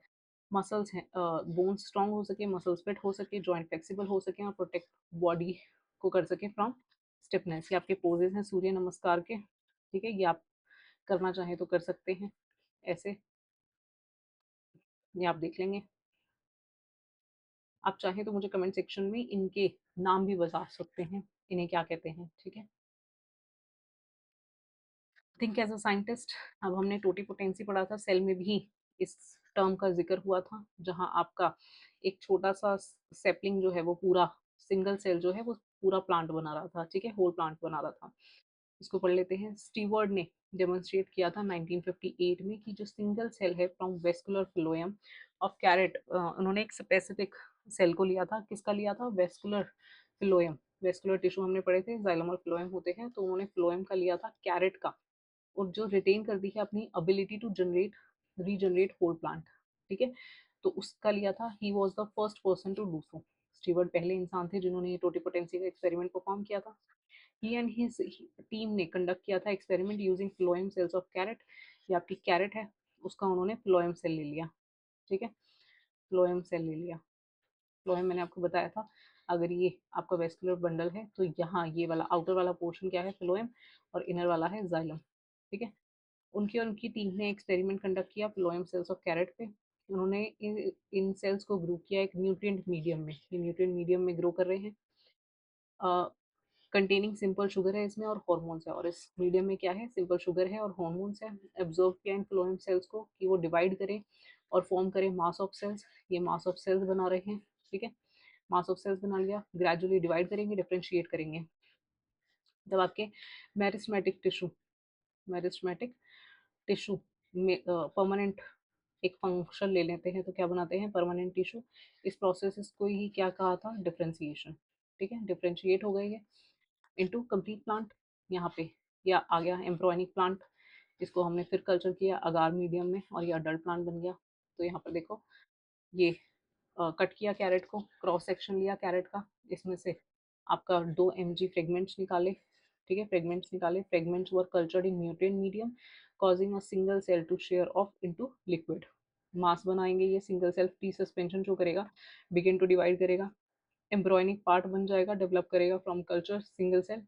मसल्स हैं, बोन्स स्ट्रांग हो सके, मसल्स फिट हो सके, जॉइंट फ्लेक्सिबल हो सके और प्रोटेक्ट बॉडी को कर सके फ्रॉम स्टिफनेस। ये आपके पोजेज हैं सूर्य नमस्कार के। ठीक है, ये आप करना चाहें तो कर सकते हैं ऐसे, ये आप देख लेंगे। आप चाहें तो मुझे कमेंट सेक्शन में इनके नाम भी बता सकते हैं, इन्हें क्या कहते हैं। ठीक है, थिंक एज अ साइंटिस्ट। अब हमने टोटीपोटेंसी पढ़ा था, सेल में भी इस टर्म का जिक्र हुआ था, जहां आपका एक छोटा सा सेपलिंग जो है वो पूरा सिंगल सेल जो है वो पूरा प्लांट बना रहा था। ठीक है, होल प्लांट बना रहा था। इसको पढ़ लेते हैं। स्टीवर्ड ने डेमोन्स्ट्रेट किया था 1958 में कि जो सिंगल सेल है from vascular phloem of carrot, उन्होंने एक स्पेसिफिक सेल को लिया था। किसका लिया था? Vascular phloem. वेस्कुलर टिश्यू हमने पढ़े थे, जाइलम और फ्लोएम होते हैं, तो उन्होंने फ्लोएम का लिया था, कैरेट का, और जो रिटेन करती है अपनी ability to generate regenerate whole plant. ठीक है, तो उसका लिया था। He was the first person to do so. Steward पहले इंसान थे जिन्होंने टोटिपोटेंसी का एक्सपेरिमेंट परफॉर्म किया था। ही एंड हिज टीम ने कंडक्ट किया था experiment using phloem cells of carrot. ये आपकी कैरेट है, उसका उन्होंने फ्लोएम सेल ले लिया। ठीक है, फ्लोएम सेल ले लिया। फ्लोएम मैंने आपको बताया था, अगर ये आपका वेस्कुलर बंडल है तो यहाँ ये वाला आउटर वाला पोर्शन क्या है? फ्लोएम, और इनर वाला है जाइलम। ठीक है, उनकी और उनकी टीम ने एक्सपेरिमेंट कंडक्ट किया फ्लोएम सेल्स ऑफ कैरेट पे। उन्होंने इन सेल्स को ग्रो किया एक न्यूट्रिएंट मीडियम में। ये न्यूट्रिएंट मीडियम में ग्रो कर रहे हैं। कंटेनिंग सिंपल शुगर है इसमें और हॉर्मोन्स है, और इस मीडियम में क्या है? सिंपल शुगर है और हॉर्मोन्स है। एब्जॉर्ब किया इन फ्लोएम सेल्स को कि वो डिवाइड करें और फॉर्म करें मास ऑफ सेल्स। ये मास ऑफ सेल्स बना रहे हैं। ठीक है, मास ऑफ सेल्स बना लिया, ग्रेजुअली डिवाइड करेंगे, डिफ्रेंशिएट करेंगे। जब आपके मेरिस्मेटिक टिश्यू, मेरिस्मेटिक टिश्यू में परमानेंट एक फंक्शन ले लेते हैं तो क्या बनाते हैं? Permanent tissue. इस प्रोसेस को ही क्या कहा था? डिफरेंशिएशन। ठीक है, डिफरेंशिएट हो गई है इनटू कंप्लीट प्लांट। यहाँ पे या आ गया एम्ब्रॉयनिक प्लांट, इसको हमने फिर कल्चर किया अगार मीडियम में और ये अडल्ट प्लांट बन गया। तो यहाँ पर देखो, ये कट किया कैरेट को, क्रॉस सेक्शन लिया कैरेट का, इसमें से आपका 2 mg फ्रेगमेंट्स निकाले। ठीक है, फ्रेगमेंट्स निकाले, fragments were cultured in nutrient medium causing a single cell to shear off into liquid. Mass बनाएंगे, ये single cell free suspension show करेगा, बिगिन टू डिवाइड करेगा, एम्ब्रॉयनिक पार्ट बन जाएगा, डेवलप करेगा फ्रॉम कल्चर सिंगल सेल।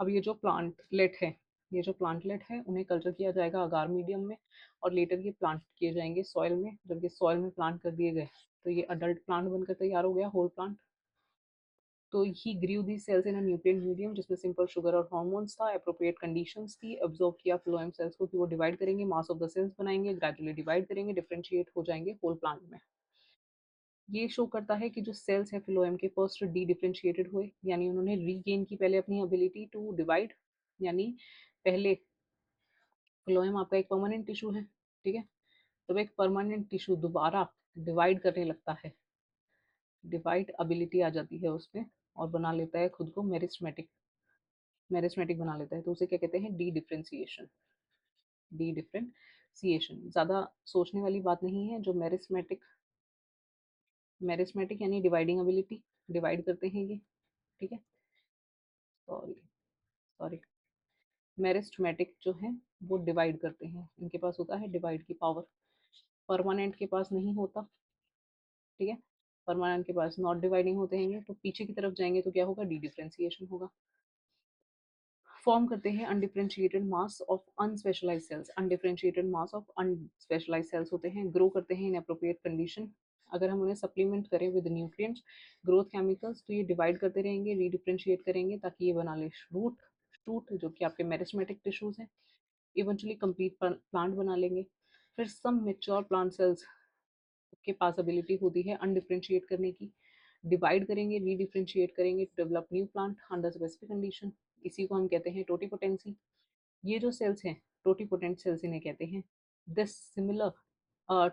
अब ये जो प्लांटलेट है, ये जो प्लांटलेट है उन्हें कल्चर किया जाएगा अगार मीडियम में, और लेटर ये प्लांट किए जाएंगे सॉइल में। जब ये सॉइल में प्लांट कर दिए गए तो ये अडल्ट प्लांट बनकर तैयार हो गया, होल प्लांट। तो he grew the cells in nutrient medium जिसमें सिंपल शुगर और हॉर्मोन्स था, अप्रोप्रिएट कंडीशंस थी, अब्जॉर्ब किया फ्लोएम सेल्स को कि वो डिवाइड करेंगे, मास ऑफ द सेल्स बनाएंगे, ग्रेजुअली डिवाइड करेंगे, डिफरेंशिएट हो जाएंगे होल प्लांट में। ये शो करता है कि जो सेल्स हैं फ्लोएम के फर्स्ट डी डिफरेंशिएटेड हुए, यानी उन्होंने रीगेन की पहले अपनी एबिलिटी टू डिवाइड। यानी पहले फ्लोएम आपका एक परमानेंट टिश्यू है। ठीक है, जब एक परमानेंट टिश्यू दोबारा डिवाइड करने लगता है, डिवाइड एबिलिटी आ जाती है उसमें, और बना लेता है खुद को मेरिस्मेटिक, मेरिस्मेटिक बना लेता है, तो उसे क्या कहते हैं? D differentiation. डी डिफरेंशिएशन ज़्यादा सोचने वाली बात नहीं है। जो मेरिस्मेटिक, मेरिस्मेटिक यानी डिवाइडिंग एबिलिटी, डिवाइड करते हैं ये। ठीक है, सॉरी सॉरी, मेरिस्टेमेटिक जो है वो डिवाइड करते हैं, इनके पास होता है डिवाइड की पावर, परमानेंट के पास नहीं होता। ठीक है, परमानेंट के पास नॉट डिवाइडिंग होते हैं ये, तो पीछे की तरफ जाएंगे तो क्या होगा? डी डिफरेंशिएशन होगा। फॉर्म करते हैं undifferentiated mass of unspecialised cells. Undifferentiated mass of unspecialised cells होते हैं, ग्रो करते हैं इन अप्रोप्रिएट कंडीशन। अगर हम उन्हें सप्लीमेंट करें विद न्यूट्रिएंट्स, ग्रोथ केमिकल्स, तो ये डिवाइड करते रहेंगे, रीडिफरेंशिएट करेंगे ताकि ये बना ले रूट, शूट जो कि आपके मेरिस्मेटिक टिश्यूज हैं, इवेंचुअली कंप्लीट प्लांट बना लेंगे। फिर सम मेच्योर प्लांट सेल्स के पास एबिलिटी होती है अनडिफरेंशिएट करने की, डिवाइड करेंगे, रीडिफरेंशिएट करेंगे to develop new plant under specific condition. इसी को हम कहते हैं टोटिपोटेंसी। ये जो सेल्स हैं, टोटिपोटेंट सेल्स इन्हें कहते हैं। This similar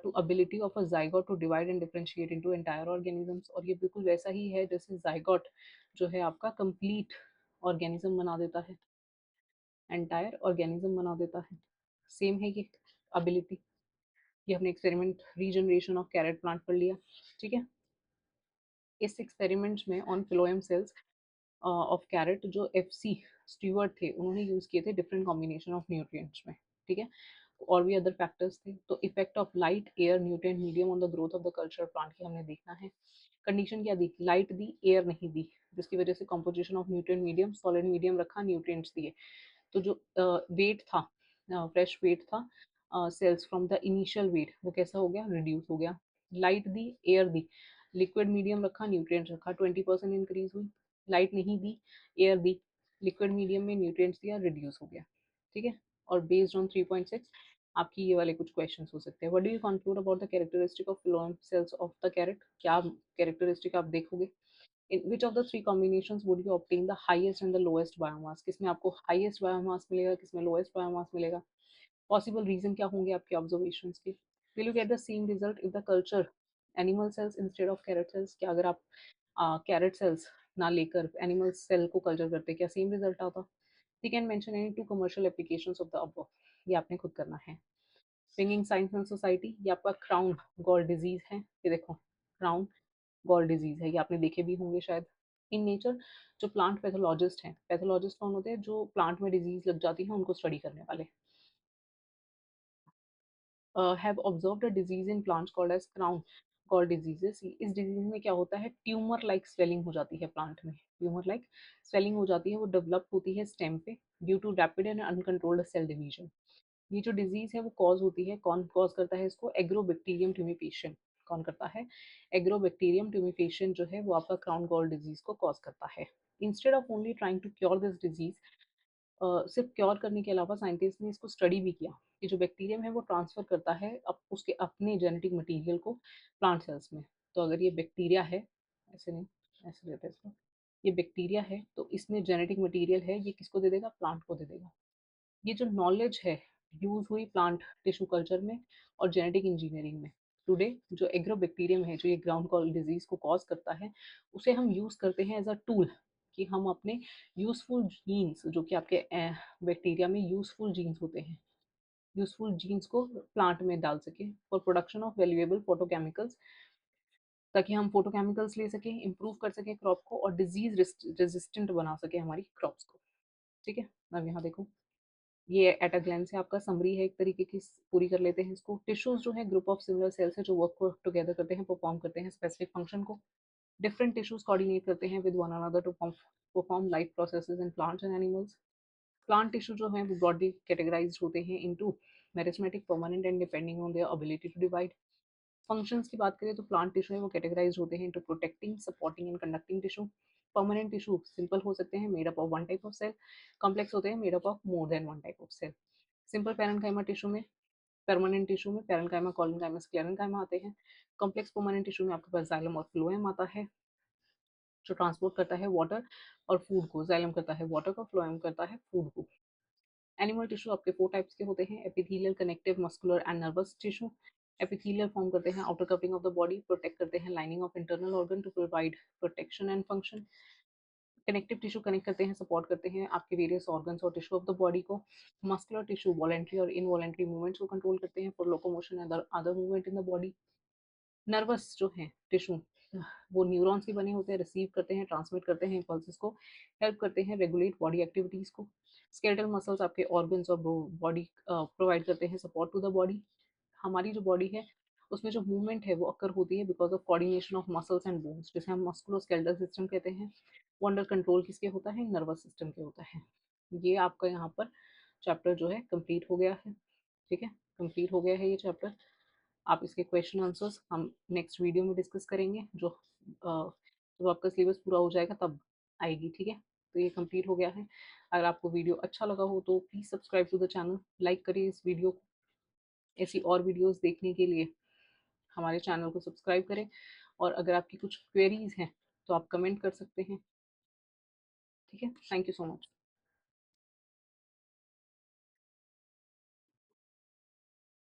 to ability of a zygote to divide and differentiate into entire organisms, और ये बिल्कुल वैसा ही है जैसे जाइगोट जो है आपका कंप्लीट ऑर्गेनिज्म बना देता है, एंटायर ऑर्गेनिज्म बना देता है। सेम है ये एबिलिटी। ये हमने experiment regeneration of carrot plant पर लिया। ठीक है, इस एक्सपेरिमेंट में on phloem cells of carrot जो FC स्टीवर्ट थे उन्होंने यूज़ किए थे डिफरेंट कॉम्बिनेशन ऑफ न्यूट्रिएंट्स में। ठीक है, और भी अदर फैक्टर्स थे। तो effect of light, air, nutrient medium on the growth of the culture plant की हमने देखना है। कंडीशन क्या दी? लाइट दी, एयर नहीं दी, जिसकी वजह से composition of nutrient medium, solid medium रखा, न्यूट्रिएंट्स दिए। तो जो वेट था, फ्रेश वेट था cells from the initial weight, वो कैसा हो गया? रिड्यूस हो गया। लाइट दी, एयर दी, लिक्विड मीडियम रखा, न्यूट्रिएंट्स रखा, 20% इंक्रीज हुई। लाइट नहीं दी, एयर दी, लिक्विड मीडियम में न्यूट्रिएंट्स दिया, रिड्यूस हो गया। ठीक है, और बेस्ड ऑन 3.6 आपकी ये वाले कुछ क्वेश्चंस हो सकते हैं। What do you conclude about the characteristic of phloem cells of the carrot? क्या कैरेक्टरिस्टिक आप देखोगे? In which of the three combinations would you obtain the highest and the lowest biomass, किसमें आपको हाईएस्ट बायोमास मिलेगा, किसमें lowest biomass मिलेगा, possible reason क्या होंगे आपके ऑब्जर्वेशंस के, will you get the same result if the culture animal cells instead of carrot cells, क्या अगर आप कैरेट सेल्स ना लेकर एनिमल सेल को कल्चर करते क्या सेम रिजल्ट आता। You can mention any two commercial applications of the above, ये आपने खुद करना है। स्विंगिंग साइंस एंड सोसाइटी, ये आपका क्राउन गॉल डिजीज है, ये देखो क्राउन गॉल डिजीज है, ये आपने देखे भी होंगे शायद। इन नेचर जो प्लांट पैथोलॉजिस्ट हैं, पैथोलॉजिस्ट कौन होते हैं, जो प्लांट में डिजीज लग जाती है उनको स्टडी करने वाले, have observed a disease in plants called as crown gall diseases. इस डिजीज में क्या होता है, ट्यूमर लाइक स्वेलिंग हो जाती है प्लांट में, ट्यूमर लाइक स्वेलिंग हो जाती है, वो डेवलप होती है स्टेम पे due to rapid and uncontrolled cell division. ये जो डिजीज है वो कॉज होती है, कौन कॉज करता है इसको, एग्रोबैक्टीरियम ट्यूमिफेशियन, कौन करता है, एग्रोबैक्टीरियम ट्यूमिफेशियन जो है वो आपका क्राउन गॉल डिजीज को कॉज करता है। Instead of only trying to cure this disease, सिर्फ क्योर करने के अलावा साइंटिस्ट ने इसको स्टडी भी किया कि जो बैक्टीरियम है वो ट्रांसफर करता है उसके अपने जेनेटिक मटेरियल को प्लांट सेल्स में। तो अगर ये बैक्टीरिया है, ऐसे नहीं, ऐसे लेते हैं इसको, ये बैक्टीरिया है तो इसमें जेनेटिक मटेरियल है, ये किसको दे देगा, प्लांट को दे देगा। ये जो नॉलेज है यूज हुई प्लांट टिश्यू कल्चर में और जेनेटिक इंजीनियरिंग में। टुडे जो एग्रोबैक्टीरियम है जो ये ग्राउंड कॉल डिजीज को कॉज करता है, उसे हम यूज करते हैं एज अ टूल कि हम अपने यूजफुल जीन्स जो कि आपके बैक्टीरिया में यूजफुल जीन्स होते हैं, यूजफुल जीन्स को प्लांट में डाल सके फॉर प्रोडक्शन ऑफ वैल्यूएबल फोटोकेमिकल्स, ताकि हम फोटोकेमिकल्स ले सकें, इंप्रूव कर सकें क्रॉप को और डिजीज रेजिस्टेंट बना सके हमारी क्रॉप्स को। ठीक है, अब यहाँ देखो, ये एट अ ग्लैंस है आपका समरी है एक तरीके की, पूरी कर लेते हैं इसको। टिश्यूज जो है ग्रुप ऑफ सिमिलर सेल्स है जो वर्क को टुगेदर करते हैं, परफॉर्म करते हैं स्पेसिफिक फंक्शन को। डिफरेंट टिश्यूज कोऑर्डिनेट करते हैं with one another to perform life processes in plants and animals. Plant tissue जो है वो ब्रॉडली कैटेगराइज्ड होते हैं into meristematic, permanent and depending on their ability to divide. Functions की बात करें तो प्लांट टिश्यू है वो कैटेगराइज होते हैं into protecting, supporting and conducting tissue. Permanent tissue simple हो सकते हैं, made up of one type of cell, complex होते हैं, made up of more than one type of cell. Simple parenchyma tissue में, परमानेंट टिश्यू में parenchyma, collenchyma, sclerenchyma आते हैं। Complex permanent tissue में आपके पास जाइलम और फ्लोएम आता है जो ट्रांसपोर्ट करता है वाटर और फूड को, जाइलम करता है वाटर को, फ्लोएम करता है फूड को। एनिमल टिश्यू आपके 4 टाइप्स के होते हैं, epithelial, connective, muscular and nervous tissue. Epithelial form करते हैं outer covering of the body, protect करते हैं lining of internal organ to provide protection and function. Connective tissue connect करते हैं, सपोर्ट करते हैं आपके वेरियस ऑर्गन्स और टिश्यू ऑफ द बॉडी को। मस्कुलर टिश्यू वॉलेंट्री और इनवॉलेंट्री मूवमेंट्स को कंट्रोल करते हैं for locomotion and other movement in the body. Nervous जो है टिश्यू, वो न्यूरॉन्स के बने होते हैं, रिसीव करते हैं, ट्रांसमिट करते हैं इम्पल्सेस को, हेल्प करते हैं रेगुलेट बॉडी एक्टिविटीज़ को। स्केलेटल मसल्स आपके ऑर्गन्स और बॉडी प्रोवाइड करते हैं सपोर्ट टू द बॉडी। हमारी जो बॉडी है उसमें जो मूवमेंट है वो अक्कर होती है because of coordination of muscles and bones, जिसे हम मस्कुलोस्केलेटल सिस्टम कहते हैं। वो अंडर कंट्रोल किसके होता है, नर्वस सिस्टम के होता है। ये आपका यहाँ पर चैप्टर जो है कंप्लीट हो गया है। ठीक है, कंप्लीट हो गया है ये चैप्टर। आप इसके क्वेश्चन आंसर्स हम नेक्स्ट वीडियो में डिस्कस करेंगे, जो जब आपका सिलेबस पूरा हो जाएगा तब आएगी। ठीक है, तो ये कंप्लीट हो गया है। अगर आपको वीडियो अच्छा लगा हो तो please subscribe to the channel, like करिए इस वीडियो को। ऐसी और वीडियोस देखने के लिए हमारे चैनल को सब्सक्राइब करें, और अगर आपकी कुछ क्वेरीज हैं तो आप कमेंट कर सकते हैं। ठीक है, थैंक यू सो मच।